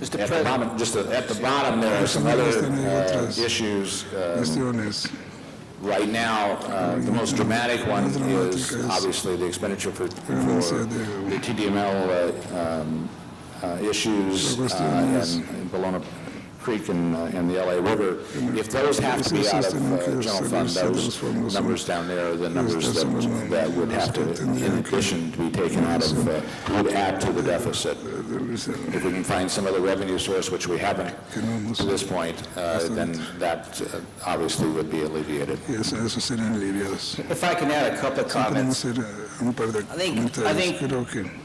At the bottom, there are some other issues. Right now, the most dramatic one is obviously the expenditure for the TDML issues in Bologna Creek and the LA River. If those have to be out of general fund, those numbers down there are the numbers that would have to, in addition, to be taken out of, would add to the deficit. If we can find some other revenue source, which we haven't to this point, then that obviously would be alleviated. If I can add a couple of comments. I think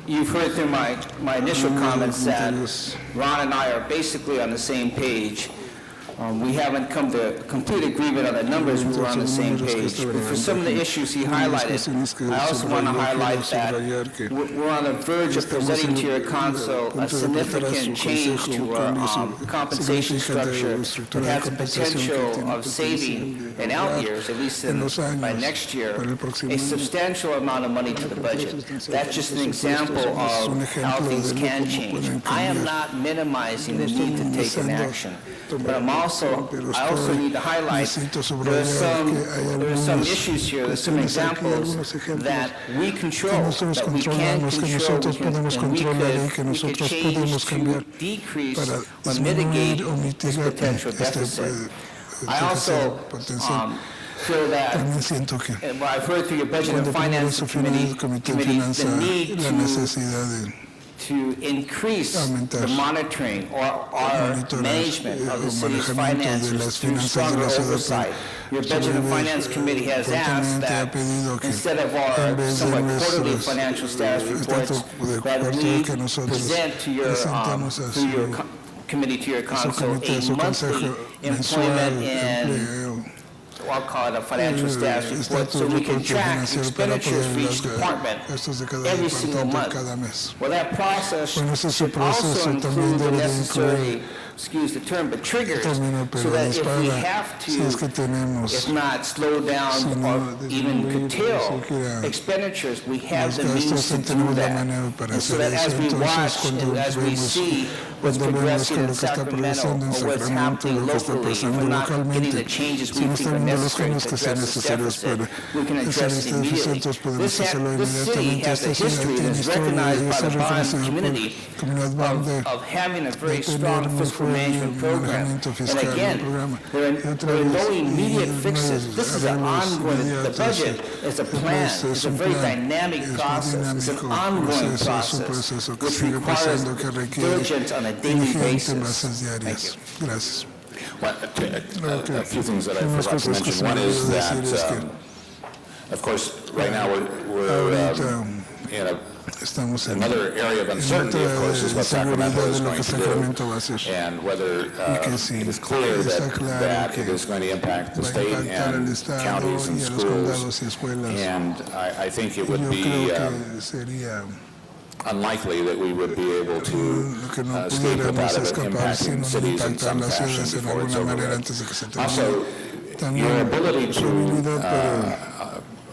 you've heard through my initial comments that Ron and I are basically on the same page. We haven't come to complete agreement on the numbers, we were on the same page. But for some of the issues he highlighted, I also want to highlight that we're on the verge of presenting to your council a significant change to our compensation structure that has the potential of saving in out years, at least by next year, a substantial amount of money to the budget. That's just an example of how things can change. I am not minimizing the need to take an action, but I'm also need to highlight there are some issues here, there's some examples that we control, that we can control, we can change to decrease or mitigate this potential deficit. I also feel that, well, I've heard through your Budget and Finance Committee the need to increase the monitoring or our management of the city's finances through stronger oversight. Your Budget and Finance Committee has asked that instead of our somewhat quarterly financial status reports, that we present to your, through your committee, to your council, a monthly employment and I'll call it a financial status report, so we can track expenditures for each department every single month. Well, that process should also include the necessary, excuse the term, but triggers, so that if we have to, if not slow down or even curtail expenditures, we have the means to do that. And so that as we watch and as we see what's progressing in Sacramento or what's happening locally, if we're not getting the changes we think are necessary to address this deficit, we can address it immediately. This city has a history that is recognized by the bond community of having a very strong fiscal management program. And again, there are no immediate fixes. This is an ongoing, the budget is a plan, it's a very dynamic process, it's an ongoing process which requires diligence on a daily basis. Thank you. Gracias. Well, a few things that I forgot to mention. One is that, of course, right now we're in another area of uncertainty, of course, is what Sacramento is going to do, and whether it is clear that it is going to impact the state and counties and schools. And I think it would be unlikely that we would be able to escape without it impacting cities in some fashion before it's over with. Also, your ability to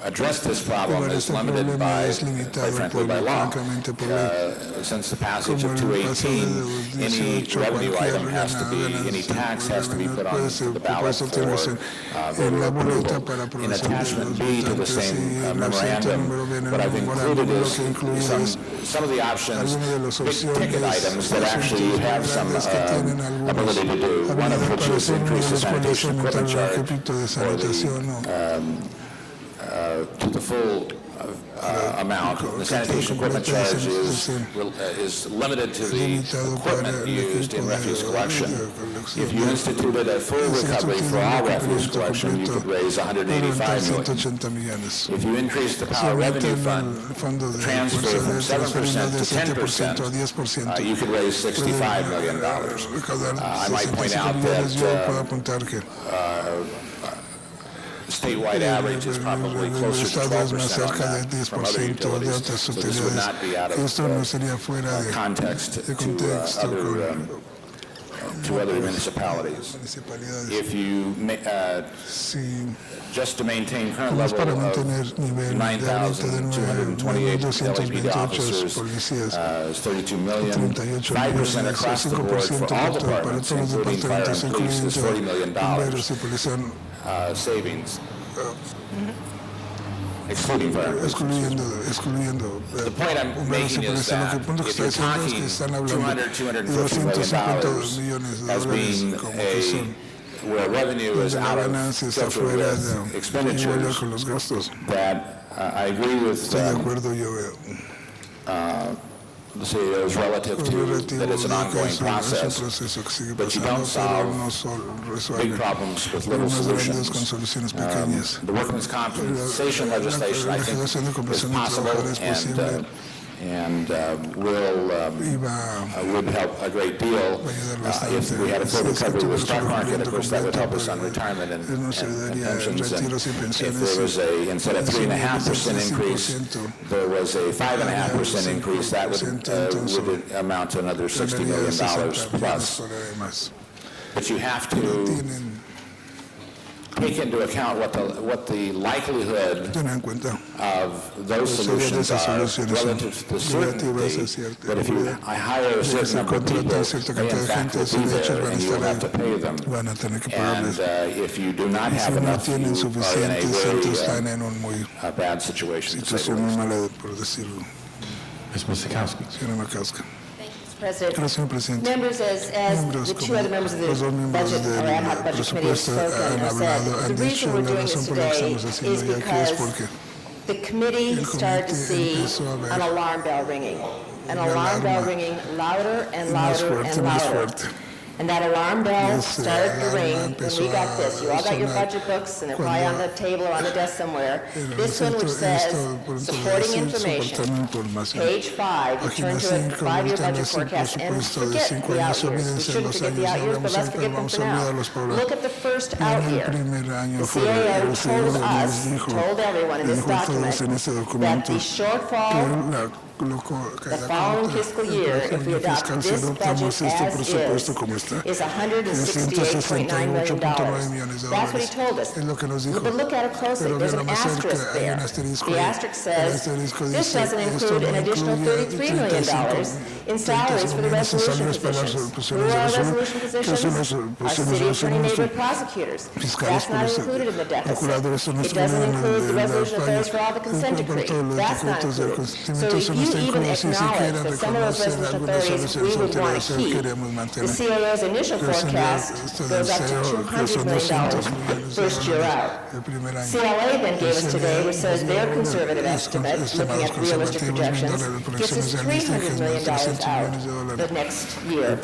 address this problem is limited by, quite frankly, by law. Since the passage of 218, any revenue item has to be, any tax has to be put on the ballot for voter approval. In attachment B to the same memorandum, what I've included is some of the options, big ticket items that actually you have some ability to do, one of which is increase the sanitation equipment charge or to the full amount. The sanitation equipment charge is limited to the equipment used in refuse collection. If you instituted a full recovery for all refuse collection, you could raise $185 million. If you increase the power revenue fund transfer from 7% to 10%, you could raise $65 million. I might point out that statewide average is probably closer to 12% on that from other utilities, so this would not be out of context to other municipalities. If you, just to maintain current level of 9,228 LAPD officers, is $32 million, 5% across the board for all departments, including fire and police, is $40 million. Savings, excluding fire. The point I'm making is that if you're talking $250 million as being where revenue is out of filter with expenditures, that I agree with the CEOs relative to that it's an ongoing process, but you don't solve big problems with little solutions. The workmen's compensation legislation, I think, is possible and would help a great deal if we had a full recovery with stock market. Of course, that would help us on retirement and pensions. And if there was instead of 3.5% increase, there was a 5.5% increase, that would amount to another $60 million plus. But you have to take into account what the likelihood tener en cuenta of those la serie de solutions esas are soluciones relative to the relativas a certainty cierta that if you hire a si certain se number of contrata people, a cierta they in cantidad de fact gente, will esos be derechos there van a and you will estar have to pay them. ahí, van a tener que And pagarles. if you do not Y si have no enough, you tienen are in a suficientes, entonces están very en un muy bad situation. to say the situación muy least. mala, por decirlo. Ms. Makowski. Señora Makowska. President. Gracias, señor presidente. Members, as Miembros, the two como other members of los dos the miembros budget or ad hoc del budget committee have presupuesto spoken han or hablado, said, han the reason dicho we're la doing razón this por la que today estamos haciendo is ya que es because porque the committee el started to comité see empezó a ver an alarm bell ringing, an una alarm bell alarma ringing louder and más louder fuerte, and más louder. fuerte. And that alarm bell Esa started to alarma ring when empezó we got a this. You all got your sonar budget books, and they're probably on the table or on the desk somewhere. Pero This one which says, esto pronto va a supporting decir information. soportando información. Page 5, you turn Página to a 5, 5-year ahorita budget ves el forecast and presupuesto de forget 5 the años, out years. We olvídense shouldn't los forget the años, out no years, but hablamos let's ahorita, forget them vamos for a olvidar now. los programas. Look at the first En out el year. primer año The fue CAO el told seguro us, les dijo, told everyone in le this dijo a document, todos en este that documento the que shortfall the following fiscal year, if we adopt this budget as como está, is $168.9 million. That's what he told us. es lo que nos dijo. But look at it closely. Pero There's vean an más cerca, asterisk hay there. un asterisco The ahí. asterisk El says, asterisco this dice, doesn't esto include no an additional incluye $33 million in salaries for the resolution positions. Who are our resolution positions? Our city attorney neighborhood prosecutors. That's not included in the deficit. It doesn't include the resolution affairs for all the consent decree. That's not included. So if you even acknowledge that some of those resolution authorities we would want to keep, the CAO's initial forecast goes up to $200 million first year out. CLA then gave us today, which says their conservative estimate, looking at realistic projections, gets us $300 million out the next year.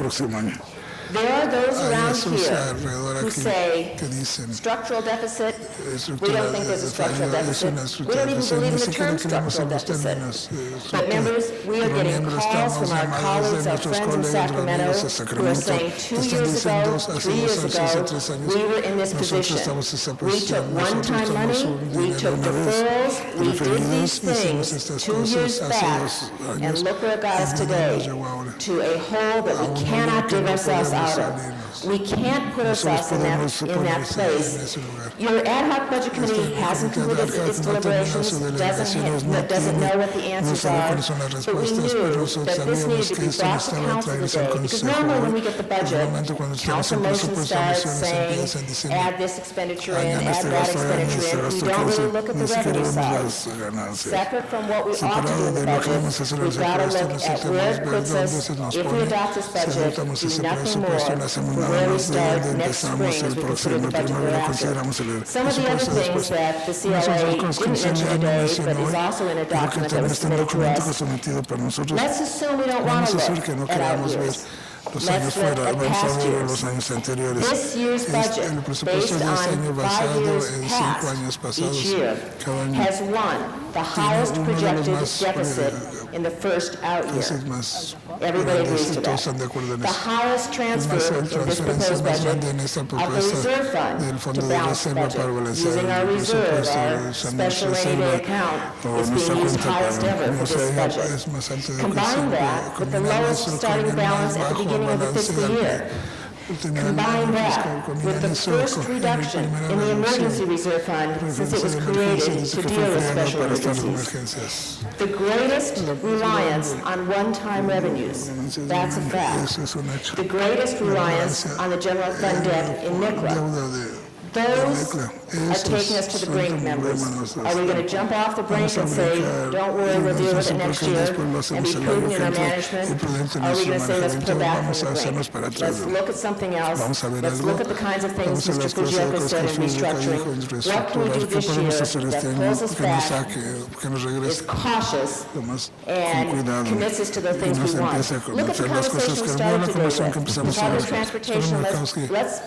There are those around here who say structural deficit, we don't think there's a structural deficit. We don't even believe in the term structural deficit. But members, we are getting calls from our colleagues, our friends in Sacramento, who are saying 2 years ago, 3 years ago, we were in this position. We took one-time money, we took deferrals, we did these things 2 years back, and look where it got us today, to a hole that we cannot dig ourselves out of. We can't put ourselves in that place. Your ad hoc budget committee hasn't concluded its deliberations, doesn't know what the answers are, but we knew that this needed to be brought to council today, because normally when we get the budget, council motion starts saying, add this expenditure in, add that expenditure in, we don't really look at the revenue side. Separate from what we ought to do in the budget, we've got to look at where it puts us, if we adopt this budget, do nothing more from where we start next spring as we consider the budget thereafter. Some of the other things that the CLA didn't mention today, but is also in a document that was submitted to us. Let's assume we don't want to look at out years. Let's look at past years. This year's budget, based on 5 years past each year, has won the highest projected deficit in the first out year. Everybody agrees to that. The highest transfer in this proposed budget of the reserve fund to balance the budget, using our reserve, our special rainy day account, is being used highest ever for this budget. Combine that with the lowest starting balance at the beginning of the fiscal year. Combine that with the first reduction in the emergency reserve fund since it was created to deal with special emergencies. The greatest reliance on one-time revenues, that's a fact. The greatest reliance on the general fund debt in NICLA. Those are taking us to the brink, members. Are we going to jump off the brink and say, don't worry, we'll deal with it next year, and be prudent in our management? Are we going to say, let's pull back from the brink? Let's look at something else. Let's look at the kinds of things Mr. Fujioka said in restructuring. What can we do this year that pulls us back, is cautious, and commits us to the things we want? Look at the conversation we started today with. Public transportation,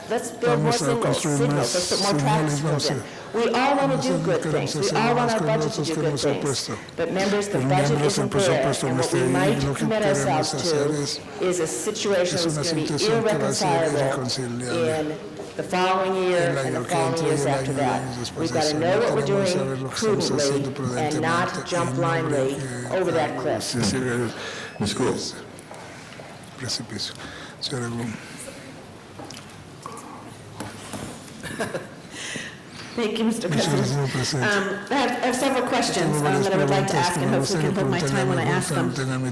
let's build more signals. Let's put more traffic signals in. We all want to do good things. We all want our budget to do good things. But members, the budget isn't there, and what we might commit ourselves to is a situation that's going to be irreconcilable in the following year and the following years after that. We've got to know what we're doing prudently and not jump blindly over that cliff. Ms. Gould. Precipicio. Señora Gould. Thank you, Mr. Muchas President. gracias, presidente. I have several questions that I would like to ask, and hopefully can hold my time when I ask them. I'm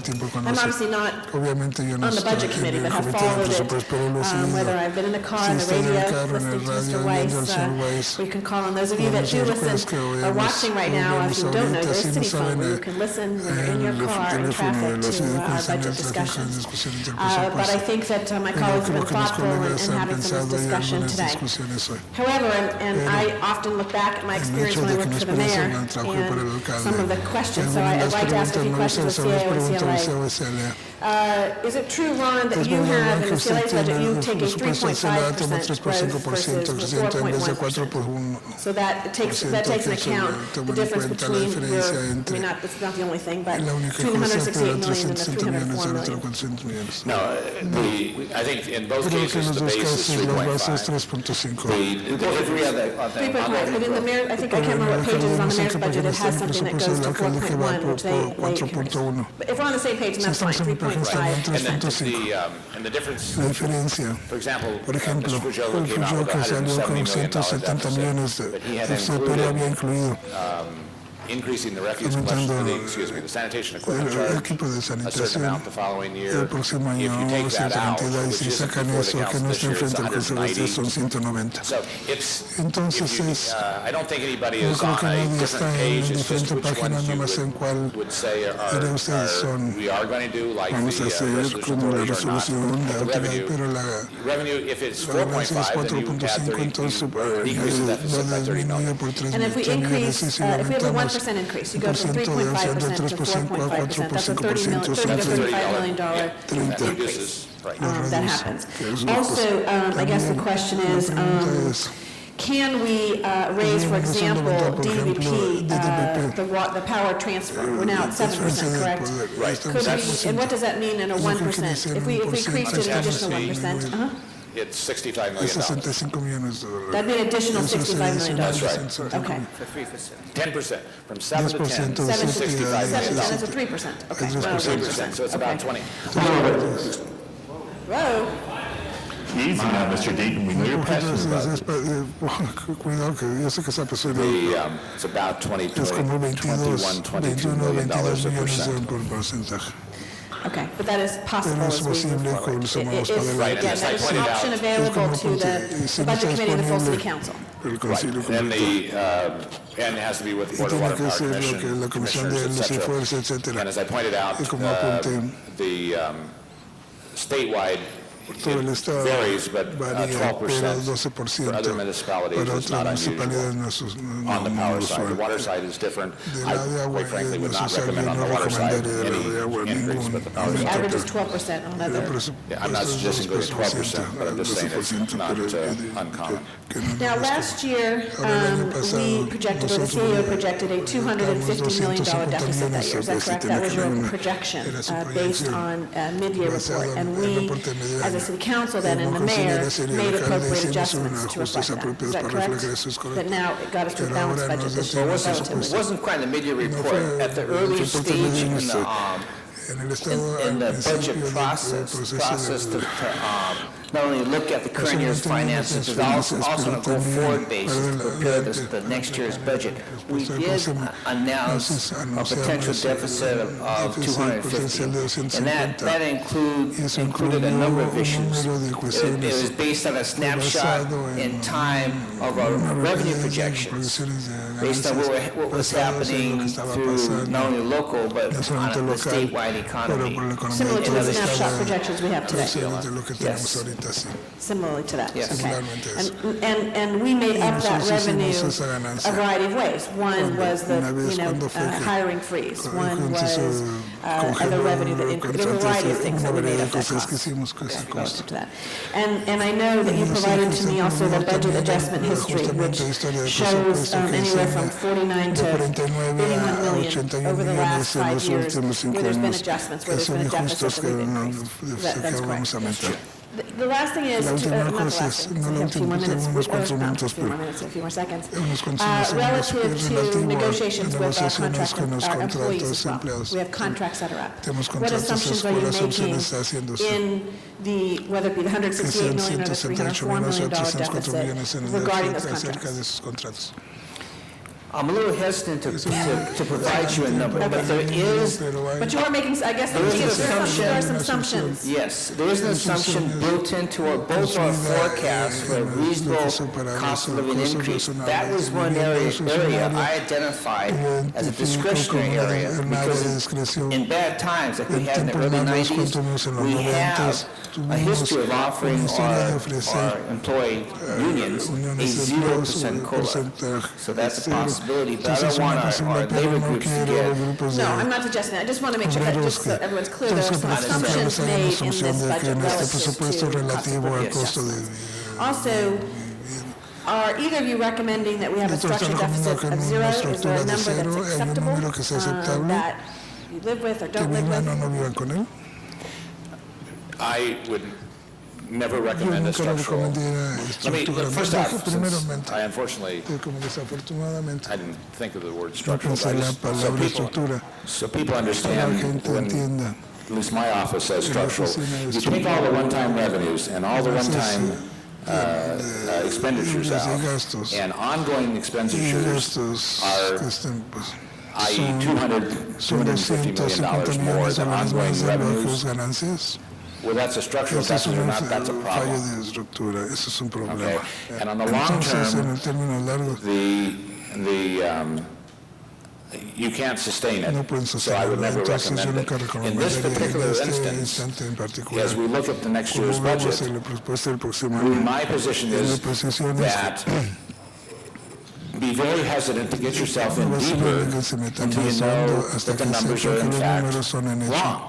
obviously not Obviamente yo no on the estoy Budget Committee, en but el have comité de followed it, presupuesto, pero lo he seguido. whether I've been in the car, Si on the estoy en el radio, carro, en el listening to radio, Mr. oyendo al Weiss, señor Weiss. we can call on those of you that do listen or watching right now, if you don't know, there's City Phone, where you can listen when you're in your car in traffic to our budget discussions. But I think that my colleagues have been thoughtful in having some of this discussion today. However, and I often look back at my experience when I worked for the mayor and some of the questions, so I'd like to ask a few questions of CAO and CLA. Is it true, Ron, that you have in the CLA's budget, you take a 3.5% growth versus the 4.1%? So that takes into account the difference between your, I mean, it's not the only thing, but between the 168 million and the 304 million. No, I think in both cases, the base is 3.5. Both agree on that. 3.5, but in the mayor, I think, I can't remember what page it is on the mayor's budget, it has something that goes to 4.1, which they, if we're on the same page, then that's fine, 3.5%. And the difference, La diferencia, for example, por ejemplo, Mr. Pujol el came out Pujol with que salió con $170 170 million millones deficit, de but he had pero había incluido increasing the refuse collection, the sanitation equipment el charge equipo de a certain sanitación amount the following year. el próximo If you año take that cierta out, cantidad y which si isn't sacan before the eso que council no this está year, it's enfrente al conservatorio 190. son 190. So it's, Entonces I don't think anybody no is creo on que a nadie está different en page. It's just diferente which página, ones you nomás en cuál would say de ustedes son. we are going to do like Vamos a the hacer resolution como la authority or not. resolución de The autoridad, pero la revenue, if it's la ganancia es 4.5, then you add 4.5, 30, entonces you decrease the deficit by 30 million. por 3 And if we increase, if we have a 1% aumentamos increase, you go from 1% de 3.5% to 4.5%, that's a $30 to $35 million increase that happens. Also, I guess the question is, can we raise, for example, DWP, the power transfer? We're now at 7%, correct? Right. Could we, and what does that mean in a 1%? If we increased it an additional 1%, It's $65 million. that'd be an additional $65 million. That's right. Okay. 10%, from 7 to 10, 7 to $65 million. That's a 3%. Okay. 3%, so it's about 20. Whoa. Easy now, Mr. Deaton, we know you're passionate about it. Cuidado que yo sé que esa persona It's about 20, es como $22 million a percent. por porcentaje. Okay, but that is possible Pero es as we move posible forward. con los más Again, Right, that and is as I an pointed option out, available to the Budget Committee and the full City Council. el Right, concilio and completo. and it has to be with the Board Y of tiene Water que Power ser lo que Commission, la Comisión de commissioners, Luz y et Fuerza, cetera. etcétera. And as I pointed out, Y como apunté, the statewide todo el estado varies, but varía, pero 12% 12% for other municipalities para is not otras municipalidades unusual. no On the power es side, the usual. water side is different. De I, la de agua quite frankly, would no not se recommend on the no water side recomendaría de la de agua any increase, ningún but the power The side. average is 12% on other. I'm not suggesting go to 12%, but I'm just saying it's not uncommon. Now, last year, we projected, or the CAO projected a $250 million deficit that year. Is that correct? That was your projection based on a mid-year report. And we, as a city council then, and the mayor, made appropriate adjustments to reflect that. Is that correct? That now it got us to a balanced budget this year. It wasn't quite in the mid-year report. At the early stage in the budget process to not only look at the current year's finances, but also on a go-forward basis to prepare the next year's budget. We did announce a potential deficit of 250, and that included a number of issues. It was based on a snapshot in time of our revenue projections, based on what was happening through not only local, but on the statewide economy. Similar to the snapshot projections we have today. Yes. Similarly to that. Yes. Okay. And we made up that revenue a variety of ways. One was the hiring freeze. One was other revenue that increased. There were a variety of things that we made up that cost. Relative to that. And I know that you provided to me also the budget adjustment history, which shows anywhere from 49 to 81 million over the last 5 years where there's been adjustments, where there's been a deficit that we've increased. That's correct. The last thing is, La última not the cosa last es, thing, no we la have a few more última, minutes, tengo unos or cuatro no, minutos, a few more pero minutes, a few more seconds. unos consumos Relative to relativo negotiations a with our negociaciones con los our employees contratos as well. empleados. We have contracts that are up. Tenemos What contratos, assumptions are you ¿cuáles making assumpciones está haciéndose? in the, whether it be the Que $168 sean million or the 178 $304 millones o million 304 millones en deficit el regarding déficit those acerca contracts? de esos contratos. I'm a little hesitant to provide you a number, but there is, But you are making, I guess, there there are some assumptions. yes, there is an assumption built into both our forecasts for a reasonable cost of living increase. That was one area I identified as a discretionary area, because in bad times, like we had in the early 90s, we have a history of offering our employee unions a 0% COLA. So that's a possibility, but I don't want our labor groups to get... No, I'm not suggesting that. I just want to make sure that, just so everyone's clear, there are some assumptions made in this budget relative to cost of living. Also, are either of you recommending that we have a structural deficit of zero? Is there a number that's acceptable that you live with or don't live with? I would never recommend a structural. Let me, first off, since I unfortunately, I didn't think of the word structural, so people understand when, at least my office says structural, you take all the one-time revenues and all the one-time expenditures out, and ongoing expenditures are, i.e. $250 million more than ongoing revenues. Well, that's a structural deficit or not, that's a problem. Okay. And on the long term, you can't sustain it, so I would never recommend it. In this particular instance, as we look at the next year's budget, my position is that be very hesitant to get yourself in deeper until you know that the numbers are in fact wrong.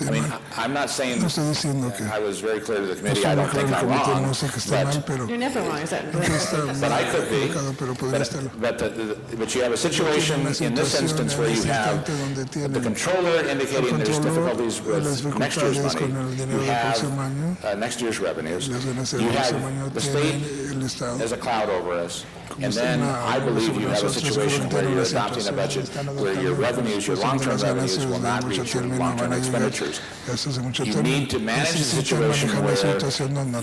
I mean, I'm not saying, I was very clear to the committee, I don't think I'm wrong, but... You're never wrong, is that? But I could be, but you have a situation in this instance where you have the controller indicating there's difficulties with next year's money, you have next year's revenues, you have the state as a cloud over us, and then I believe you have a situation where you're adopting a budget where your revenues, your long-term revenues will not reach your long-term expenditures. You need to manage the situation where,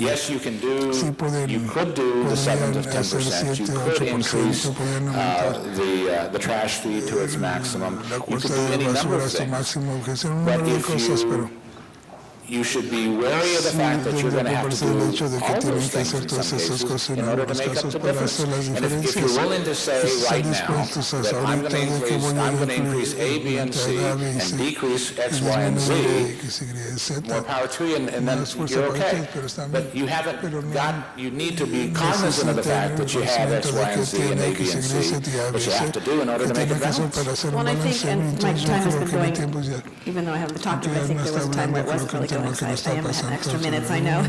yes, you could do the 7 to 10%, you could increase the trash fee to its maximum, you could do any number of things, but if you should be wary of the fact that you're going to have to do all those things in some cases in order to make up the difference. And if you're willing to say right now that I'm going to increase A, B, and C and decrease X, Y, and Z, more power to you, and then you're okay. But you haven't got, you need to be cognizant of the fact that you have X, Y, and Z and A, B, and C, which you have to do in order to make a balance. Well, I think, and my time has been going, even though I haven't talked to him, I think there was a time where it wasn't really going. I am having extra minutes, I know.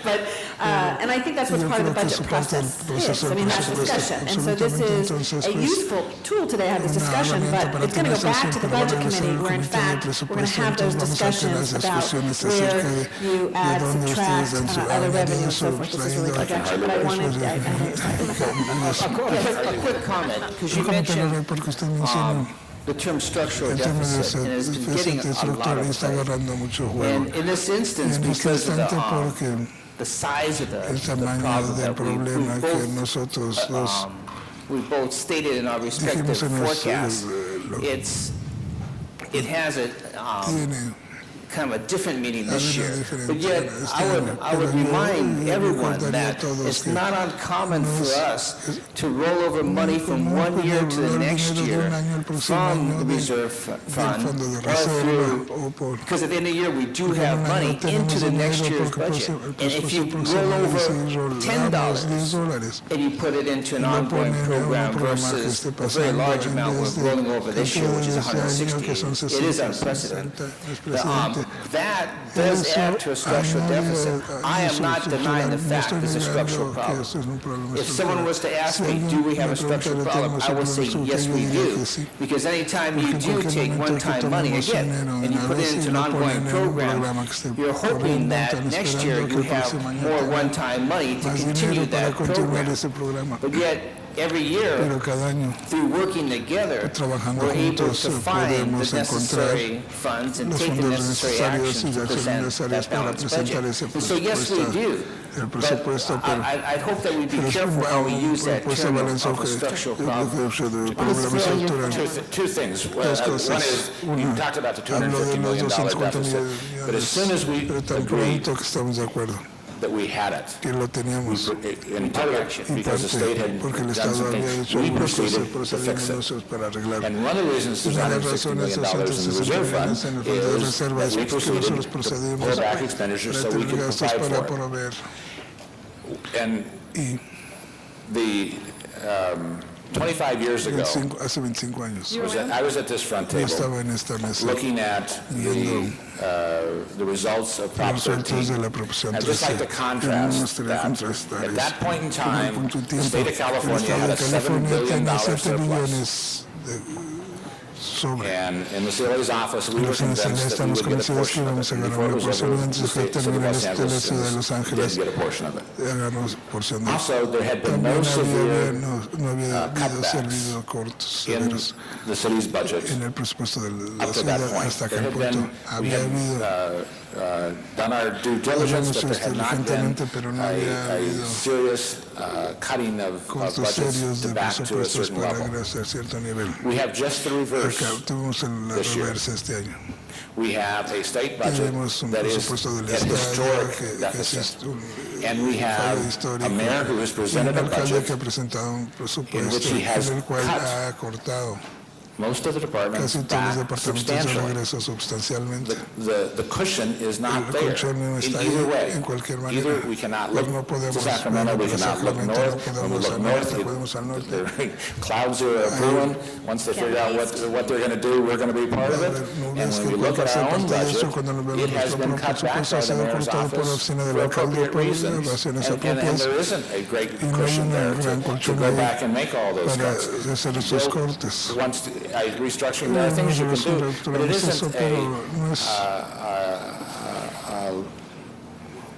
But, and I think that's what part of the budget process is. I mean, that's discussion. And so this is a useful tool today, have this discussion, but it's going to go back to the budget committee where in fact, we're going to have those discussions about where you add, subtract, other revenue and so forth. This is really projection, but I wanted, a quick comment, because you mentioned the term structural deficit, and it's been getting a lot of play. And in this instance, because of the size of the problem that we both stated in our respective forecasts, it has a kind of a different meaning this year. But yet, I would remind everyone that it's not uncommon for us to roll over money from one year to the next year from the reserve fund or through, because at the end of the year, we do have money into the next year's budget. And if you roll over $10 and you put it into an ongoing program versus a very large amount we're rolling over this year, which is $168, it is unprecedented. that does add to a structural deficit. I am not denying the fact there's a structural problem. If someone was to ask me, do we have a structural problem, I would say, yes, we do. Because anytime you do take one-time money, again, and you put it into an ongoing program, you're hoping that next year you have more one-time money to continue that program. But yet, every year, through working together, we're able to find the necessary funds and take the necessary actions to present that balanced budget. And so, yes, we do. But I hope that we be careful how we use that term of a structural problem. Two things. One is, you talked about the $250 million deficit, but as soon as we agreed that we had it, in part because the state had done some things, we proceeded to fix it. And one of the reasons there's $160 million in the reserve fund is that we proceeded to pull back expenditures so we could provide for it. And the 25 years ago, I was at this front table looking at the results of Prop 13. I'd just like to contrast that. At that point in time, the state of California had a $7 billion surplus. And in the CLA's office, we were convinced that we would get a portion of it. Before it was ever the city of Los Angeles did get a portion of it. Also, there had been no severe cutbacks in the city's budget up to that point. There had been, we had done our due diligence, but there had not been a serious cutting of budgets to back to a certain level. We have just the reverse this year. We have a state budget that is at historic deficit. And we have a mayor who has presented a budget in which he has cut most of the departments back substantially. The cushion is not there in either way. Either we cannot look to Sacramento, we cannot look north. When we look north, the clouds are brewing. Once they figure out what they're going to do, we're going to be part of it. And when we look at our own budget, it has been cut back by the mayor's office for appropriate reasons. And there isn't a great cushion there to go back and make all those cuts. So once restructuring, there are things you can do, but it isn't a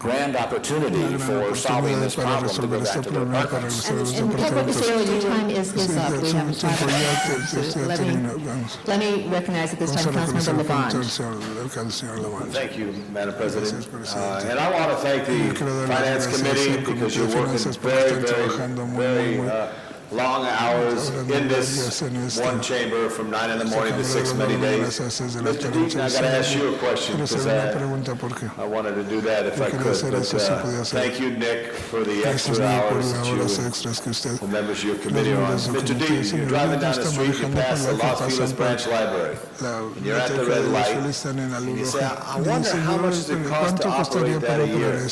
grand opportunity for solving this problem to go back to the departments. And Public Affairs, your time is up. We have 5 minutes. Let me recognize at this time Councilmember LaBonge. Thank you, Madam President. And I want to thank the Finance Committee because you're working very long hours in this one chamber from 9 in the morning to 6 many days. Mr. Deaton, I got to ask you a question because I wanted to do that if I could. But, thank you, Nick, for the extra hours that you, the members of your committee are on. Mr. Deaton, you're driving down the street, you pass the Los Feliz Branch Library, and you're at the red light, and you say, I wonder how much does it cost to operate that a year?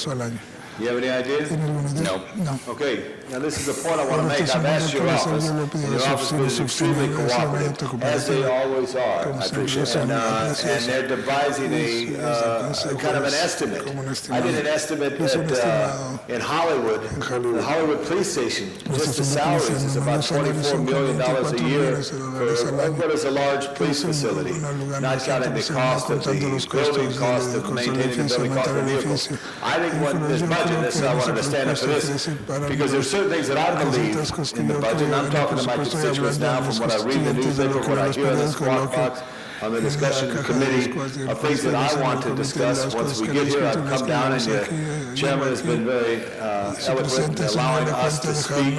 You have any ideas? No. Okay, now this is the point I want to make. I've asked your office, and your office is extremely cooperative, as they always are. I appreciate it. And they're devising a kind of an estimate. I did an estimate in Hollywood, the Hollywood Police Station, just the salaries is about $24 million a year for what is a large police facility, not counting the cost of the building, cost of maintaining the building, cost of the vehicles. I think what this budget, this I wanted to stand up for this, because there's certain things that I believe in the budget, and I'm talking to my constituents now from what I read in the newspaper, what I hear in the squawk box, on the discussion committee of things that I want to discuss. Once we get here, I've come down, and the chairman has been very eloquent in allowing us to speak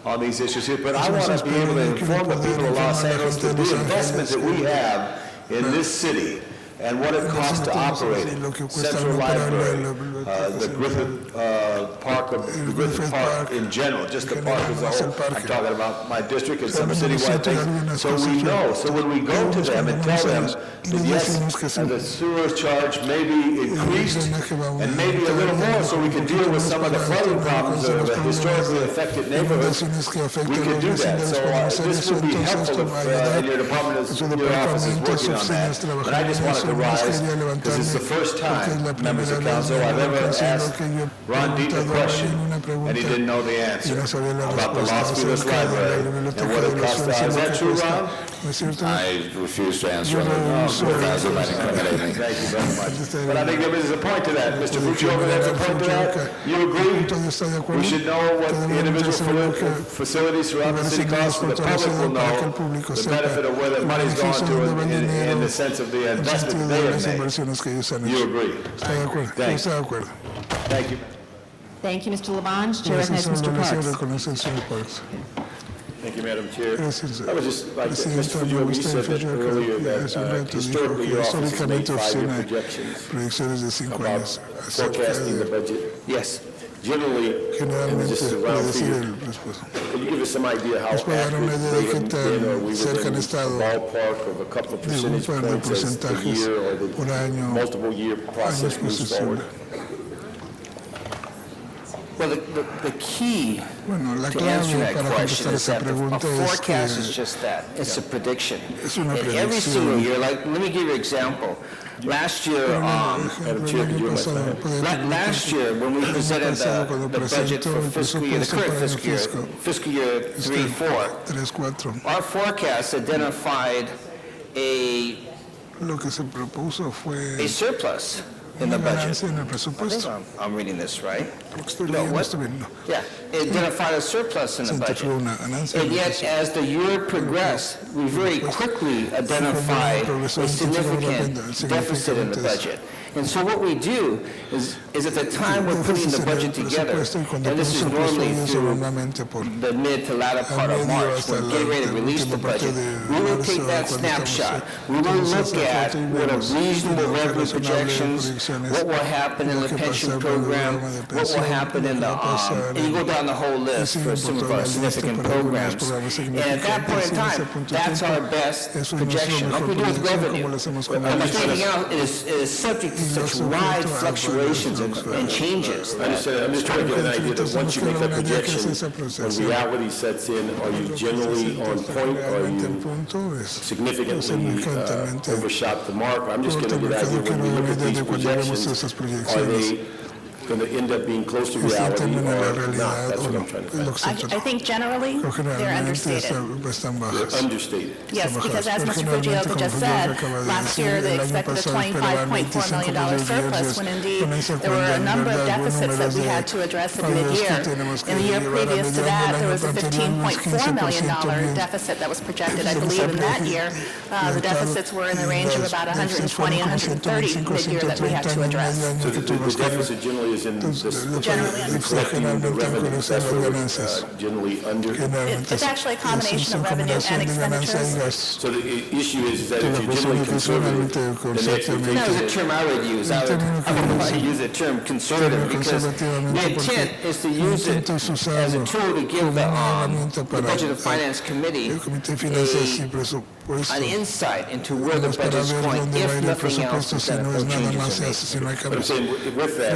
on these issues here. But I want to be able to inform the people of Los Angeles that the investment that we have in this city and what it costs to operate it. Central Library, the Griffith Park in general, just the park as a whole. I'm talking about my district and some citywide things. So we know. So when we go to them and tell them that yes, the sewer charge may be increased and maybe a little more so we can deal with some of the flooding problems of the historically affected neighborhoods, we can do that. So this would be helpful if your department, your office is working on that. But I just want to to rise because it's the first time, members of council, I've ever asked Ron Deep a question and he didn't know the answer about the Los Feliz Library and what it cost. Is that true, Ron? I refuse to answer because it might incriminate me. Thank you very much. But I think there is a point to that. Mr. Fucci over there has a point to that. You agree? We should know what the individual facilities throughout the city cost, so the public will know the benefit of where the money's going to in the sense of the investment they have made. You agree? Thank you. Thank you. Thank you, Mr. Labange. Chair recognizes Mr. Parks. Thank you, Madam Chair. I would just like to, Mr. Fucci, you said that earlier that historically your office has made 5-year projections about forecasting the budget. Yes. Generally, and this is around figure, can you give us some idea how accurate they have been, or we were in a ballpark of a couple of percentage points as the year or the multiple year process moves forward? Well, the key to answering that question is that a forecast is just that. It's a prediction. And every single year, like, let me give you an example. Last year, last year when we presented the budget for fiscal year, the current fiscal year 3-4, our forecast identified a surplus in the budget. I think I'm reading this right. No, what? Yeah, it identified a surplus in the budget. And yet, as the year progressed, we very quickly identified a significant deficit in the budget. And so what we do is at the time we're putting the budget together, and this is normally through the mid to latter part of March, we're getting ready to release the budget, we will take that snapshot. We will look at what are reasonable revenue projections, what will happen in the pension program, what will happen in the, and you go down the whole list for some of our significant programs. And at that point in time, that's our best projection, like we do with revenue. And everything else is subject to such wide fluctuations and changes. I'm just trying to get an idea that once you make that projection, when reality sets in, are you generally on point, or are you significantly overshot the mark? I'm just getting an idea when we look at these projections, are they going to end up being close to reality or not? That's what I'm trying to find. I think generally they're understated. They're understated. Yes, because as Mr. Fujioka just said, last year they expected a $25.4 million surplus when indeed there were a number of deficits that we had to address at mid-year. In the year previous to that, there was a $15.4 million deficit that was projected. I believe in that year, the deficits were in the range of about 120, 130 mid-year that we had to address. So the deficit generally is in this, reflecting the revenue, that's what we're generally under. It's actually a combination of revenue and expenditures. So the issue is that if you're generally conservative, then the expectation that was a term I would use. I would want to use the term conservative because the intent is to use it as a tool to give the Budget and Finance Committee an insight into where the budget is going, if nothing else, instead of no changes are made. But I'm saying with that,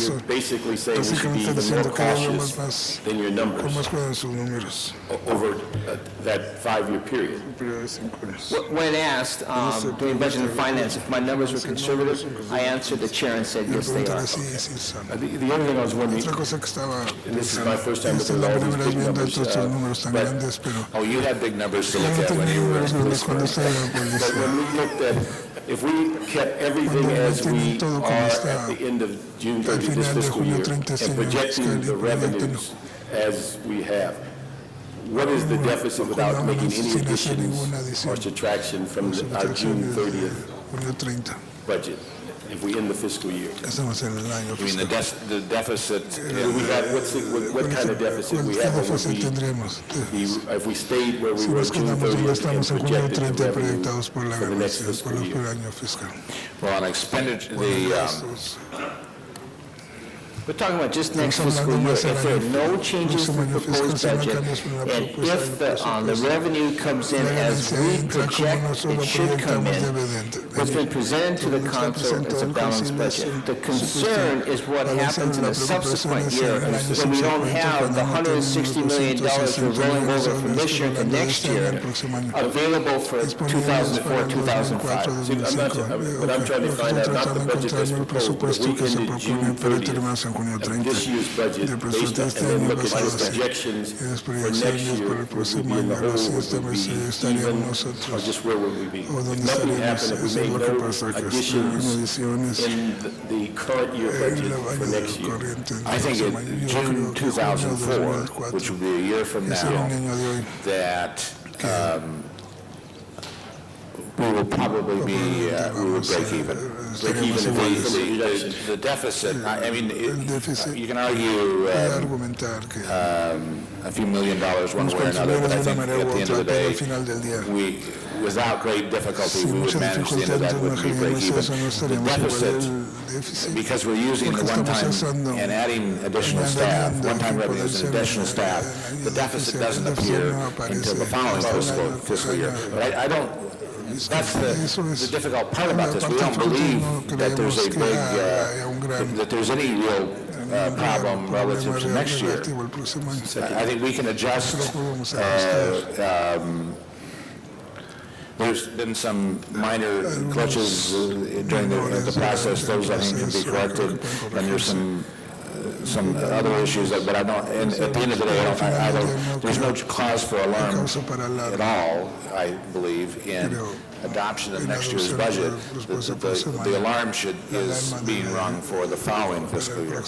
you're basically saying we should be even more cautious than your numbers over that 5-year period. When asked during Budget and Finance if my numbers were conservative, I answered the chair and said, yes, they are. The other thing I was wondering, and this is my first time looking at all these big numbers, Oh, you had big numbers to look at when you were in police but when we looked at, if we kept everything as we are at the end of June 30 this fiscal year and projecting the revenues as we have, what is the deficit without making any additions or subtraction from our June 30th budget if we end the fiscal year? I mean, the deficit, what kind of deficit we have if we stayed where we were June 30th and projected the revenue for the next fiscal year? well, on expenditure, We're talking about just next fiscal year. If there are no changes to the proposed budget, and if the revenue comes in as we project it should come in, what's been presented to the council is a balanced budget. The concern is what happens in the subsequent year when we don't have the $160 million we're rolling over from this year to next year available for 2004, 2005. But I'm trying to find out not the budget that's proposed, but we ended June 30th of this year's budget based on, and then look at your projections for next year, would we be in the hole, would we be even, or just where would we be? If nothing happened, if we made no additions in the current year budget for next year. I think in June 2004, which will be a year from now, that we will probably be, we will break even. The deficit, I mean, you can argue a few $1 million one way or another, but I think at the end of the day, we, without great difficulty, we would manage the end of that, would be break even. The deficit, because we're using the one-time and adding additional staff, one-time revenues and additional staff, the deficit doesn't appear until the following fiscal year. But I don't, that's the difficult part about this. We don't believe that there's a big, that there's any real problem relative to next year. I think we can adjust. There's been some minor glitches during the process. Those I think can be corrected, and there's some other issues but I don't. And at the end of the day, I don't. There's no cause for alarm at all. I believe in adoption of next year's budget. The alarm is being rung for the following fiscal year.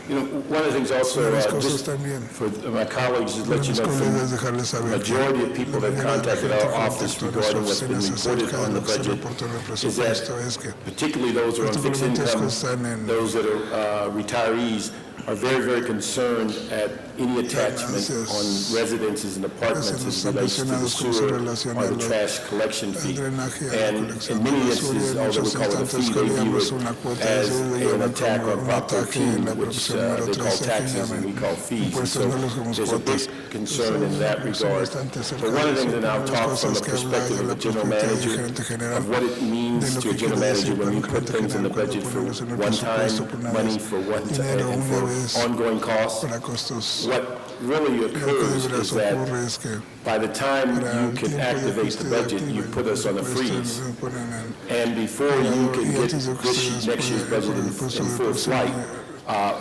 You know, one of the things also, just for my colleagues, to let you know, from the majority of people that contacted our office regarding what's been reported on the budget is that particularly those who are on fixed income, those that are retirees, are very, very concerned at any attachment on residences and apartments as relates to the sewer or the trash collection fee. And in many instances, although we call it a fee, they view it as an attack on Prop 13, which they call taxes and we call fees. And so there's a big concern in that regard. But one of the things that I'll talk from the perspective of a general manager of what it means to a general manager when you put things in the budget for one-time money for and for ongoing costs. What really occurs is that by the time you can activate the budget, you put us on a freeze. And before you can get next year's budget in full flight,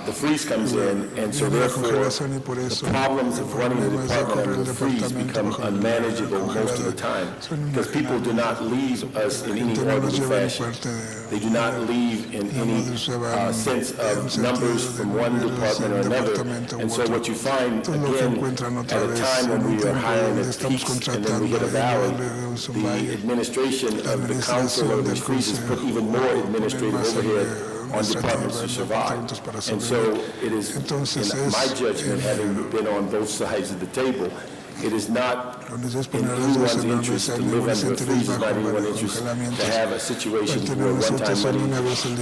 the freeze comes in, and so therefore the problems of running the department under the freeze become unmanageable most of the time, because people do not leave us in any orderly fashion. They do not leave in any sense of numbers from one department or another. And so what you find, again, at a time when we are hiring at peaks and then we hit a valley, the administration of the council or the freezes put even more administrative overhead on departments to survive. And so it is, in my judgment, having been on both sides of the table, it is not in anyone's interest to live under a freeze, it's not in anyone's interest to have a situation where one-time money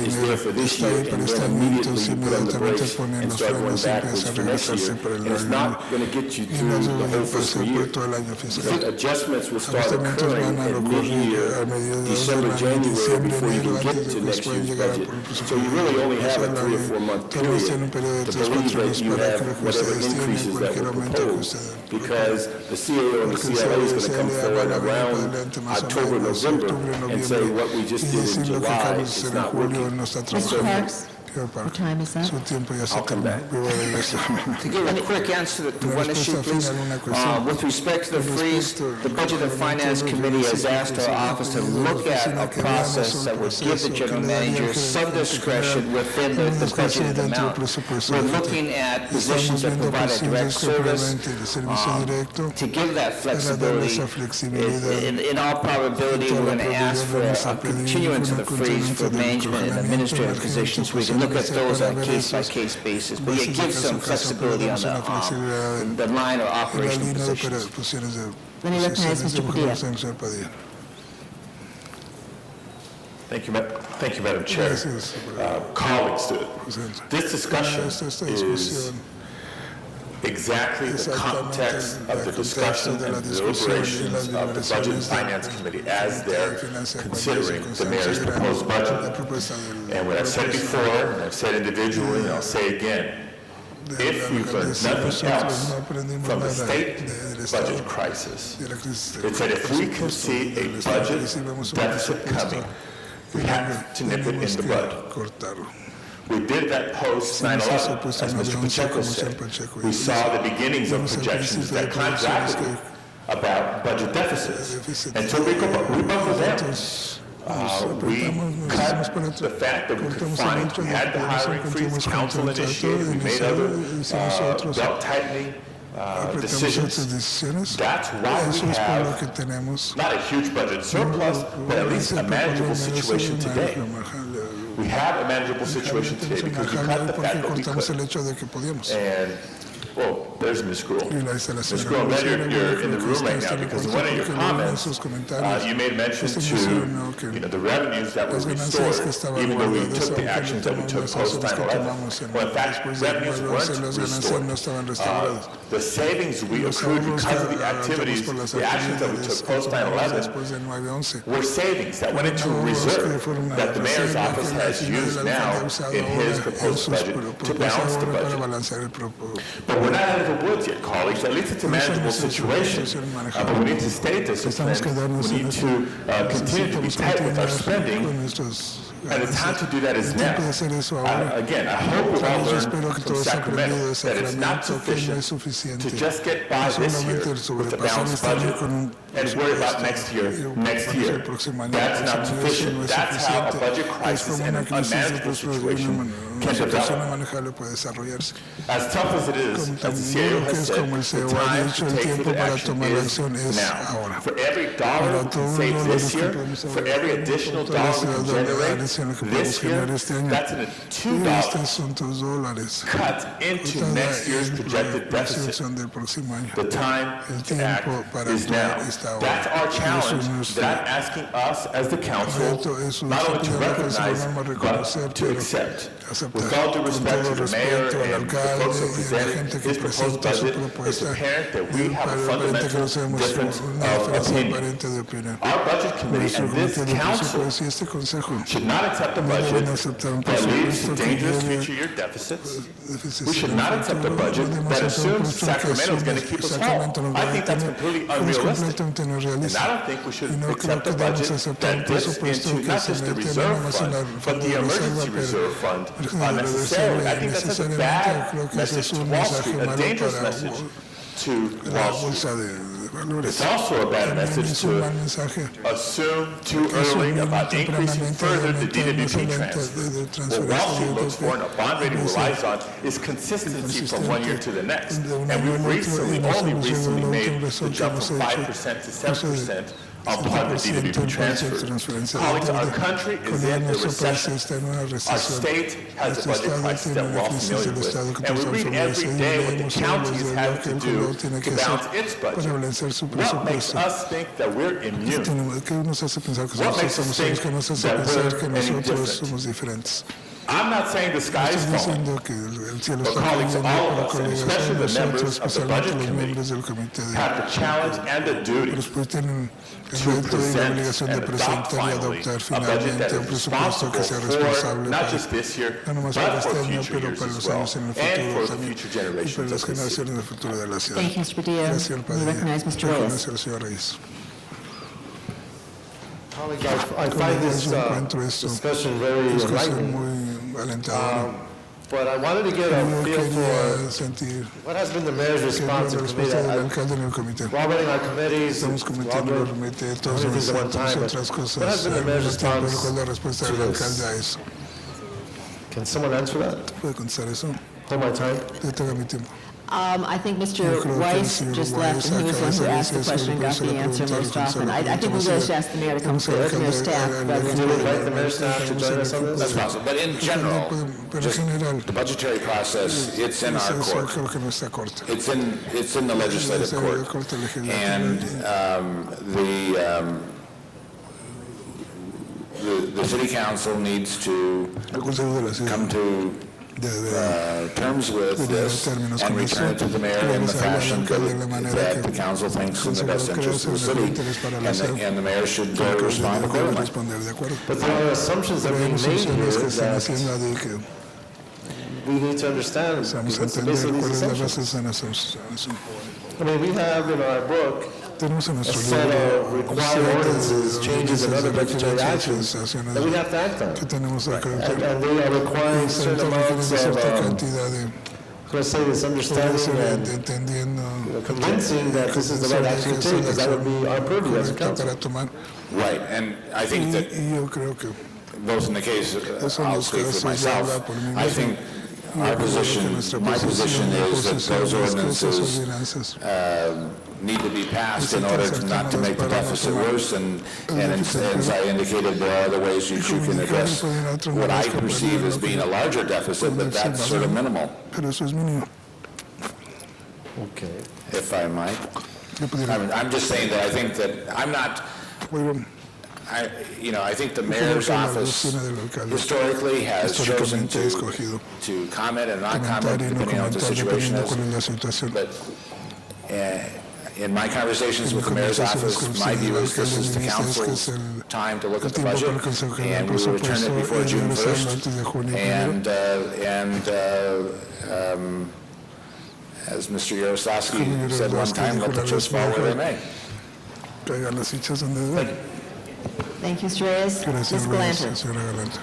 is there for this year and then immediately you put on the brakes and start going backwards for next year. And it's not going to get you through the whole fiscal year. The adjustments will start occurring at mid-year, December, January, before you can get to next year's budget. So you really only have a 3 or 4 month period to believe that you have whatever increases that were proposed, because the CAO and the CLA is going to come forward around October, November, and say what we just did in July is not working. Mr. Parks? What time is that? I'll come back. To give a quick answer to one issue, please. With respect to the freeze, the Budget and Finance Committee has asked our office to look at a process that would give the general manager some discretion within the budgeted amount. We're looking at positions that provide a direct service to give that flexibility. In all probability, we're going to ask for a continuance of the freeze for management and administrative positions. We can look at those on a case-by-case basis, but it gives some flexibility on the line or operational positions. Let me recognize Mr. Padilla. Thank you, Madam Chair. Colleagues, this discussion is exactly the context of the discussion and the deliberations of the Budget and Finance Committee as they're considering the mayor's proposed budget. And what I've said before, and I've said individually, and I'll say again, if we've learned nothing else from the state budget crisis, it's that if we can see a budget deficit coming, we have to nip it in the bud. We did that post 9/11, as Mr. Pacheco said. We saw the beginnings of projections that climbed rapidly about budget deficits. And so we buckled down. We cut the fact that we could find, we had the hiring freeze, council initiated, we made other belt-tightening decisions. That's why we have not a huge budget surplus, but at least a manageable situation today. We have a manageable situation today because we cut the fact that we could. And, well, there's Ms. Gruhl. Ms. Gruhl, I'm glad you're in the room right now because in one of your comments, you made mention to the revenues that were restored, even though we took the actions that we took post 9/11. Well, in fact, revenues weren't restored. The savings we accrued because of the activities, the actions that we took post 9/11 were savings that went into a reserve that the mayor's office has used now in his proposed budget to balance the budget. But we're not out of the woods yet, colleagues. At least it's a manageable situation. But we need to stay disciplined. We need to continue to be tight with our spending. And the time to do that is now. Again, I hope we all learn from Sacramento that it's not sufficient to just get by this year with a balanced budget and worry about next year. That's not sufficient. That's how a budget crisis and a unmanageable situation can develop. As tough as it is, as the CAO has said, the time to take for action is now. For every dollar we can save this year, for every additional dollar we can generate this year, that's a $2 cut into next year's projected deficit. The time to act is now. That's our challenge that I'm asking us as the council not only to recognize, but to accept. With all due respect to the mayor and the folks who presented his proposed budget, it's apparent that we have a fundamental difference of opinion. Our budget committee and this council should not accept a budget that leads to dangerous future year deficits. We should not accept a budget that assumes Sacramento is going to keep us whole. I think that's completely unrealistic. And I don't think we should accept a budget that dips into not just the reserve fund, but the emergency reserve fund unnecessarily. I think that's a bad message to Wall Street, a dangerous message to Wall Street. It's also a bad message to assume too early about increasing further the DWP transfer. What Wall Street looks for and a bond rating relies on is consistency from one year to the next. And we've only recently made the jump from 5% to 7% upon the DWP transfer. Colleagues, our country is in a recession. Our state has a budget crisis that we're all familiar with. And we read every day what the county is having to do to balance its budget. What makes us think that we're immune? What makes us think that we're any different? I'm not saying the sky is falling, but colleagues, all of us, and especially the members of the Budget Committee, have the challenge and the duty to present and adopt finally a budget that is responsible for not just this year, but for future years as well, and for the future generations of this city. Thank you, Mr. Padilla. We recognize Mr. Reyes. I find this discussion very enlightening, but I wanted to get a feel for what has been the mayor's response to committee. While running our committees, while doing things at one time, but what has been the mayor's response to this? Can someone answer that? Hold my time. I think Mr. Weiss just left, and he was the one who asked the question and got the answer most often. I think we really should ask the mayor to come forward, the mayor's staff, rather than... Do you invite the mayor's staff to join us on this? That's possible, but in general, just the budgetary process, it's in our court. It's in the legislative court. And the city council needs to come to terms with this and return it to the mayor in the fashion that the council thinks in the best interest of the city, and the mayor should respond accordingly. But there are assumptions that are being made here that we need to understand what's the basis of these assumptions. I mean, we have in our book a set of required ordinances, changes, and other budgetary actions that we have to act on. And they are requiring certain amounts of, let's say, this understanding and convincing that this is the right action to take, because that would be our purview as a council. Right, and I think that both in the case, I'll speak for myself, I think my position is that those ordinances need to be passed in order not to make the deficit worse, and as I indicated, there are other ways you can address what I perceive as being a larger deficit, but that's sort of minimal. Okay. If I might. I'm just saying that I think that I'm not... I think the mayor's office historically has chosen to comment and not comment depending on what the situation is. But in my conversations with the mayor's office, my view is this is the council's time to look at the budget, and we will return it before June 1st. And as Mr. Yaroslavsky said one time, let the chips fall where they may. Thank you, Mr. Reyes. Ms. Galanter.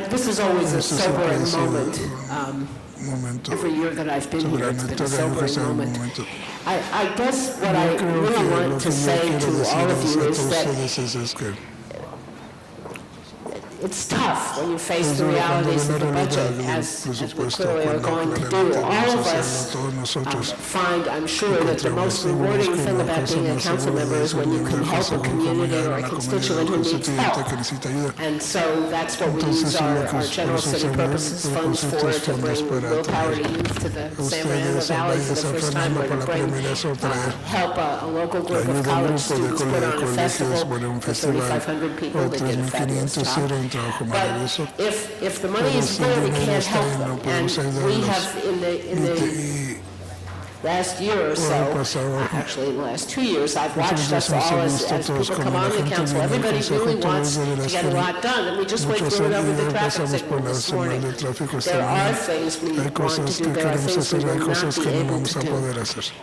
This is always a sobering moment. Every year that I've been here, it's been a sobering moment. I guess what I really want to say to all of you is that it's tough when you face the realities of the budget, as we clearly are going to do. All of us find, I'm sure, that the most rewarding thing about being a council member is when you can help a community or a constituent who needs help. And so that's what we use our general city purposes funds for, to bring willpower to youth to the San Fernando Valley for the first time, or to bring help a local group of college students put on a festival for 3,500 people. They did a fabulous job. But if the money is there, we can't help them. And we have, in the last year or so, actually in the last 2 years, I've watched us all as people come on the council. Everybody really wants to get a lot done, and we just went through it over the traffic signal this morning. There are things we want to do, there are things we will not be able to do.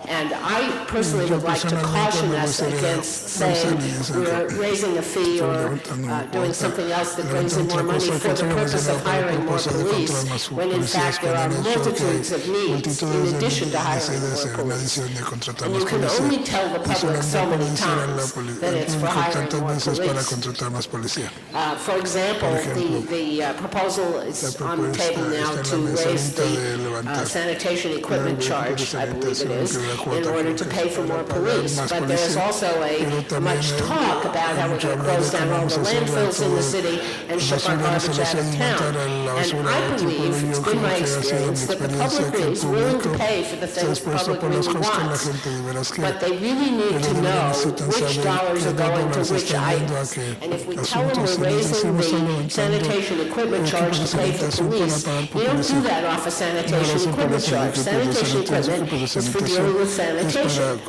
And I personally would like to caution us against saying we're raising a fee or doing something else that brings in more money for the purpose of hiring more police, when in fact there are multitudes of needs in addition to hiring more police. And you can only tell the public so many times that it's for hiring more police. For example, the proposal is on the table now to raise the sanitation equipment charge, I believe it is, in order to pay for more police. But there's also much talk about how we're going to close down all the landfills in the city and ship our garbage out of town. And I believe, it's been my experience, that the public is willing to pay for the things the public really wants, but they really need to know which dollars are going to which items. And if we tell them we're raising the sanitation equipment charge to pay for police, you don't do that off a sanitation equipment charge. Sanitation equipment is for dealing with sanitation.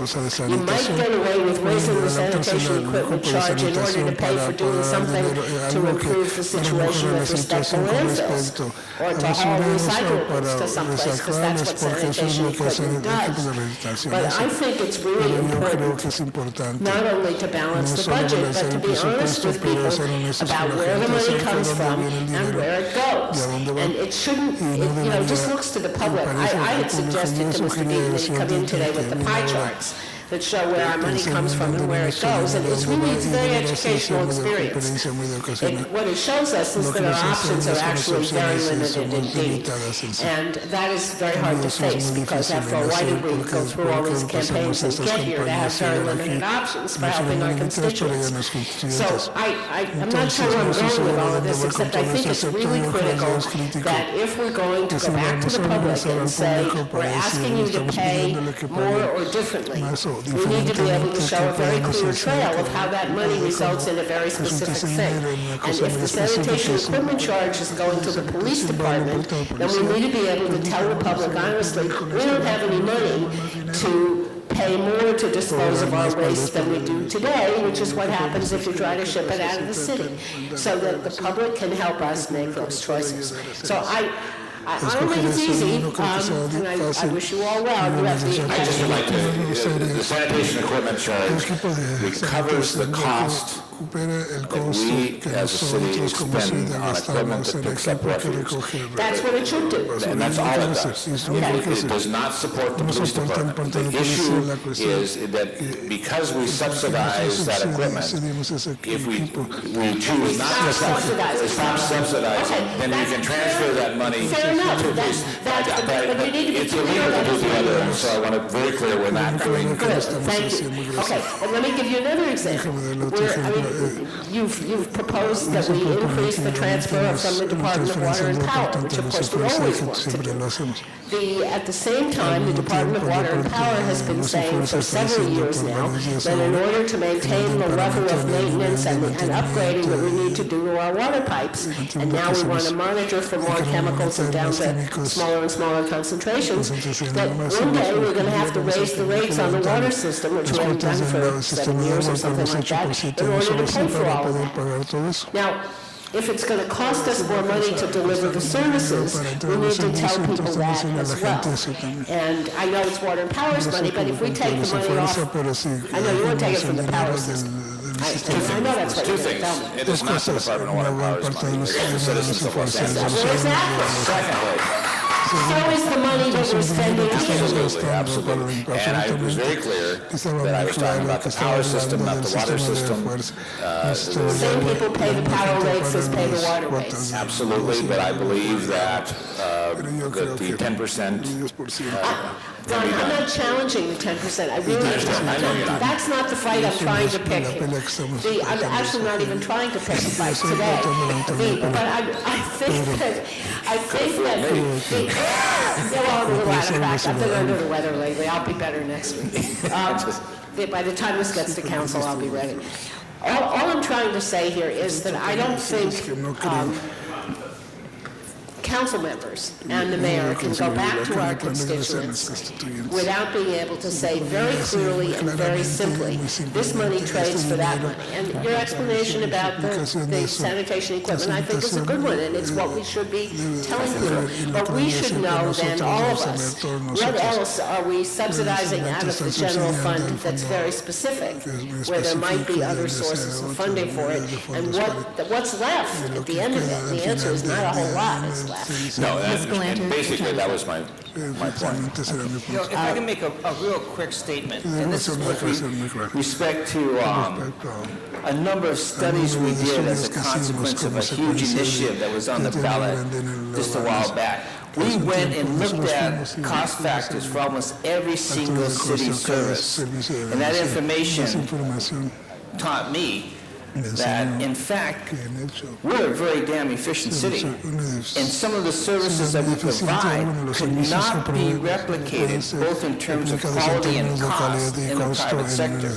You might get away with raising the sanitation equipment charge in order to pay for doing something to improve the situation with respect to landfills, or to haul recyclables to someplace, because that's what sanitation equipment does. But I think it's really important not only to balance the budget, but to be honest with people about where the money comes from and where it goes. And it shouldn't, it just looks to the public. I had suggested to Mr. Deaton that he come in today with the pie charts that show where our money comes from and where it goes. And it's a very educational experience. What it shows us is that our options are actually very limited indeed. And that is very hard to face, because after all, why did we go through all these campaigns and get here to have very limited options for helping our constituents? So I'm not sure where I'm going with all of this, except I think it's really critical that if we're going to go back to the public and say, we're asking you to pay more or differently, We need to be able to show a very clear trail of how that money results in a very specific thing. And if the sanitation equipment charge is going to the police department, then we need to be able to tell the public honestly, we don't have any money to pay more to dispose of our waste than we do today, which is what happens if you try to ship it out of the city, so that the public can help us make those choices. So I don't think it's easy, and I wish you all well. You have the, I just would like to, the sanitation equipment charge recovers the cost that we as a city expend on equipment that picks up refuse. that's what it should do. And that's all it does. It does not support the police department. The issue is that because we subsidize that equipment, if we choose not to stop subsidizing, then we can transfer that money Fair enough. to police. But you need to be It's illegal to do the other, and so I want to very clear we're not doing Good, thank you. Okay, and let me give you another example. You've proposed that we increase the transfer from the Department of Water and Power, which of course we always want to do. At the same time, the Department of Water and Power has been saying for several years now that in order to maintain the level of maintenance and upgrading that we need to do to our water pipes, and now we want to monitor for more chemicals and down to smaller and smaller concentrations, that one day we're going to have to raise the rates on the water system, which we haven't done for 7 years or something like that, in order to pay for all of that. Now, if it's going to cost us more money to deliver the services, we need to tell people that as well. And I know it's Water and Power's money, but if we take the money off, I know you won't take it from the power system. I know that's what you're going to tell me. It is not the Department of Water and Power's money. It's the citizens of Los Angeles. Exactly. Secondly, So is the money that we're spending here. Absolutely. And I was very clear that I was talking about the power system, not the water system. Same people pay the power rates as pay the water rates. Absolutely, but I believe that the 10%. Don, I'm not challenging the 10%. I really don't. That's not the fight I'm trying to pick here. I'm actually not even trying to pick a fight today. But I think that yeah, well, I'm a little out of crack. I've been under the weather lately. I'll be better next week. By the time this gets to council, I'll be ready. All I'm trying to say here is that I don't think council members and the mayor can go back to our constituents without being able to say very clearly and very simply, this money trades for that money. And your explanation about the sanitation equipment, I think is a good one, and it's what we should be telling people. But we should know then, all of us, what else are we subsidizing out of the general fund that's very specific, where there might be other sources of funding for it, and what's left at the end of it. The answer is not a whole lot is left. No, and basically that was my point. If I can make a real quick statement, and this is with respect to a number of studies we did as a consequence of a huge initiative that was on the ballot just a while back. We went and looked at cost factors for almost every single city service, and that information taught me that, in fact, we're a very damn efficient city, and some of the services that we provide could not be replicated, both in terms of quality and cost, in the private sector.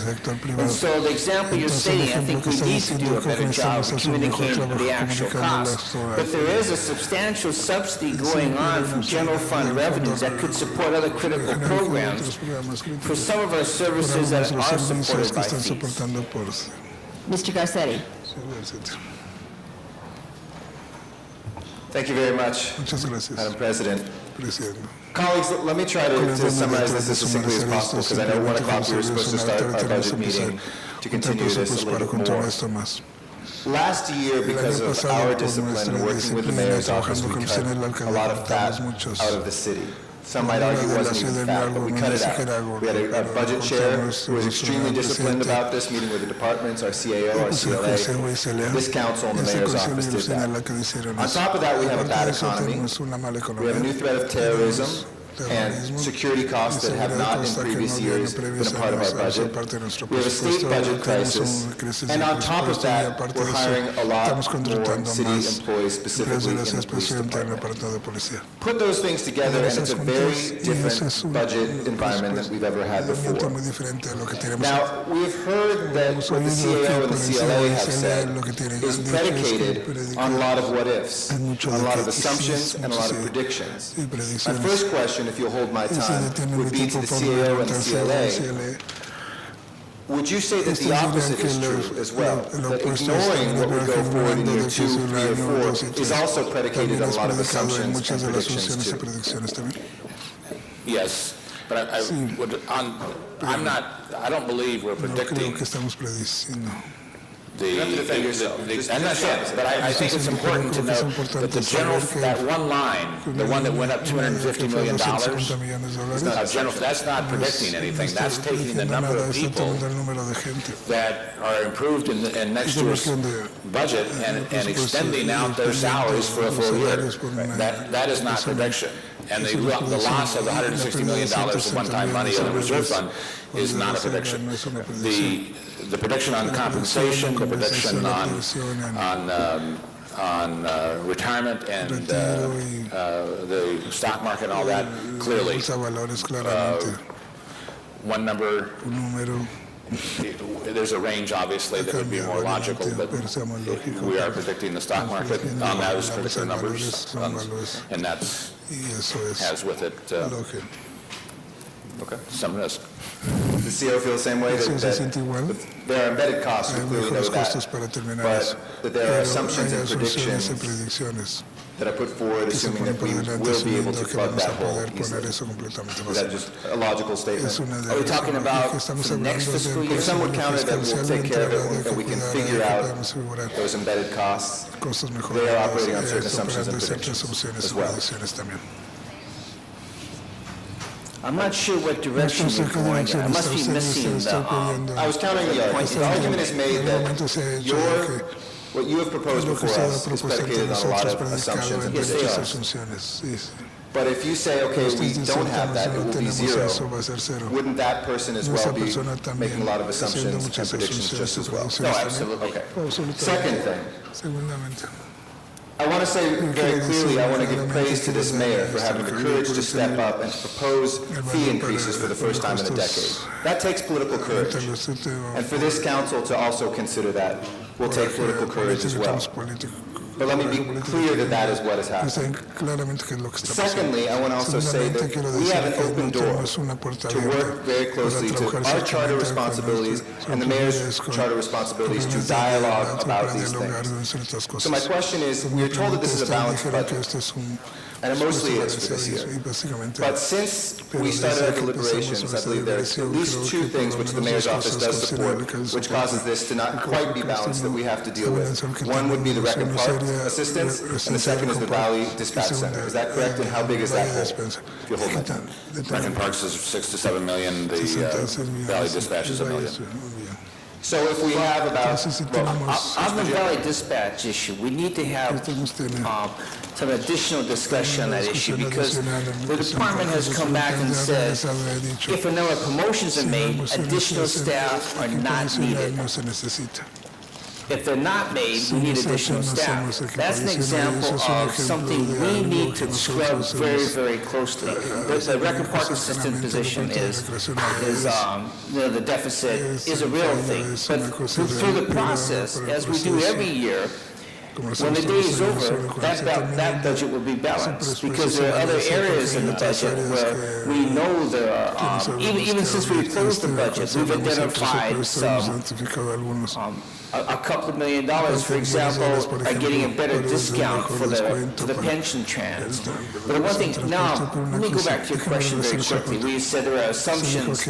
And so the example you're stating, I think we need to do a better job of communicating the actual cost. But there is a substantial subsidy going on from general fund revenues that could support other critical programs for some of our services that are supported by fees. Mr. Garcetti. Thank you very much, Madam President. Colleagues, let me try to summarize this as succinctly as possible, because I know 1 o'clock we were supposed to start our budget meeting to continue this a little bit more. Last year, because of our discipline and working with the mayor's office, we cut a lot of fat out of the city. Some might argue it wasn't even fat, but we cut it out. We had a budget chair who was extremely disciplined about this, meeting with the departments, our CAO, our CLA. This council and the mayor's office did that. On top of that, we have a bad economy. We have a new threat of terrorism. and security costs that have not in previous years been a part of our budget. We have a state budget crisis, and on top of that, we're hiring a lot more city employees, specifically in the police department. Put those things together, and it's a very different budget environment than we've ever had before. Now, we've heard that what the CAO and the CLA have said is predicated on a lot of what-ifs, on a lot of assumptions, and a lot of predictions. My first question, if you'll hold my time, would be to the CAO and the CLA. Would you say that the opposite is true as well? That ignoring what would go forward in year 2, 3, or 4 is also predicated on a lot of assumptions and predictions too? Yes, but I don't believe we're predicting I'm not sure, but I think it's important to note that the general, that one line, the one that went up $250 million, that's not predicting anything. That's taking the number of people that are improved in next year's budget and extending out their salaries for a full year. That is not prediction. And the loss of $160 million of one-time money in the reserve fund is not a prediction. The prediction on compensation, the prediction on retirement and the stock market and all that, clearly. One number, there's a range, obviously, that would be more logical, but we are predicting the stock market on those particular numbers, and that has with it some risk. Does the CO feel the same way? That there are embedded costs, we clearly know that, but that there are assumptions and predictions that are put forward, assuming that we will be able to plug that hole easily. Is that just a logical statement? Are we talking about the next fiscal year? If some would counter that we'll take care of it and we can figure out those embedded costs, they are operating on certain assumptions and predictions as well. I'm not sure what direction you're going in. I must be missing the... I was counting the argument. The argument is made that what you have proposed before us is predicated on a lot of assumptions and predictions. But if you say, okay, we don't have that, it will be zero, wouldn't that person as well be making a lot of assumptions and predictions just as well? No, absolutely. Okay. Second thing. I want to say very clearly, I want to give praise to this mayor for having the courage to step up and to propose fee increases for the first time in a decade. That takes political courage. And for this council to also consider that will take political courage as well. But let me be clear that that is what is happening. Secondly, I want to also say that we have an open door to work very closely to our charter responsibilities and the mayor's charter responsibilities to dialogue about these things. So my question is, we are told that this is a balanced budget, and it mostly is for this year. But since we started our deliberations, I believe there are at least two things which the mayor's office does support, which causes this to not quite be balanced that we have to deal with. One would be the Rec and Park assistance, and the second is the Valley Dispatch Center. Is that correct? And how big is that hole? If you hold my time. Rec and Parks is 6 to 7 million. The Valley Dispatch is $1 million. So if we have about... On the Valley Dispatch issue, we need to have some additional discussion on that issue, because the department has come back and said if a number of promotions are made, additional staff are not needed. If they're not made, we need additional staff. That's an example of something we need to scrub very, very closely. The Rec Park assistant position the deficit is a real thing. But through the process, as we do every year, when the day is over, that budget will be balanced, because there are other areas in the budget where we know there are, even since we closed the budget, we've identified some, a couple of $1 million, for example, are getting a better discount for the pension trans. But one thing, now, let me go back to your question very quickly. We said there are assumptions,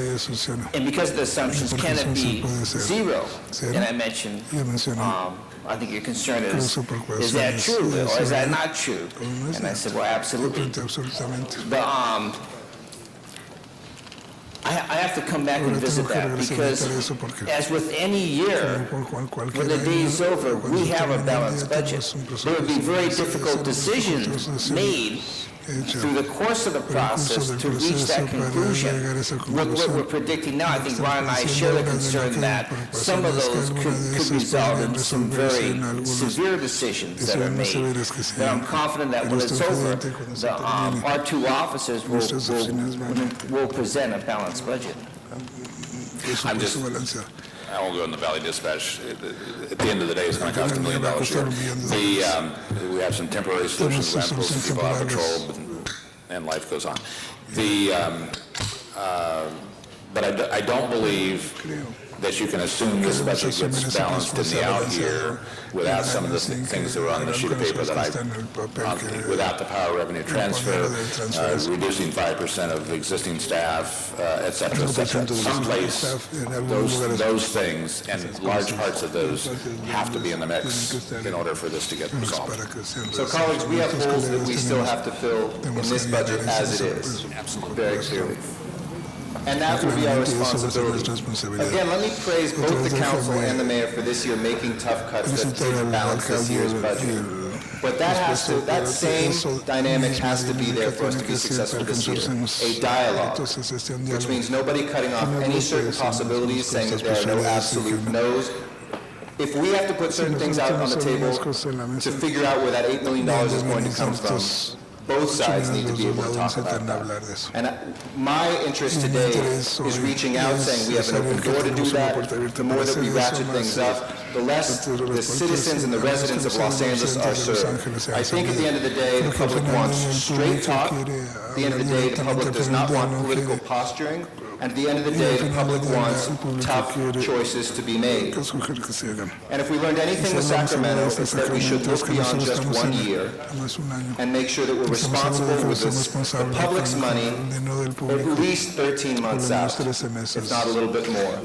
and because of the assumptions, can it be zero? And I mentioned, I think your concern is that true or is that not true? And I said, well, absolutely. I have to come back and visit that, because as with any year, when the day is over, we have a balanced budget. There would be very difficult decisions made through the course of the process to reach that conclusion. What we're predicting now, I think Ron and I share the concern that some of those could result in some very severe decisions that are made. But I'm confident that when it's over, our two offices will present a balanced budget. I won't go in the Valley Dispatch. At the end of the day, it's going to cost $1 million a year. We have some temporary solutions. We're pulling some people out of patrol, and life goes on. But I don't believe that you can assume this budget gets balanced in the out year without some of the things that were on the sheet of paper without the power revenue transfer, reducing 5% of existing staff, et cetera, et cetera. Someplace, those things and large parts of those have to be in the mix in order for this to get resolved. So, colleagues, we have holes that we still have to fill in this budget as it is. Absolutely. Very clearly. And that will be our responsibility. Again, let me praise both the council and the mayor for this year making tough cuts that didn't balance this year's budget. But that same dynamic has to be there for us to be successful this year. A dialogue, which means nobody cutting off any certain possibilities, saying that there are no absolute no's. If we have to put certain things out on the table to figure out where that $8 million is going to come from, both sides need to be able to talk about that. And my interest today is reaching out, saying we have an open door to do that. The more that we ratchet things up, the less the citizens and the residents of Los Angeles are served. I think at the end of the day, the public wants straight talk. At the end of the day, the public does not want political posturing. And at the end of the day, the public wants tough choices to be made. And if we learned anything with Sacramento, it's that we should look beyond just 1 year and make sure that we're responsible with the public's money at least 13 months out, if not a little bit more.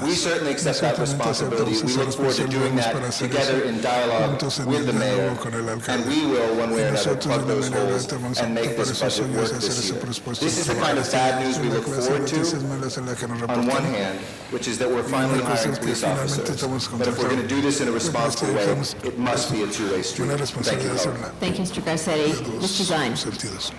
We certainly accept that responsibility. We look forward to doing that together in dialogue with the mayor, and we will, one way or another, plug those holes and make this budget work this year. This is the kind of bad news we look forward to, on one hand, which is that we're finally hiring police officers. But if we're going to do this in a responsible way, it must be a two-way street. Thank you, Howard. Thank you, Mr. Garcetti. Mr. Zine.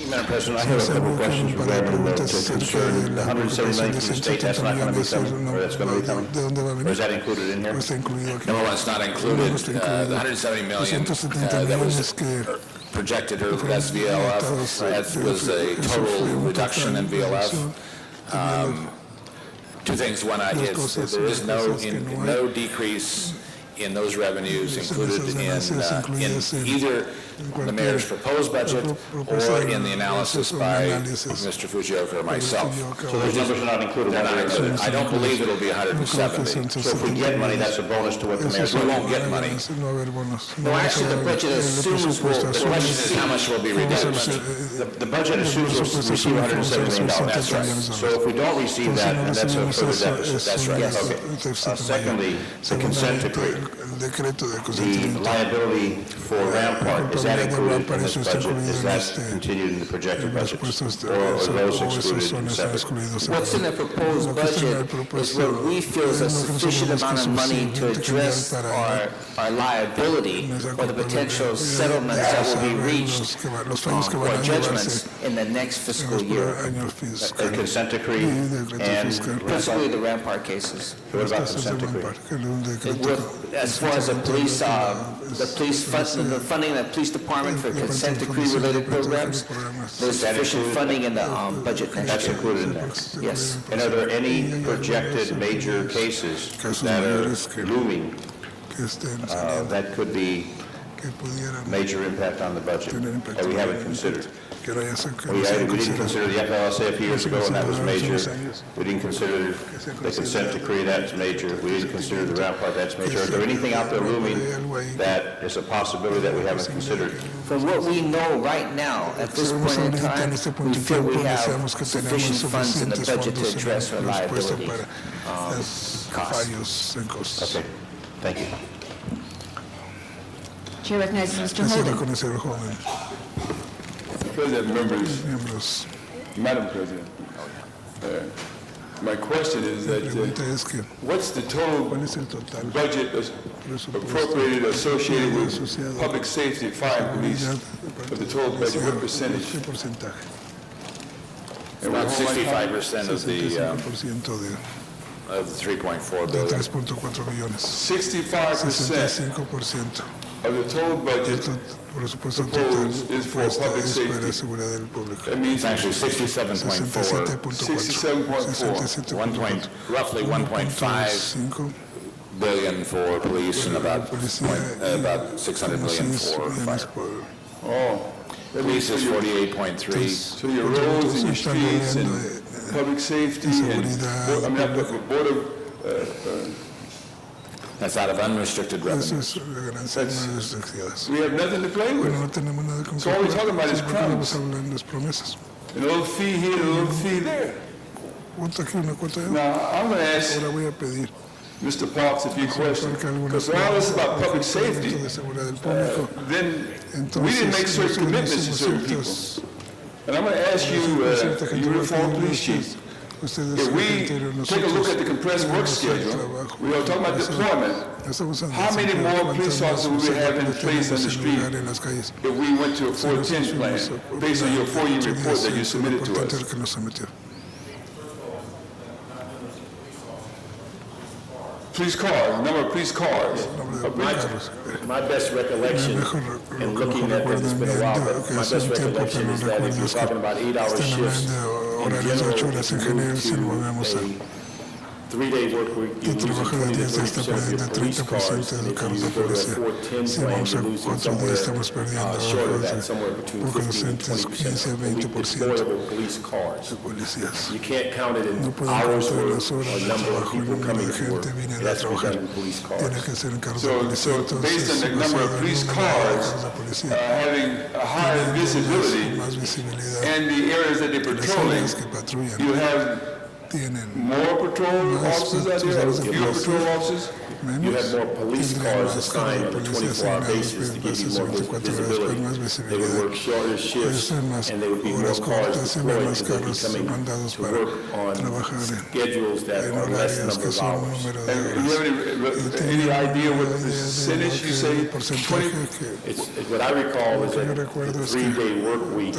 Madam President, I have a couple of questions regarding the concern. The 170 million from the state, that's not going to be coming, or that's going to be coming? Or is that included in here? Number one, it's not included. The 170 million that was projected, or that's VLF, that was a total reduction in VLF. Two things. One, there is no decrease in those revenues included in either the mayor's proposed budget or in the analysis by Mr. Fujioka or myself. So those numbers are not included? They're not included. I don't believe it'll be 170. So if we get money, that's a bonus to what the mayor's... We won't get money. No, actually, the budget assumes the question is how much will be reduced. The budget assumes we'll receive $170 million. That's right. So if we don't receive that, then that's a further deficit. That's right. Okay. Secondly, the consent decree. The liability for Rampart, is that included in this budget? Is that continued in the projected budget? Or are those excluded and separate? What's in the proposed budget is what we feel is a sufficient amount of money to address our liability or the potential settlements that will be reached or judgments in the next fiscal year. A consent decree and Principally the Rampart cases. what about consent decree? As far as the funding of the police department for consent decree related programs, there's sufficient funding in the budget next That's year. included in there? Yes. And are there any projected major cases that are looming that could be major impact on the budget that we haven't considered? We didn't consider the FLSA a few years ago, and that was major. We didn't consider the consent decree, that's major. We didn't consider the Rampart, that's major. Is there anything out there looming that is a possibility that we haven't considered? From what we know right now, at this point in time, we feel we have sufficient funds in the budget to address our liability costs. Okay, thank you. Chair recognizes Mr. Holden. President, members, Madam President, My question is La that, pregunta es que, what's the total ¿cuál es el total budget appropriated associated with public safety, fire, and police of the total budget? What percentage? ¿Qué porcentaje? About 65% of the 65% of the 3.4 de billion. 3.4 millones. 65% 65% of the total budget presupuesto total is for propuesta public es para safety. seguridad del público. That means It's actually 67.4, 67.4. roughly 1.5 billion for police and about 600 million for fire. Oh. Police is 48.3. So your roads and your streets and public safety and, board of, That's out of unrestricted Eso revenue. es ganancias no restricciones. we have nothing to play with. Bueno, no tenemos nada con So all we're talking about is Vamos crumbs. a hablar de las promesas. A little fee here, a little fee there. Cuota aquí, una cuota allá. Now, I'm going to ask Ahora voy a pedir Mr. Parks a few questions. Because all this about public safety, de seguridad del público. then we didn't make certain commitments to certain people. And I'm going to ask you, you reform police chief, if we take a look at the compressed work schedule, we are talking about deployment. How many more police officers would we have in place on the street if we went to a 410 plan, based on your 4-year report that you submitted to us? Police cars, number of police cars. My best recollection, and looking at it, it's been a while, but my best recollection is that if you're talking about 8-hour shifts, in general, if you move to a 3-day work week, you lose 20 to 30% of your police cars. And if you go to a 410 plan, you're losing somewhere short of that, somewhere between 15 and 20% of deployable police cars. You can't count it in hours worth or number of people coming to work. It has to be done in police cars. So based on the number of police cars having a higher visibility and the areas that they're patrolling, you have more patrol officers out there, or fewer patrol officers? You have more police cars assigned on a 24-hour basis to give you more visibility. They would work shorter shifts, and there would be more cars deployed because they'd be coming to work on schedules that are less number of hours. And do you have any idea what percentage you say? 20? It's what I recall is that the 3-day work week,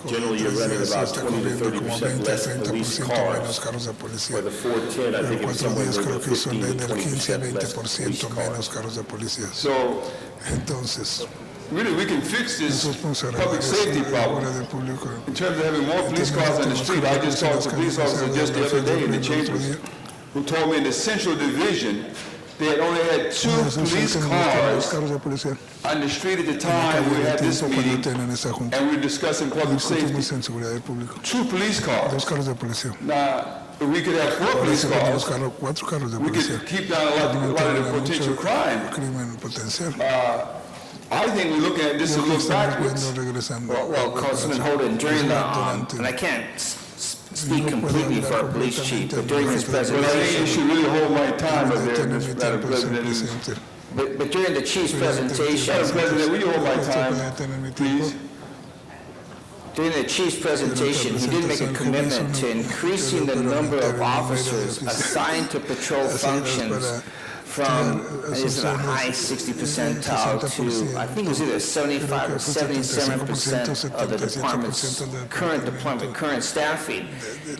generally you're running about 20 to 30% less police cars. For the 410, I think it's somewhere between 15 to 20% less. 10% menos carros de policía. So, entonces, really, we can fix this public safety problem in terms of having more police cars on the street. I just talked to police officers just the other day in the chambers who told me in the Central Division they had only had 2 police cars on the street at the time we had this meeting and we were discussing public safety. 2 police cars. Now, we could have 4 police cars. We could keep down a lot of the potential crime. I think we're looking at this a little backwards. Well, Councilman Holden, during the, and I can't speak completely for our police chief, but during his presentation. But I think you should really hold my time up there, Mr. President. But during the chief's presentation. Madam President, will you hold my time, please? During the chief's presentation, he did make a commitment to increasing the number of officers assigned to patrol functions from, is it a high 60 percentile to, I think it was either 75 or 77% of the department's current staffing.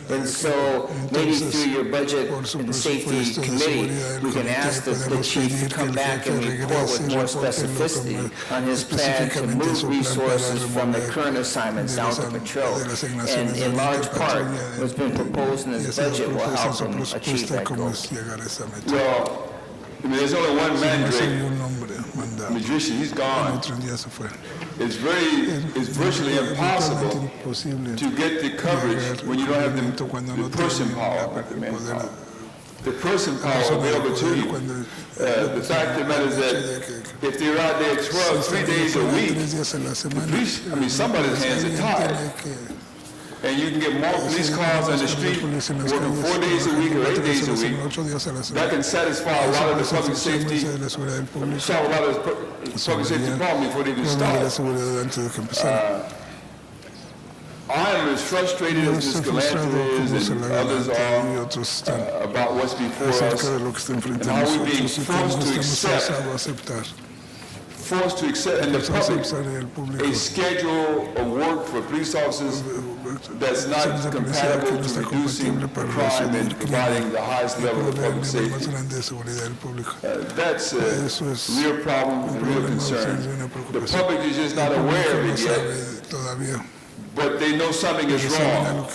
And so maybe through your budget and safety committee, we can ask the chief to come back and report with more specificity on his plan to move resources from the current assignments down to patrol. And in large part, what's been proposed in his budget will help him achieve that goal. Well, I mean, there's only one Mandrake, magician, he's gone. It's virtually impossible to get the coverage when you don't have the person power, the person power available to you. The fact of the matter is that if they're out there 3 days a week, somebody's hands are tied. And you can get more police cars on the street working 4 days a week or 8 days a week. That can satisfy a lot of the public safety, solve a lot of the public safety problem before they even start. I am as frustrated as Ms. Galante is and others are about what's before us and how we're being forced to accept in the public a schedule of work for police officers that's not compatible to reducing crime and providing the highest level of public safety. That's a real problem and real concern. The public is just not aware of it yet, but they know something is wrong.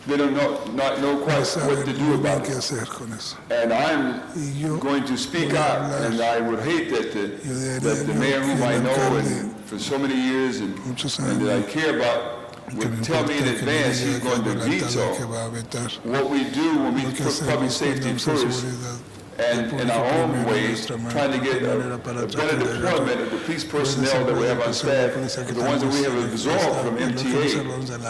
They don't know quite what to do about it. And I'm going to speak out, and I would hate that the mayor whom I know and for so many years and that I care about would tell me in advance he's going to veto what we do when we put public safety first and in our own ways, trying to get a better deployment of the police personnel that we have on staff, the ones that we have absorbed from MTA,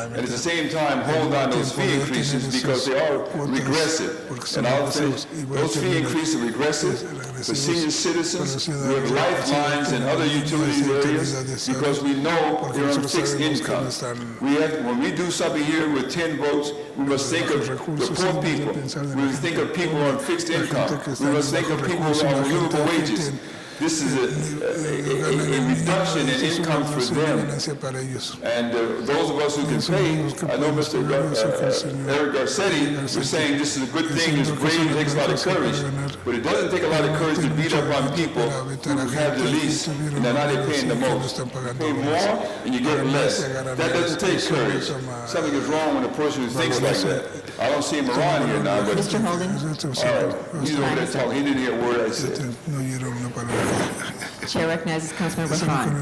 and at the same time hold on those fee increases because they are regressive. And I'll finish, those fee increases are regressive for senior citizens with lifelines and other utility areas because we know they're on fixed income. When we do something here with 10 votes, we must think of the poor people. We must think of people on fixed income. We must think of people on livable wages. This is a reduction in income for them. And those of us who can pay, I know Mr. Eric Garcetti was saying this is a good thing, it's great, it takes a lot of courage. But it doesn't take a lot of courage to beat up on people who have the least and now they're paying the most. You pay more and you get less. That doesn't take courage. Something is wrong with a person who thinks like that. I don't see him around here now, but Mr. Holden. all right, he's over there talking. He didn't hear a word I said. Chair recognizes Councilmember Hahn.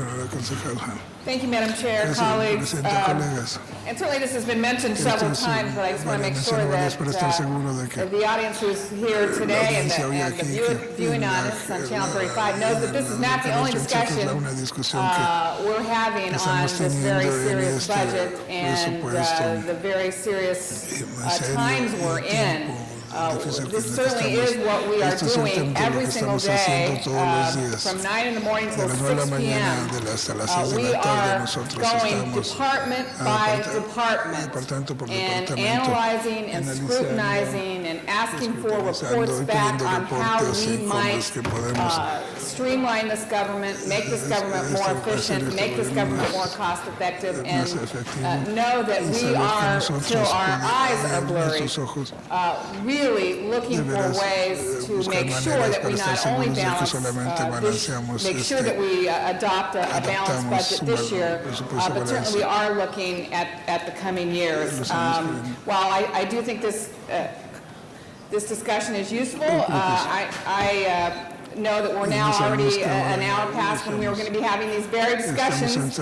Thank you, Madam Chair, colleagues. And certainly this has been mentioned several times, but I just want to make sure that the audience who's here today and the viewing audience on Channel 35 knows that this is not the only discussion we're having on this very serious budget and the very serious times we're in. This certainly is what we are doing every single day from 9 in the morning till 6 p.m. We are going department by department and analyzing and scrutinizing and asking for reports back on how we might streamline this government, make this government more efficient, make this government more cost effective, and know that we are, till our eyes are blurry, really looking for ways to make sure that we not only balance make sure that we adopt a balanced budget this year, but certainly we are looking at the coming years. While I do think this discussion is useful, I know that we're now already an hour past when we were going to be having these very discussions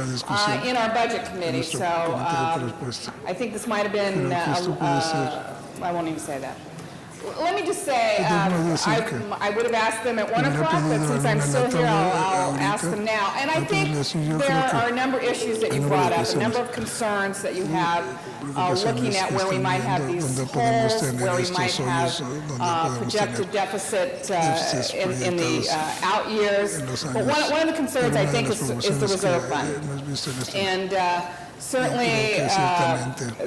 in our budget committee. So I think this might have been, I won't even say that. Let me just say, I would have asked them at 1 o'clock, but since I'm still here, I'll ask them now. And I think there are a number of issues that you brought up, a number of concerns that you have looking at where we might have these holes, where we might have projected deficit in the out years. But one of the concerns, I think, is the reserve fund. And certainly,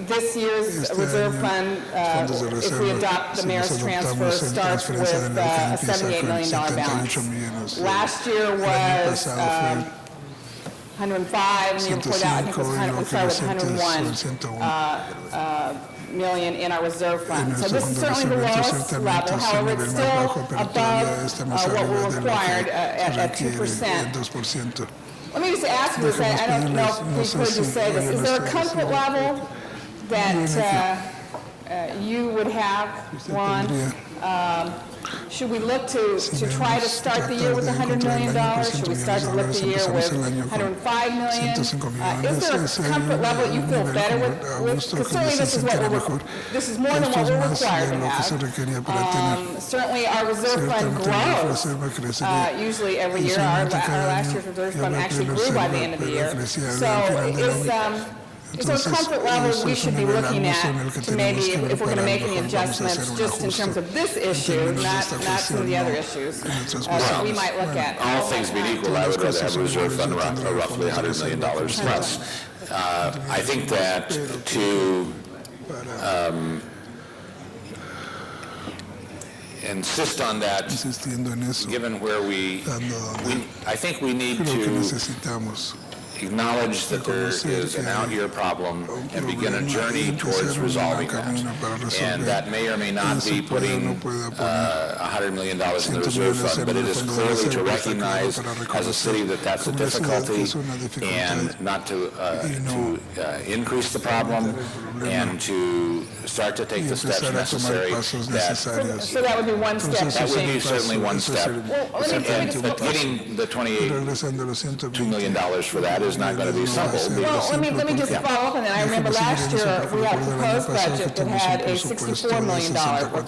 this year's reserve fund, if we adopt the mayor's transfer, starts with a $78 million balance. Last year was 105, and the year before that, I think we started with 101 million in our reserve fund. So this is certainly the lowest level. However, it's still above what we're required at 2%. Let me just ask you this, I don't know if we could just say this, is there a comfort level that you would have, Juan? Should we look to try to start the year with $100 million? Should we start to look the year with $105 million? Is there a comfort level that you feel better with? Because certainly this is more than what we're required to have. Certainly our reserve fund grows usually every year. Our last year's reserve fund actually grew by the end of the year. So is there a comfort level we should be looking at to maybe, if we're going to make any adjustments, just in terms of this issue, not some of the other issues that we might look at? All things being equal, I would rather have a reserve fund roughly $100 million less. I think that to insist on that, given where I think we need to acknowledge that there is an out-year problem and begin a journey towards resolving that. And that may or may not be putting $100 million in the reserve fund, but it is clearly to recognize as a city that that's a difficulty and not to increase the problem and to start to take the steps necessary. So that would be one step. That would be certainly one step. But getting the $2 million for that is not going to be simple. Well, let me just follow up on that. I remember last year we had a proposed budget that had a $64 million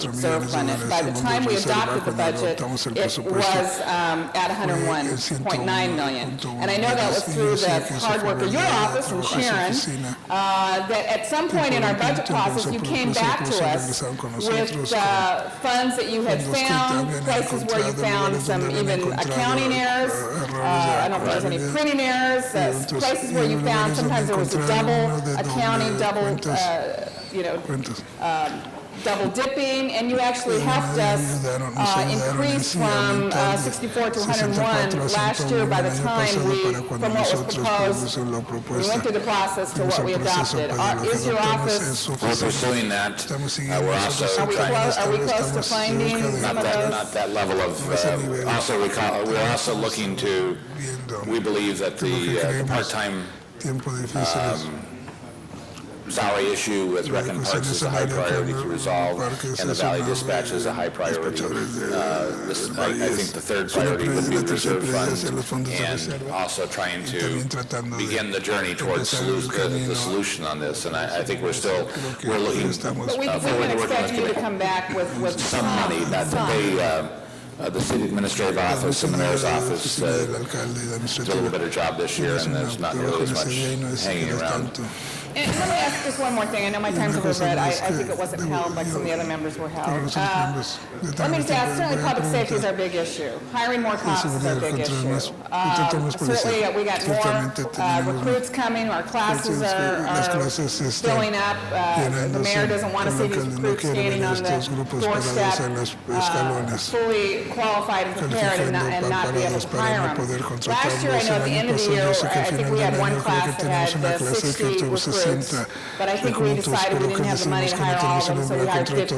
reserve fund. And by the time we adopted the budget, it was at $101.9 million. And I know that was through the hard work of your office and Sharon, that at some point in our budget process, you came back to us with funds that you had found, places where you found some even accounting errors. I don't think there's any printing errors, places where you found sometimes there was a double accounting, double dipping, and you actually helped us increase from 64 to 101 last year. By the time from what was proposed, we went through the process to what we adopted. Is your office? We're pursuing that. We're also are we close to finding some of those? Not that level of. We're also looking to. We believe that the part-time salary issue with Recon Parks is a high priority to resolve, and the Valley Dispatch is a high priority. I think the third priority would be the reserve fund, and also trying to begin the journey towards the solution on this. And I think we're looking but we can expect you to come back with some money that the city administrative office and the mayor's office did a little better job this year, and there's not nearly as much hanging around. And let me ask just one more thing. I know my time's over, but I think it wasn't held like some of the other members were held. Let me just ask, certainly public safety is our big issue. Hiring more cops is our big issue. Certainly we got more recruits coming. Our classes are filling up. The mayor doesn't want to see these recruits standing on the doorstep, fully qualified and prepared and not be able to hire them. Last year, I know at the end of the year, I think we had one class that had 60 recruits. But I think we decided we didn't have the money to hire all of them, so we hired 50.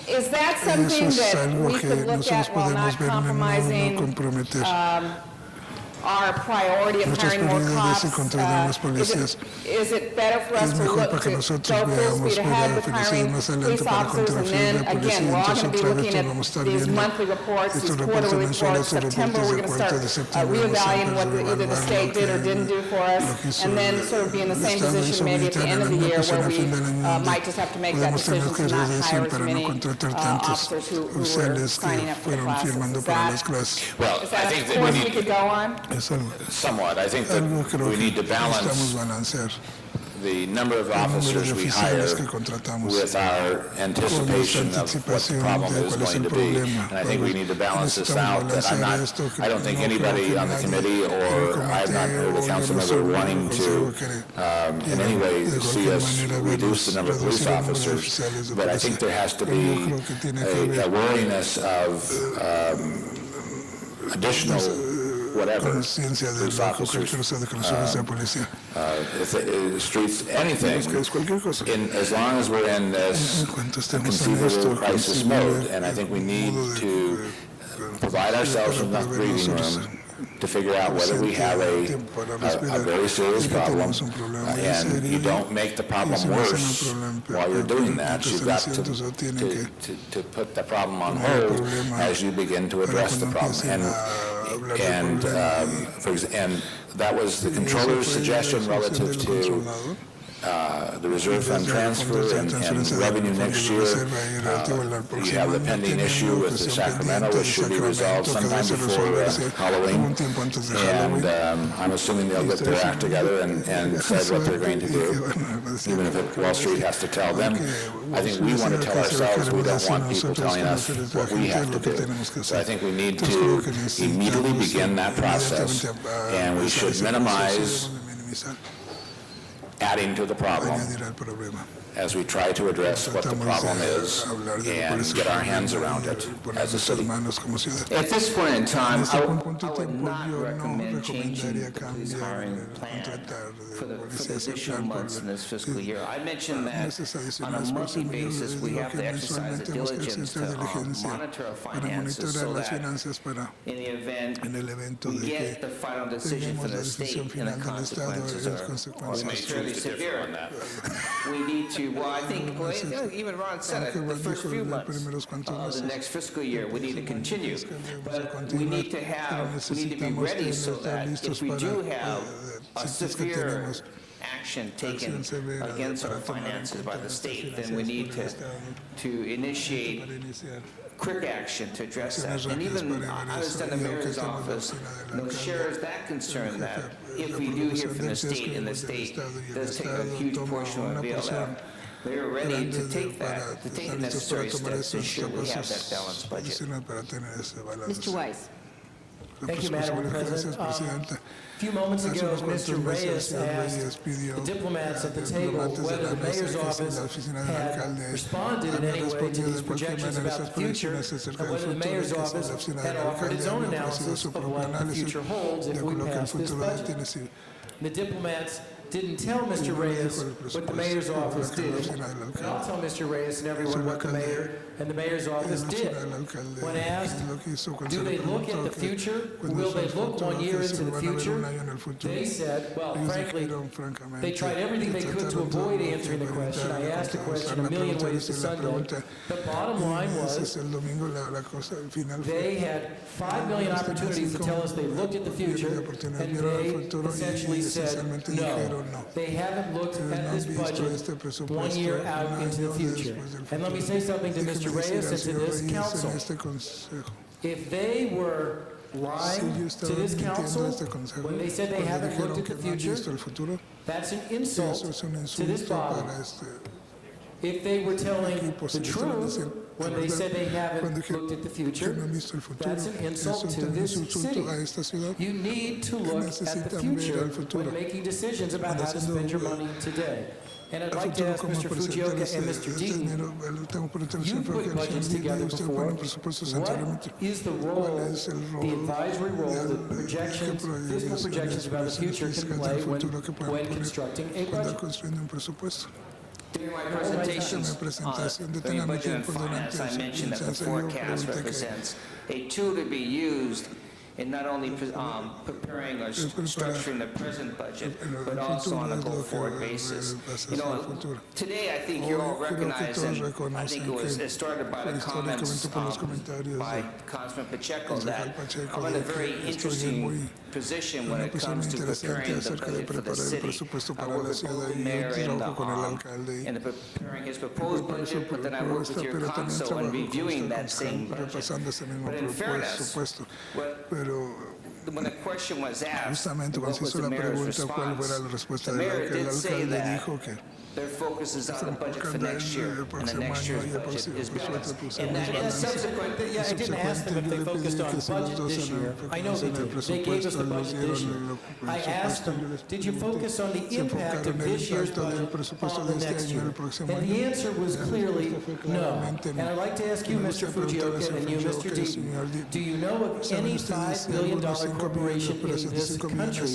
Is that something that we could look at while not compromising our priority of hiring more cops? Is it better for us to look to go full speed ahead with hiring police officers, and then again, we're all going to be looking at these monthly reports, these quarterly reports. September, we're going to start reevaluating what either the state did or didn't do for us, and then sort of be in the same position maybe at the end of the year where we might just have to make that decision to not hire as many officers who were signing up for the classes. Is that a course we could go on? Somewhat. I think that we need to balance the number of officers we hire with our anticipation of what the problem is going to be. And I think we need to balance this out. That I don't think anybody on the committee, or I've not heard a council member wanting to in any way see us reduce the number of police officers. But I think there has to be a wariness of additional police officers, streets, anything, as long as we're in this conceivable crisis mode. And I think we need to provide ourselves enough breathing room to figure out whether we have a very serious problem, and you don't make the problem worse while you're doing that. You've got to put the problem on hold as you begin to address the problem. And that was the controller's suggestion relative to the reserve fund transfer and revenue next year. We have the pending issue with the Sacramento, which should be resolved sometime before Halloween. And I'm assuming they'll get their act together and decide what they're going to do, even if Wall Street has to tell them. I think we want to tell ourselves. We don't want people telling us what we have to do. So I think we need to immediately begin that process, and we should minimize adding to the problem añadir al problema. as we try to address what the problem is Hablar de and get our hands around it poner as a nuestras city. manos como ciudad. At this point in time, I Un would punto de tiempo not yo no recommend changing recomendaría the police cambiar hiring el plan contratar for de the policías el additional plan months in this fiscal year. I mentioned en that estos on a adicionales monthly próximos. Yo basis, we digo have que to exercise mensualmente the tenemos que diligence ejercitar to diligencia monitor our para finances monitorear so las that finanzas para in the event en el evento we de que get the final decision from tengamos la the decisión state and the final del Estado y consequences las are consecuencias. fairly severe. We need to, well, I think, well, even Ron said it, the first few months of the next fiscal year, we need to continue. But we need to be ready so that if we do have a severe action taken against our finances by the state, then we need to initiate quick action to address that. And even, I understand the mayor's office shares that concern that if we do hear from the state, and the state does take a huge portion of BLM, they are ready to take that, to take the necessary steps to ensure we have that balanced budget. Mr. Weiss. Thank you, Madam President. A few moments ago, Mr. Reyes asked the diplomats at the table whether the mayor's office had responded in any way to these projections about the future, and whether the mayor's office had offered its own analysis of what the future holds if we pass this budget. The diplomats didn't tell Mr. Reyes what the mayor's office did. And I'll tell Mr. Reyes and everyone what the mayor and the mayor's office did. When asked, do they look at the future? Will they look 1 year into the future? They said, well, frankly, they tried everything they could to avoid answering the question. I asked the question a million ways to Sunday. The bottom line was they had 5 million opportunities to tell us they looked at the future, and they essentially said no. They haven't looked at this budget 1 year out into the future. And let me say something to Mr. Reyes and to this council. If they were lying to this council when they said they haven't looked at the future, that's an insult to this body. If they were telling the truth when they said they haven't looked at the future, that's an insult to this city. You need to look at the future when making decisions about how to spend your money today. And I'd like to ask Mr. Fujioka and Mr. Deaton, you put budgets together before. What is the role, the advisory role, the projections, fiscal projections about the future can play when constructing a budget? During my presentations during Budget and Finance, I mentioned that the forecast represents a tool to be used in not only preparing or structuring the present budget, but also on a go-forward basis. You know, today I think you all recognize, and I think it started by the comments by Councilman Pacheco, that I'm in a very interesting position when it comes to preparing the budget for the city. I work with both the mayor and preparing his proposed budget, but then I work with your council in reviewing that same budget. But in fairness, when the question was asked, what was the mayor's response? The mayor did say that their focus is on the budget for next year, and the next year's budget is balanced. And subsequent, I didn't ask them if they focused on the budget this year. I know they did. They gave us the budget this year. I asked them, did you focus on the impact of this year's budget on the next year? And the answer was clearly no. And I'd like to ask you, Mr. Fujioka, and you, Mr. Deaton, do you know of any $5 billion corporation in this country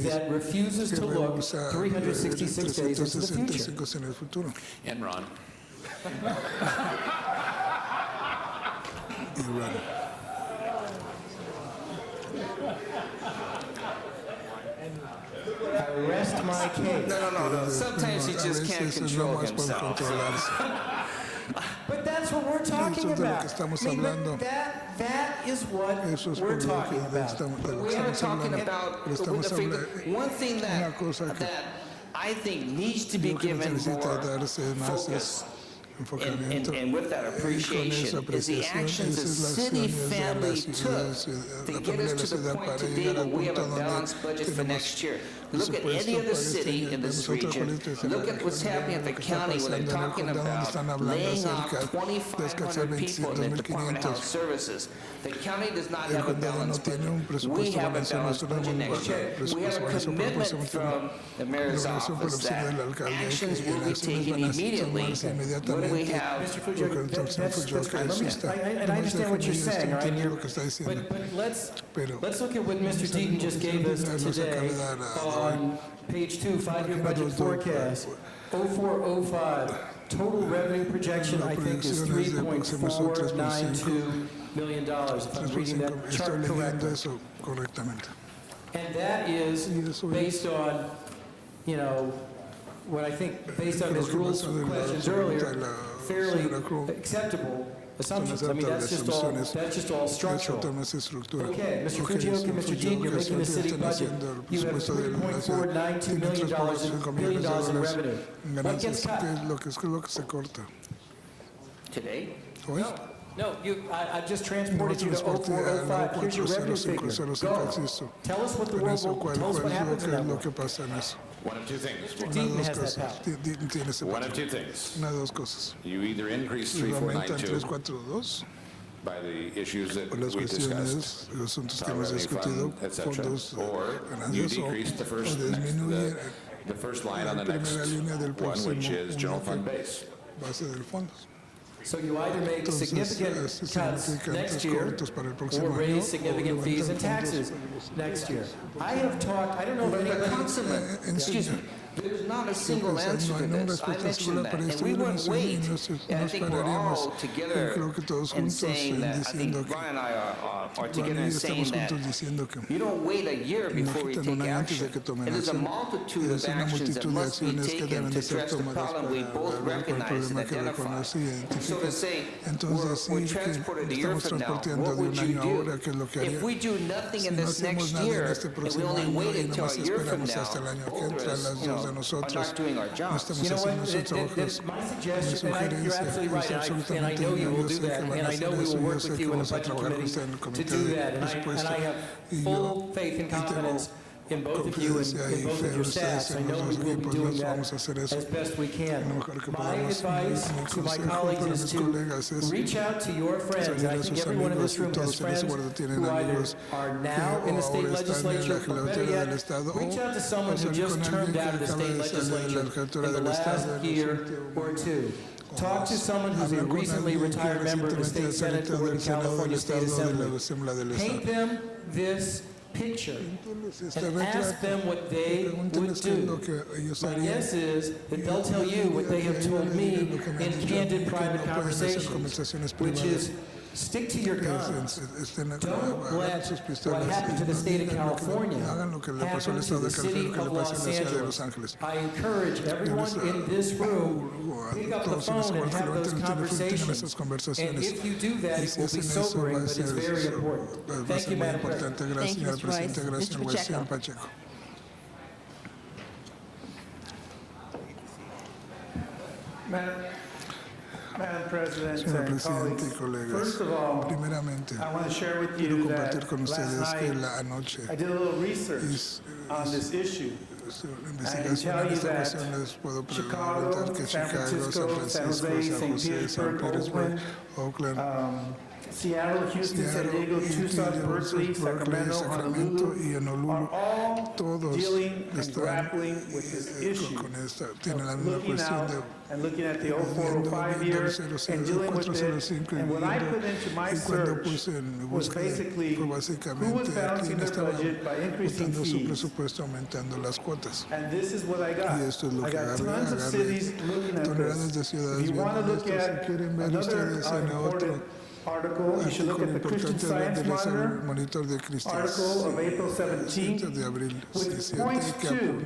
that refuses to look 366 days into the future? Enron. I rest my case. No. Sometimes he just can't control himself. But that's what we're talking about. That is what we're talking about. We are talking about one thing that I think needs to be given more focus and with that appreciation is the actions the city family took to get us to the point today where we have a balanced budget for next year. look at any other city in this region, look at what's happening at the county when they're talking about laying off 2,500 people in the Department of Health Services. The county does not have a balanced budget. We have a balanced budget next year. We have a commitment from the mayor's office that actions will be taken immediately when we have. Mr. Fujioka, that's fine. And I understand what you're saying, right? But let's look at what Mr. Deaton just gave us today on page 2, 5-year budget forecast, 0405. Total revenue projection, I think, is $3.492 million, if I'm reading that chart correctly. And that is based on, you know, what I think, based on his rules questions earlier, fairly acceptable assumptions. I mean, that's just all structural. Okay, Mr. Fujioka, Mr. Dean, you're making the city budget. You have $3.492 million in revenue. What gets cut? Today? No, I just transported you to 0405. Here's your revenue figure. Go. Tell us what the world will, tell us what happens in that world. One of two things. Mr. Deaton has that power. One of two things. You either increase 3492 by the issues that we discussed, revenue fund, etc., or you decrease the first line on the next one, which is general fund base. So you either make significant cuts next year or raise significant fees and taxes next year. I have talked, I don't know if any Excuse me. There's not a single answer to this. I mentioned that. And we wouldn't wait. And I think we're all together in saying that, I think Brian and I are together in saying that you don't wait a year before you take action. And there's a multitude of actions that must be taken to address the problem we both recognize and identify. So to say, we're transported a year from now, what would you do? If we do nothing in this next year, and we only wait until a year from now, others, are not doing our jobs. You know what, my suggestion, and you're absolutely right, and I know you will do that, and I know we will work with you in the budget committee to do that, and I have full faith and confidence in both of you and in both of your staffs. I know we will be doing that as best we can. My advice to my colleagues is to reach out to your friends. I think everyone in this room has friends who either are now in the state legislature, or better yet, reach out to someone who just turned out of the state legislature in the last year or two. Talk to someone who's a recently retired member of the state senate or the California State Assembly. Paint them this picture and ask them what they would do. My guess is that they'll tell you what they have told me in candid private conversations, which is stick to your guns. Don't let what happened to the state of California happen to the city of Los Angeles. I encourage everyone in this room, pick up the phone and have those conversations. And if you do that, it will be sobering, but it's very important. Thank you, Madam President. Thank you, Mr. Rice. Mr. Pacheco. Madam President and colleagues, first of all, I want to share with you that last night I did a little research on this issue. I can tell you that Chicago, San Francisco, San Jose, St. Petersburg, Oakland, Seattle, Houston, San Diego, Tucson, Berkeley, Sacramento, Honolulu are all dealing and grappling with this issue of looking out and looking at the 0405 year and dealing with it. And what I put into my search was basically who was balancing their budget by increasing fees. And this is what I got. I got tons of cities looking at this. If you want to look at another important article, you should look at the Christian Science Monitor article of April 17th, which points to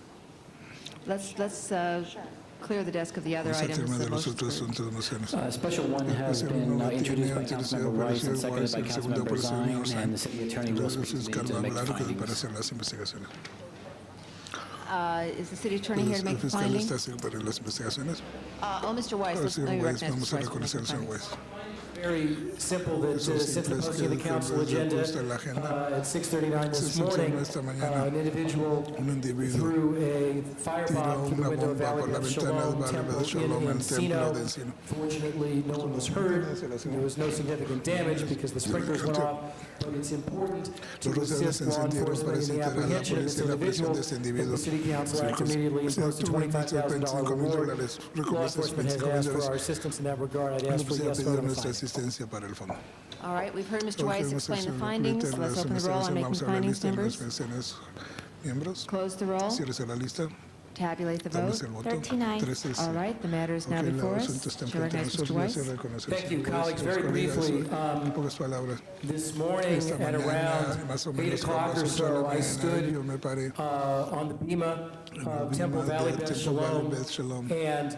Let's clear the desk of the other Vamos a items. terminar the de los motions otros for- asuntos de mociones. Special one has been introduced by Councilmember Weiss and seconded by Councilmember Zine, and the city attorney will speak to make the findings. Para hacer las investigaciones. Is the city attorney here to El make the fiscal findings? está haciendo para las investigaciones. Oh, Mr. Weiss, El let señor me Weiss, recognize vamos a Mr. Weiss for reconocer al making señor findings. Weiss. Very simple that since the posting of the council agenda at 6:39 this morning, an individual threw a firebomb through the window of Valley Beth Shalom Temple in Encino. Fortunately, no one was hurt. There was no significant damage because the sprinklers went off. But it's important to assist law enforcement in the apprehension of this individual. The city council acted immediately and posted a $25,000 reward. Law enforcement has asked for our assistance in that regard. I'd ask for a yes vote on the finding. All right, we've heard Mr. Weiss explain the findings. Let's open the roll on making findings, members. Close the roll. Tabulate the vote. 13 ayes. All right, the matter is now before us. Chair recognizes Mr. Weiss. Thank you, colleagues. Very briefly, this morning at around 8 o'clock or so, I stood on the Bima Temple Valley Beth Shalom, and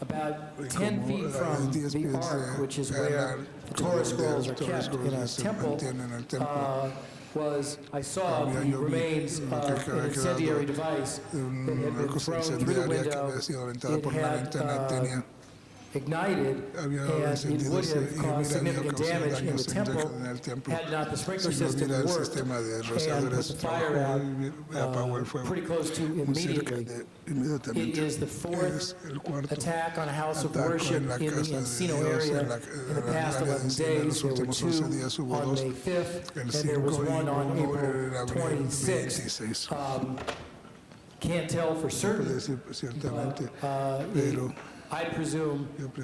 about 10 feet from the ark, which is where the Torah scrolls are kept in a temple, I saw the remains of an incendiary device that had been thrown through the window. It had ignited, and it would have caused significant damage in the temple had not the sprinkler system worked and put the fire out pretty close to immediately. It is the fourth attack on a house of worship in the Encino area in the past 11 days. There were 2 on May 5th, and there was 1 on April 26th. Can't tell for certain, but I presume that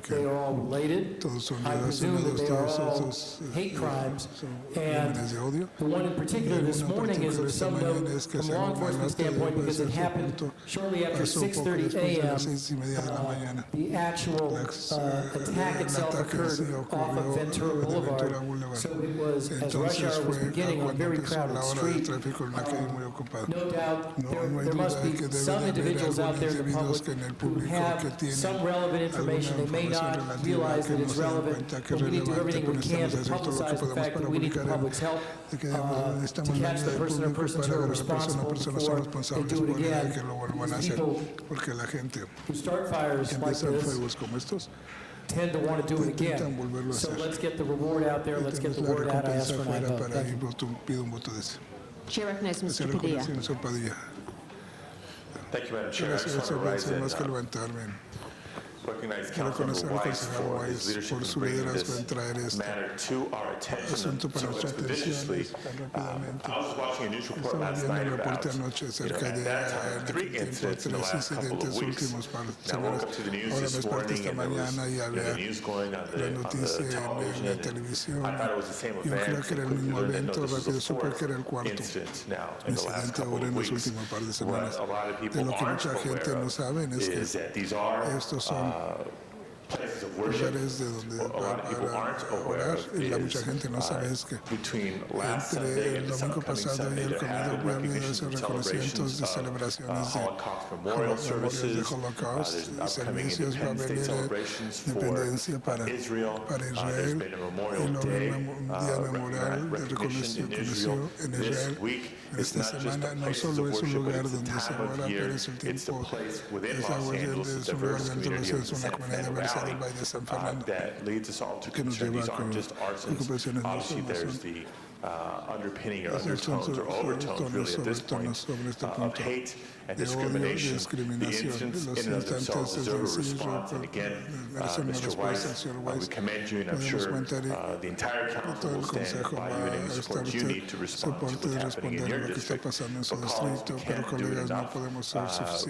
they are all related. I presume that they are all hate crimes. And the one in particular this morning is of some note from law enforcement standpoint because it happened shortly after 6:30 a.m. The actual attack itself occurred off of Ventura Boulevard. So it was, as rush hour was beginning, on a very crowded street. No doubt there must be some individuals out there in the public who have some relevant information. They may not realize that it's relevant, but we need to do everything we can to publicize the fact that we need the public's help to catch the person or persons who are responsible before they do it again. These people who start fires like this tend to want to do it again. So let's get the reward out there. Let's get the word out. I ask for an aye vote. Thank you. Chair recognizes Mr. Padilla. Thank you, Madam Chair. I just want to rise and recognize Councilmember Weiss for his leadership in bringing this matter to our attention so expeditiously. I was watching a news report last night about, at that time, 3 incidents in the last couple of weeks. Now, I woke up to the news this morning, and there was the news going on the television. I thought it was the same event. Quickly learned that, no, this was the 4th incident now in the last couple of weeks. What a lot of people aren't aware of is that these are places of worship. A lot of people aren't aware of is between last Sunday and this upcoming Sunday, there have been recognitions and celebrations of Holocaust memorial services. There's upcoming Independence Day celebrations for Israel. There's been a Memorial Day recognition in Israel this week. It's not just the places of worship, but it's the time of year. It's the place within Los Angeles, the diverse community of the San Fernando Valley that leads us all to concern. These aren't just arsons. Obviously, there's the underpinning or undertones or overtones, really, at this point, of hate and discrimination. The incidents in and of themselves deserve a response. And again, Mr. Weiss, we commend you, and I'm sure the entire council will stand by you in any support you need to respond to what's happening in your district. But colleagues, we can't do it enough.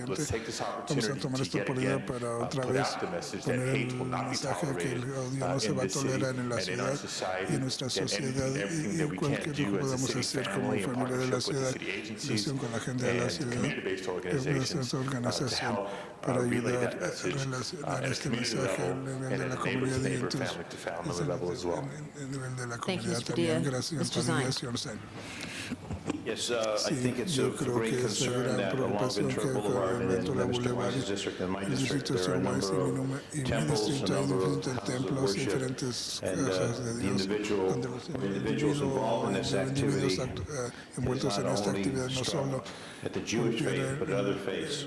Let's take this opportunity to yet again put out the message that hate will not be tolerated in this city and in our society, and everything that we can't do as a city family in partnership with the city agencies and community-based organizations to help relay that message at a community level and at a neighbor-to-neighbor, family-to-family level as well. Thank you, Mr. Padilla. Mr. Zine. Yes, I think it's of great concern that along Ventura Boulevard and in Mr. Weiss's district and my district, there are a number of temples, a number of houses of worship, and the individuals involved in this activity is not only struck at the Jewish faith, but other faiths.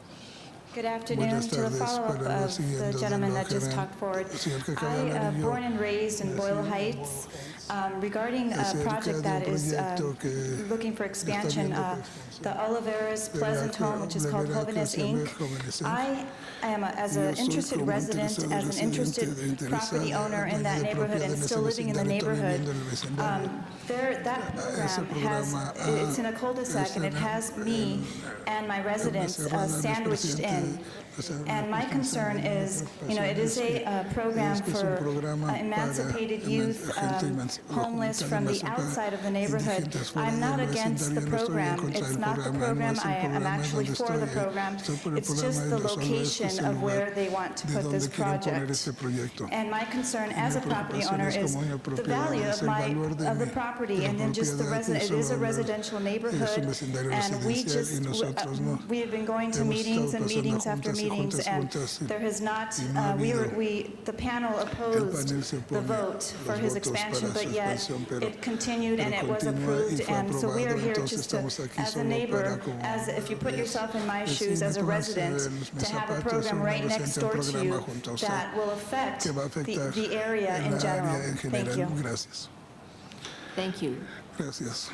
Good afternoon. To the follow-up of the gentleman that just talked forward, I born and raised in Boyle Heights. Regarding a project that is looking for expansion, the Oliveras Pleasant Home, which is called Jóvenes Inc. I am, as an interested resident, as an interested property owner in that neighborhood and still living in the neighborhood, that program has, it's in a cul-de-sac and it has me and my residents sandwiched in. And my concern is, it is a program for emancipated youth, homeless from the outside of the neighborhood. I'm not against the program. It's not the program. I'm actually for the program. It's just the location of where they want to put this project. And my concern as a property owner is the value of the property, and then just the resident. It is a residential neighborhood, and we have been going to meetings and meetings after meetings, and there has not, the panel opposed the vote for his expansion, but yet it continued and it was approved, and so we are here just to, as a neighbor, as if you put yourself in my shoes as a resident, to have a program right next door to you that will affect the area in general. Thank you. Thank you. Gracias.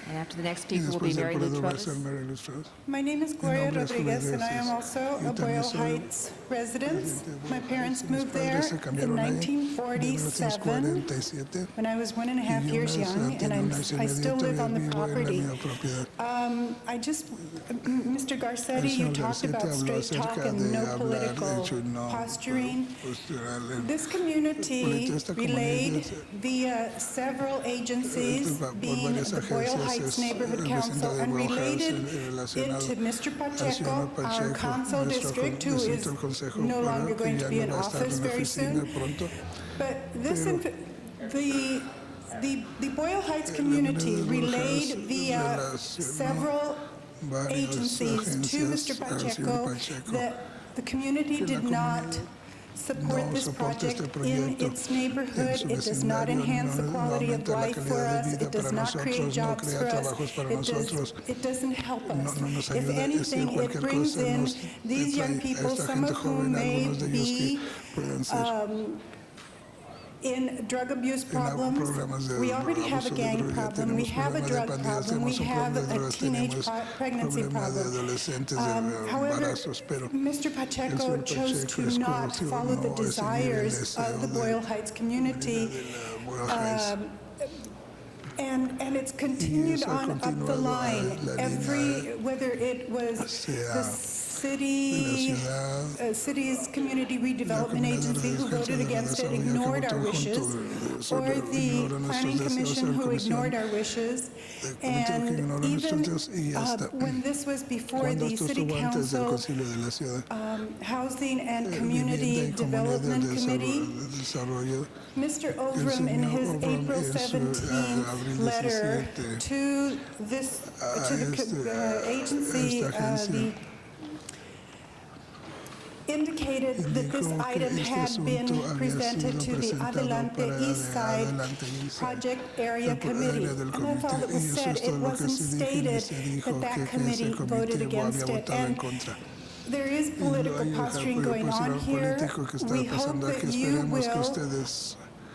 And after the next speaker will be Mary Lou Travis. My name is Gloria Rodriguez, and I am also a Boyle Heights resident. My parents moved there in 1947 when I was 1.5 years young, and I still live on the property. Mr. Garcetti, you talked about straight talk and no political posturing. This community relayed via several agencies, being the Boyle Heights Neighborhood Council, and related it to Mr. Pacheco, our council district, who is no longer going to be in office very soon. But this, the Boyle Heights community relayed via several agencies to Mr. Pacheco that the community did not support this project in its neighborhood. It does not enhance the quality of life for us. It does not create jobs for us. It doesn't help us. If anything, it brings in these young people, some of whom may be in drug abuse problems. We already have a gang problem. We have a drug problem. We have a teenage pregnancy problem. However, Mr. Pacheco chose to not follow the desires of the Boyle Heights community. And it's continued on up the line. Whether it was the city's community redevelopment agency who voted against it, ignored our wishes, or the planning commission who ignored our wishes, and even when this was before the city council housing and community development committee, Mr. Oldham, in his April 17th letter to the agency, indicated that this item had been presented to the Adelante East Side Project Area Committee. And that's all that was said. It wasn't stated that that committee voted against it. And there is political posturing going on here. We hope that you will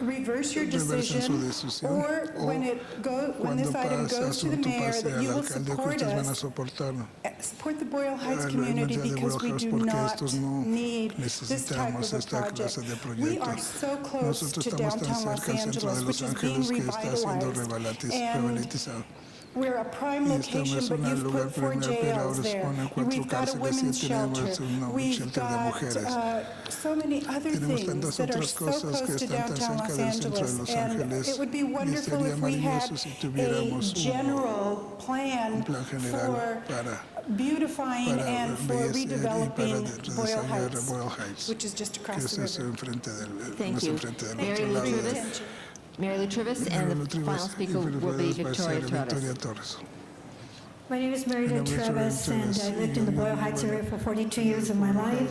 reverse your decision, or when this item goes to the mayor, that you will support us, support the Boyle Heights community, because we do not need this type of a project. We are so close to downtown Los Angeles, which is being revitalized, and we're a prime location, but you've put 4 jails there. We've got a women's shelter. We've got so many other things that are so close to downtown Los Angeles. And it would be wonderful if we had a general plan for beautifying and for redeveloping Boyle Heights, which is just across the river. Thank you. Mary Lou Travis. Mary Lou Travis, and the final speaker will be Victoria Torres. My name is Mary Lou Travis, and I lived in the Boyle Heights area for 42 years of my life.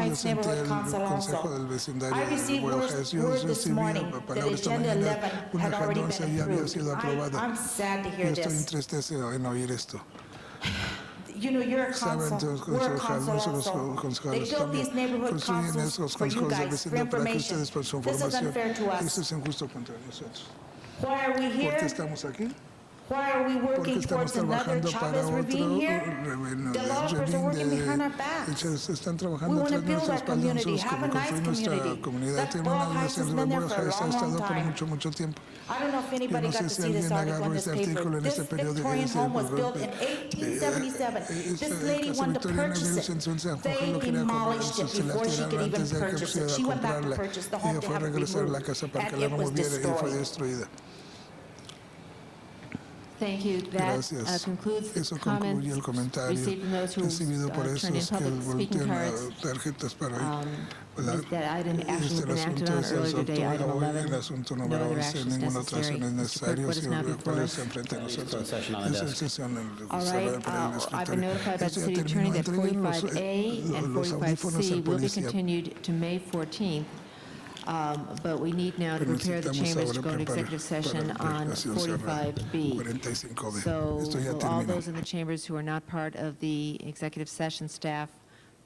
Heights senté Neighborhood el Council Consejo del also. Vecindario I de received Boyle Heights. Yo word this recibí morning la that palabra esta Agenda mañana. 11 Una had already agenda 11 been ya había approved. sido aprobada. I'm sad to hear Yo estoy this. entristecido en oír esto. You know, you're a Saben, council, we're a council nosotros also. They concejales built también these neighborhood construyen councils esos for you consejos de guys, for vecindad para que information. ustedes por su This is información. unfair to Eso us. es injusto contra nosotros. Why are we ¿Por qué here? estamos aquí? Why are we Porque working estamos towards another trabajando para Chavez otro Ravine here? Developers are working behind our backs. Están We trabajando want to tras build nuestra our espalda. community, Nosotros have a nice construir nuestra community. comunidad. That Tiene Boyle una Heights has nación been de there Boyle for a Heights, ha long, long estado por time. mucho, mucho tiempo. I don't know if Yo anybody no got sé to si see this alguien article in agarró this este artículo paper. en This este periódico. Victorian home was built in 1877. This lady wanted to purchase it. They demolished it before she could even purchase it. She went back to purchase the home Ella to fue a have it regresar a la removed, casa para que and la it was removiera y fue destroyed. destruida. Thank you. That Gracias. concludes the Eso concluye el comments comentario received from those who recibido por turned in esos que public speaking voltean cards. tarjetas para hoy. That item actually Este been acted asunto on se earlier today, adoptó item hoy, 11. el asunto No número other 11, actions ninguna otra acción es necessary. necesaria, What is now before cuál us? está enfrente de nosotros. Session on the Esa desk. sesión All cerrada right, para el I've been escritorio. notified by the Esto ya city attorney terminó. that Entreguen 45A and los audífonos 45C al will be policía. continued to May 14th. But we need now to prepare the chambers to go into executive session on 45B. So will all those in the chambers who are not part of the executive session staff,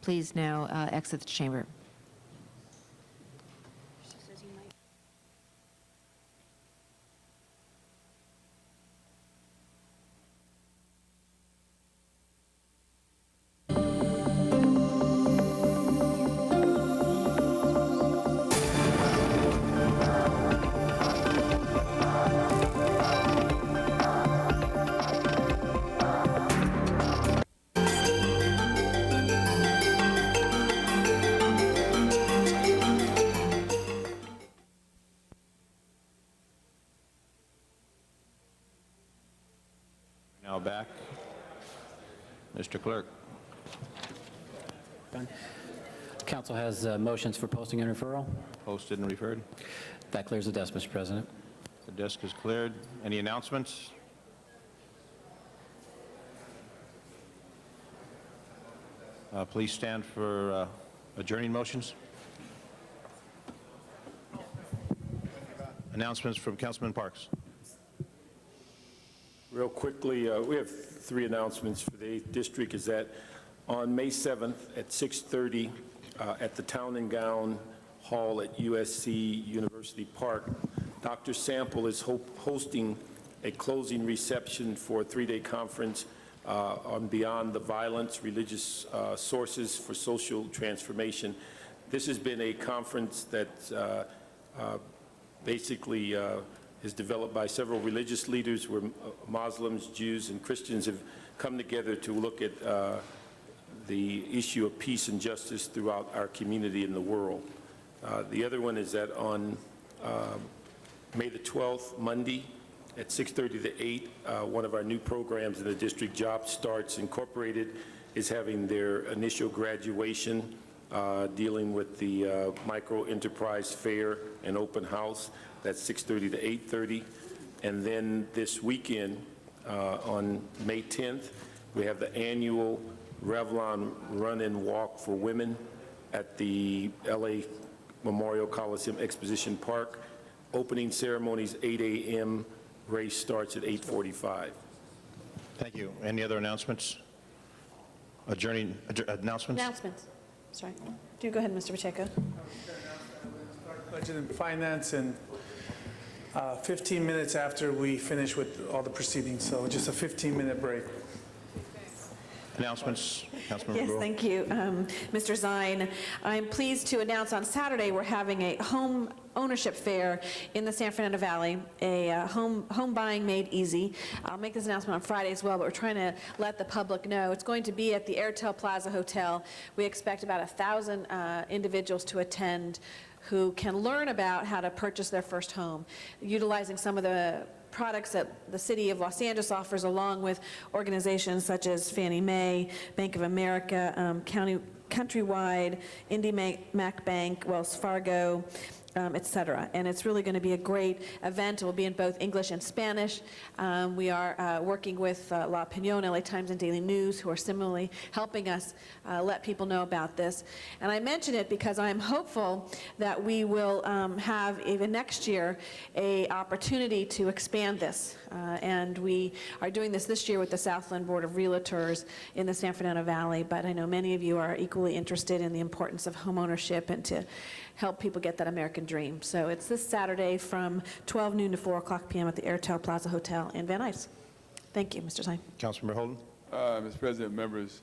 please now exit the chamber. Now back. Mr. Clerk. Council has motions for posting and referral. Posted and referred. That clears the desk, Mr. President. The desk is cleared. Any announcements? Please stand for adjourning motions. Announcements from Councilman Parks. Real quickly, we have 3 announcements for the 8th District. Is that on May 7th at 6:30 at the Town and Gown Hall at USC University Park, Dr. Sample is hosting a closing reception for a 3-day conference on Beyond the Violence, Religious Sources for Social Transformation. This has been a conference that basically is developed by several religious leaders where Muslims, Jews, and Christians have come together to look at the issue of peace and justice throughout our community and the world. The other one is that on May the 12th, Monday, at 6:30 to 8, one of our new programs in the district, Job Starts Incorporated, is having their initial graduation dealing with the Micro Enterprise Fair and Open House. That's 6:30 to 8:30. And then this weekend, on May 10th, we have the annual Revlon Run and Walk for Women at the LA Memorial Coliseum Exposition Park. Opening ceremonies 8 a.m. Race starts at 8:45. Thank you. Any other announcements? Adjourning announcements? Announcements. Sorry. Do go ahead, Mr. Pacheco. Budget and Finance, and 15 minutes after we finish with all the proceedings, so just a 15-minute break. Announcements, Councilmember Yes, Brewer. thank you, Mr. Zine. I'm pleased to announce on Saturday we're having a home ownership fair in the San Fernando Valley, a home buying made easy. I'll make this announcement on Friday as well, but we're trying to let the public know. It's going to be at the Airtel Plaza Hotel. We expect about 1,000 individuals to attend who can learn about how to purchase their first home, utilizing some of the products that the City of Los Angeles offers, along with organizations such as Fannie Mae, Bank of America, Countrywide, IndyMac Bank, Wells Fargo, et cetera. And it's really going to be a great event. It will be in both English and Spanish. We are working with La Opinión, LA Times, and Daily News, who are similarly helping us let people know about this. And I mention it because I'm hopeful that we will have, even next year, an opportunity to expand this. And we are doing this year with the Southland Board of Realtors in the San Fernando Valley, but I know many of you are equally interested in the importance of homeownership and to help people get that American dream. So it's this Saturday from 12 noon to 4 o'clock p.m. at the Airtel Plaza Hotel in Van Nuys. Thank you, Mr. Zine. Councilmember Holden. Mr. President, members,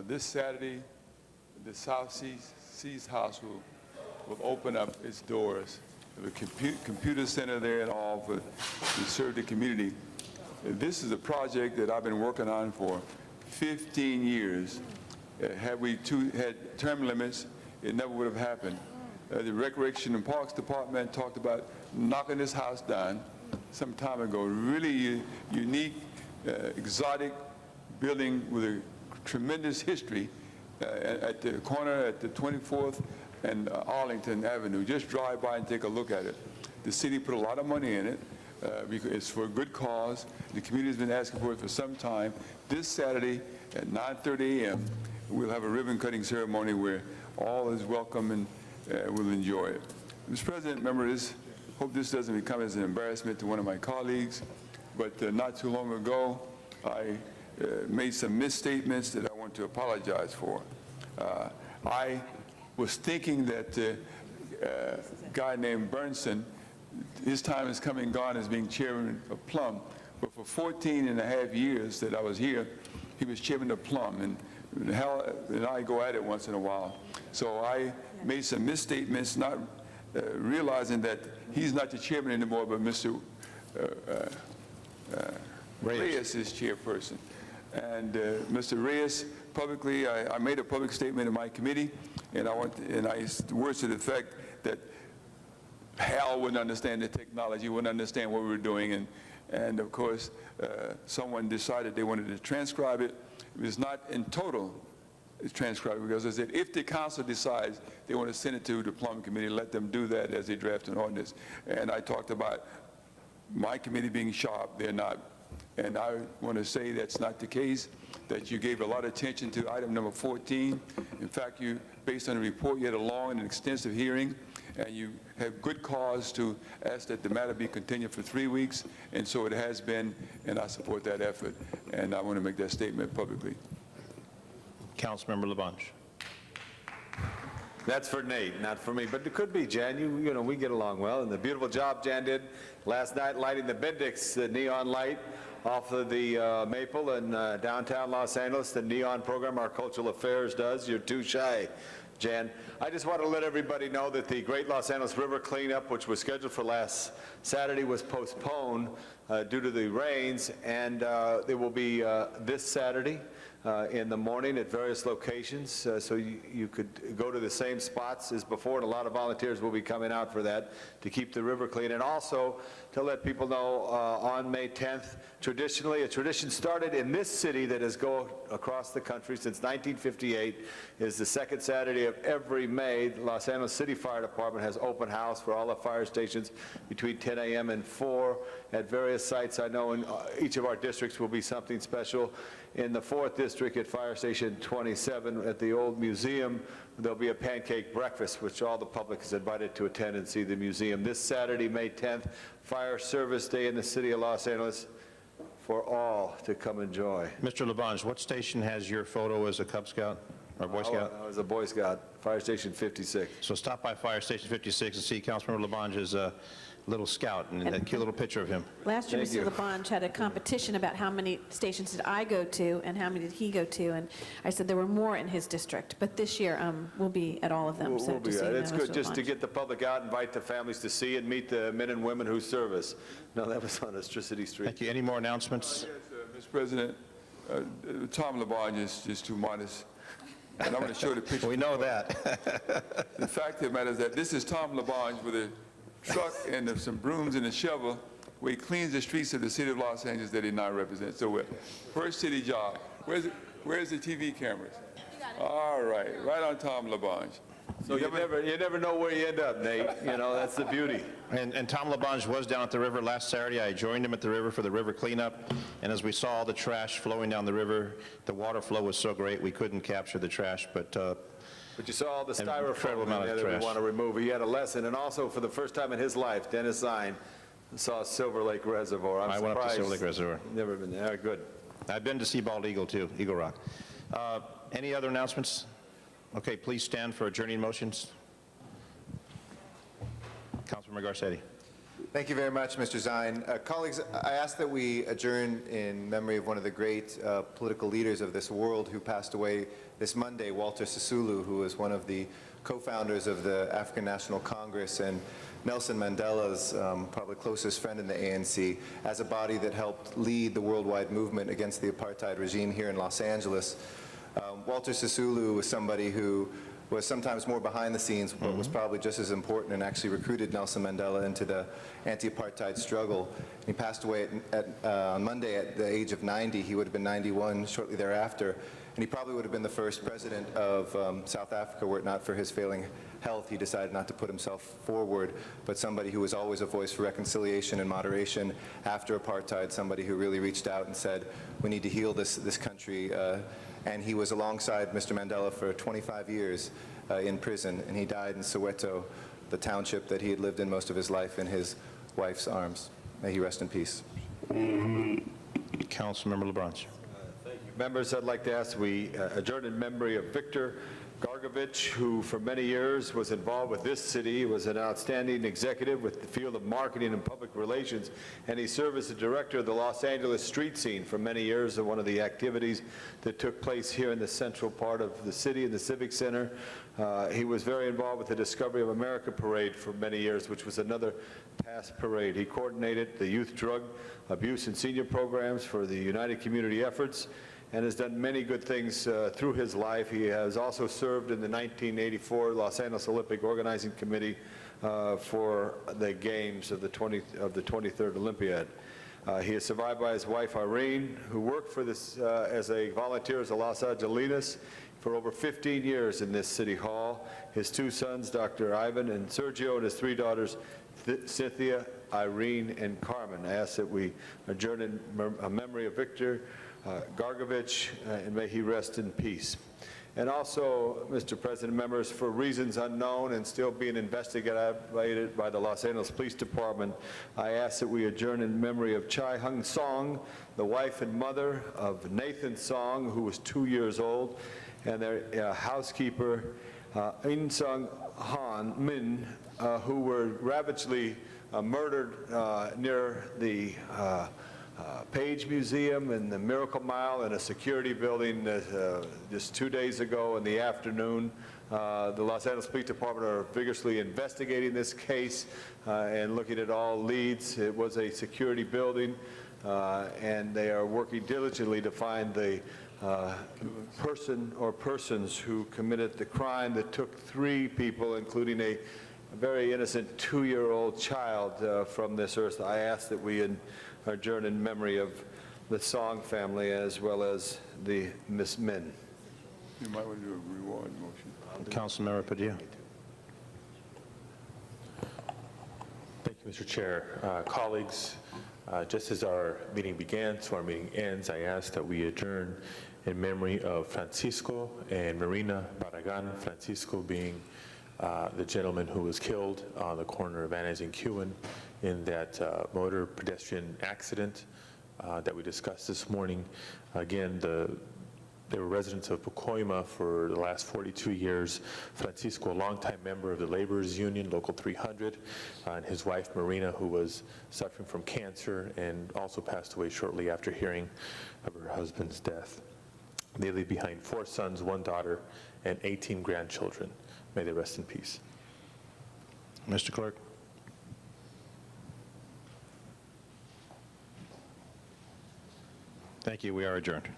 this Saturday, the South Seas House will open up its doors. The computer center there and all to serve the community. This is a project that I've been working on for 15 years. Had we had term limits, it never would have happened. The Recreation and Parks Department talked about knocking this house down some time ago. Really unique, exotic building with a tremendous history at the corner at the 24th and Arlington Avenue. Just drive by and take a look at it. The city put a lot of money in it. Because it's for a good cause. The community has been asking for it for some time. This Saturday at 9:30 a.m., we'll have a ribbon cutting ceremony where all is welcome and we'll enjoy it. Mr. President, members, hope this doesn't become as an embarrassment to one of my colleagues, but not too long ago, I made some misstatements that I want to apologize for. I was thinking that a guy named Bernson, his time is coming and gone as being chairman of Plum, but for 14 and a half years that I was here, he was chairman of Plum, and Hal and I go at it once in a while. So I made some misstatements, not realizing that he's not the chairman anymore, but Mr. Reyes is chairperson. And Mr. Reyes, publicly, I made a public statement in my committee, and I words to the effect that Hal wouldn't understand the technology, wouldn't understand what we were doing, and of course, someone decided they wanted to transcribe it. It was not in total transcribed, because I said, if the council decides they want to send it to the Plum Committee, let them do that as they draft an ordinance. And I talked about my committee being sharp, they're not. And I want to say that's not the case, that you gave a lot of attention to item number 14. In fact, based on the report, you had a long and extensive hearing, and you have good cause to ask that the matter be continued for 3 weeks, and so it has been, and I support that effort. And I want to make that statement publicly. Councilmember Labange. That's for Nate, not for me, but it could be, Jan. You know, we get along well, and the beautiful job Jan did last night lighting the Bendix neon light off of the Maple in downtown Los Angeles, the neon program our Cultural Affairs does. You're too shy, Jan. I just want to let everybody know that the Great Los Angeles River cleanup, which was scheduled for last Saturday, was postponed due to the rains, and it will be this Saturday in the morning at various locations, so you could go to the same spots as before, and a lot of volunteers will be coming out for that to keep the river clean. And also to let people know, on May 10th, traditionally, a tradition started in this city that has gone across the country since 1958, is the second Saturday of every May. The Los Angeles City Fire Department has open house for all the fire stations between 10 a.m. and 4 at various sites. I know in each of our districts will be something special. In the 4th District at Fire Station 27 at the old museum, there'll be a pancake breakfast, which all the public is invited to attend and see the museum. This Saturday, May 10th, Fire Service Day in the city of Los Angeles for all to come enjoy. Mr. Labange, what station has your photo as a Cub Scout or Boy Scout? I was a Boy Scout, Fire Station 56. So stop by Fire Station 56 and see Councilmember Labange's little scout and that cute little picture of him. Last year, Mr. Labange had a competition about how many stations did I go to and how many did he go to, and I said there were more in his district, but this year we'll be at all of them. We'll be at it. It's good just to get the public out, invite the families to see and meet the men and women who serve us. No, that was on Electricity Street. Thank you. Any more announcements? Yes, Mr. President, Tom Labange is just too modest. And I'm going to show the picture. We know that. The fact of the matter is that this is Tom Labange with a truck and some brooms and a shovel where he cleans the streets of the city of Los Angeles that he now represents. So first city job. Where's the TV cameras? All right, right on Tom Labange. So you never know where you end up, Nate. You know, that's the beauty. And Tom Labange was down at the river last Saturday. I joined him at the river for the river cleanup. And as we saw all the trash flowing down the river, the water flow was so great we couldn't capture the trash, but you saw all the styrofoam that we want to remove. He had a lesson, and also for the first time in his life, Dennis Zine saw Silver Lake Reservoir. I went up to Silver Lake Reservoir. Never been there. Good. I've been to see Bald Eagle too, Eagle Rock. Any other announcements? Okay, please stand for adjourning motions. Councilmember Garcetti. Thank you very much, Mr. Zine. Colleagues, I ask that we adjourn in memory of one of the great political leaders of this world who passed away this Monday, Walter Sisulu, who was one of the co-founders of the African National Congress and Nelson Mandela's probably closest friend in the ANC, as a body that helped lead the worldwide movement against the apartheid regime here in Los Angeles. Walter Sisulu was somebody who was sometimes more behind the scenes, but was probably just as important and actually recruited Nelson Mandela into the anti-apartheid struggle. He passed away on Monday at the age of 90. He would have been 91 shortly thereafter. And he probably would have been the first president of South Africa were it not for his failing health. He decided not to put himself forward, but somebody who was always a voice for reconciliation and moderation after apartheid, somebody who really reached out and said, we need to heal this country. And he was alongside Mr. Mandela for 25 years in prison, and he died in Soweto the township that he had lived in most of his life in his wife's arms. May he rest in peace. Councilmember LaBranche. Thank you. Members, I'd like to ask we adjourn in memory of Victor Gargovich, who for many years was involved with this city, was an outstanding executive with the field of marketing and public relations, and he served as the director of the Los Angeles street scene for many years, of one of the activities that took place here in the central part of the city, in the Civic Center. He was very involved with the Discovery of America parade for many years, which was another past parade. He coordinated the youth drug abuse and senior programs for the United Community Efforts, and has done many good things through his life. He has also served in the 1984 Los Angeles Olympic Organizing Committee for the games of the 23rd Olympiad. He is survived by his wife Irene, who worked for this as a volunteer as a Los Angelinas for over 15 years in this city hall. His two sons, Dr. Ivan and Sergio, and his three daughters, Cynthia, Irene, and Carmen. I ask that we adjourn in memory of Victor Gargovich, and may he rest in peace. And also, Mr. President, members, for reasons unknown and still being investigated by the Los Angeles Police Department, I ask that we adjourn in memory of Chai Hung Song, the wife and mother of Nathan Song, who was 2 years old, and their housekeeper, In Sung Han Min, who were ravagely murdered near the Page Museum and the Miracle Mile in a security building just 2 days ago in the afternoon. The Los Angeles Police Department are vigorously investigating this case and looking at all leads. It was a security building, and they are working diligently to find the person or persons who committed the crime that took 3 people, including a very innocent 2-year-old child from this earth. I ask that we adjourn in memory of the Song family as well as the Miss Min. You might want to do a reward motion. Councilmember Padilla. Thank you, Mr. Chair. Colleagues, just as our meeting began, so our meeting ends, I ask that we adjourn in memory of Francisco and Marina Barragan, Francisco being the gentleman who was killed on the corner of Van Nuys and Kewen in that motor pedestrian accident that we discussed this morning. Again, they were residents of Pacoima for the last 42 years. Francisco, a longtime member of the Laborers Union, Local 300, and his wife Marina, who was suffering from cancer and also passed away shortly after hearing of her husband's death. They leave behind 4 sons, 1 daughter, and 18 grandchildren. May they rest in peace. Mr. Clerk. Thank you. We are adjourned.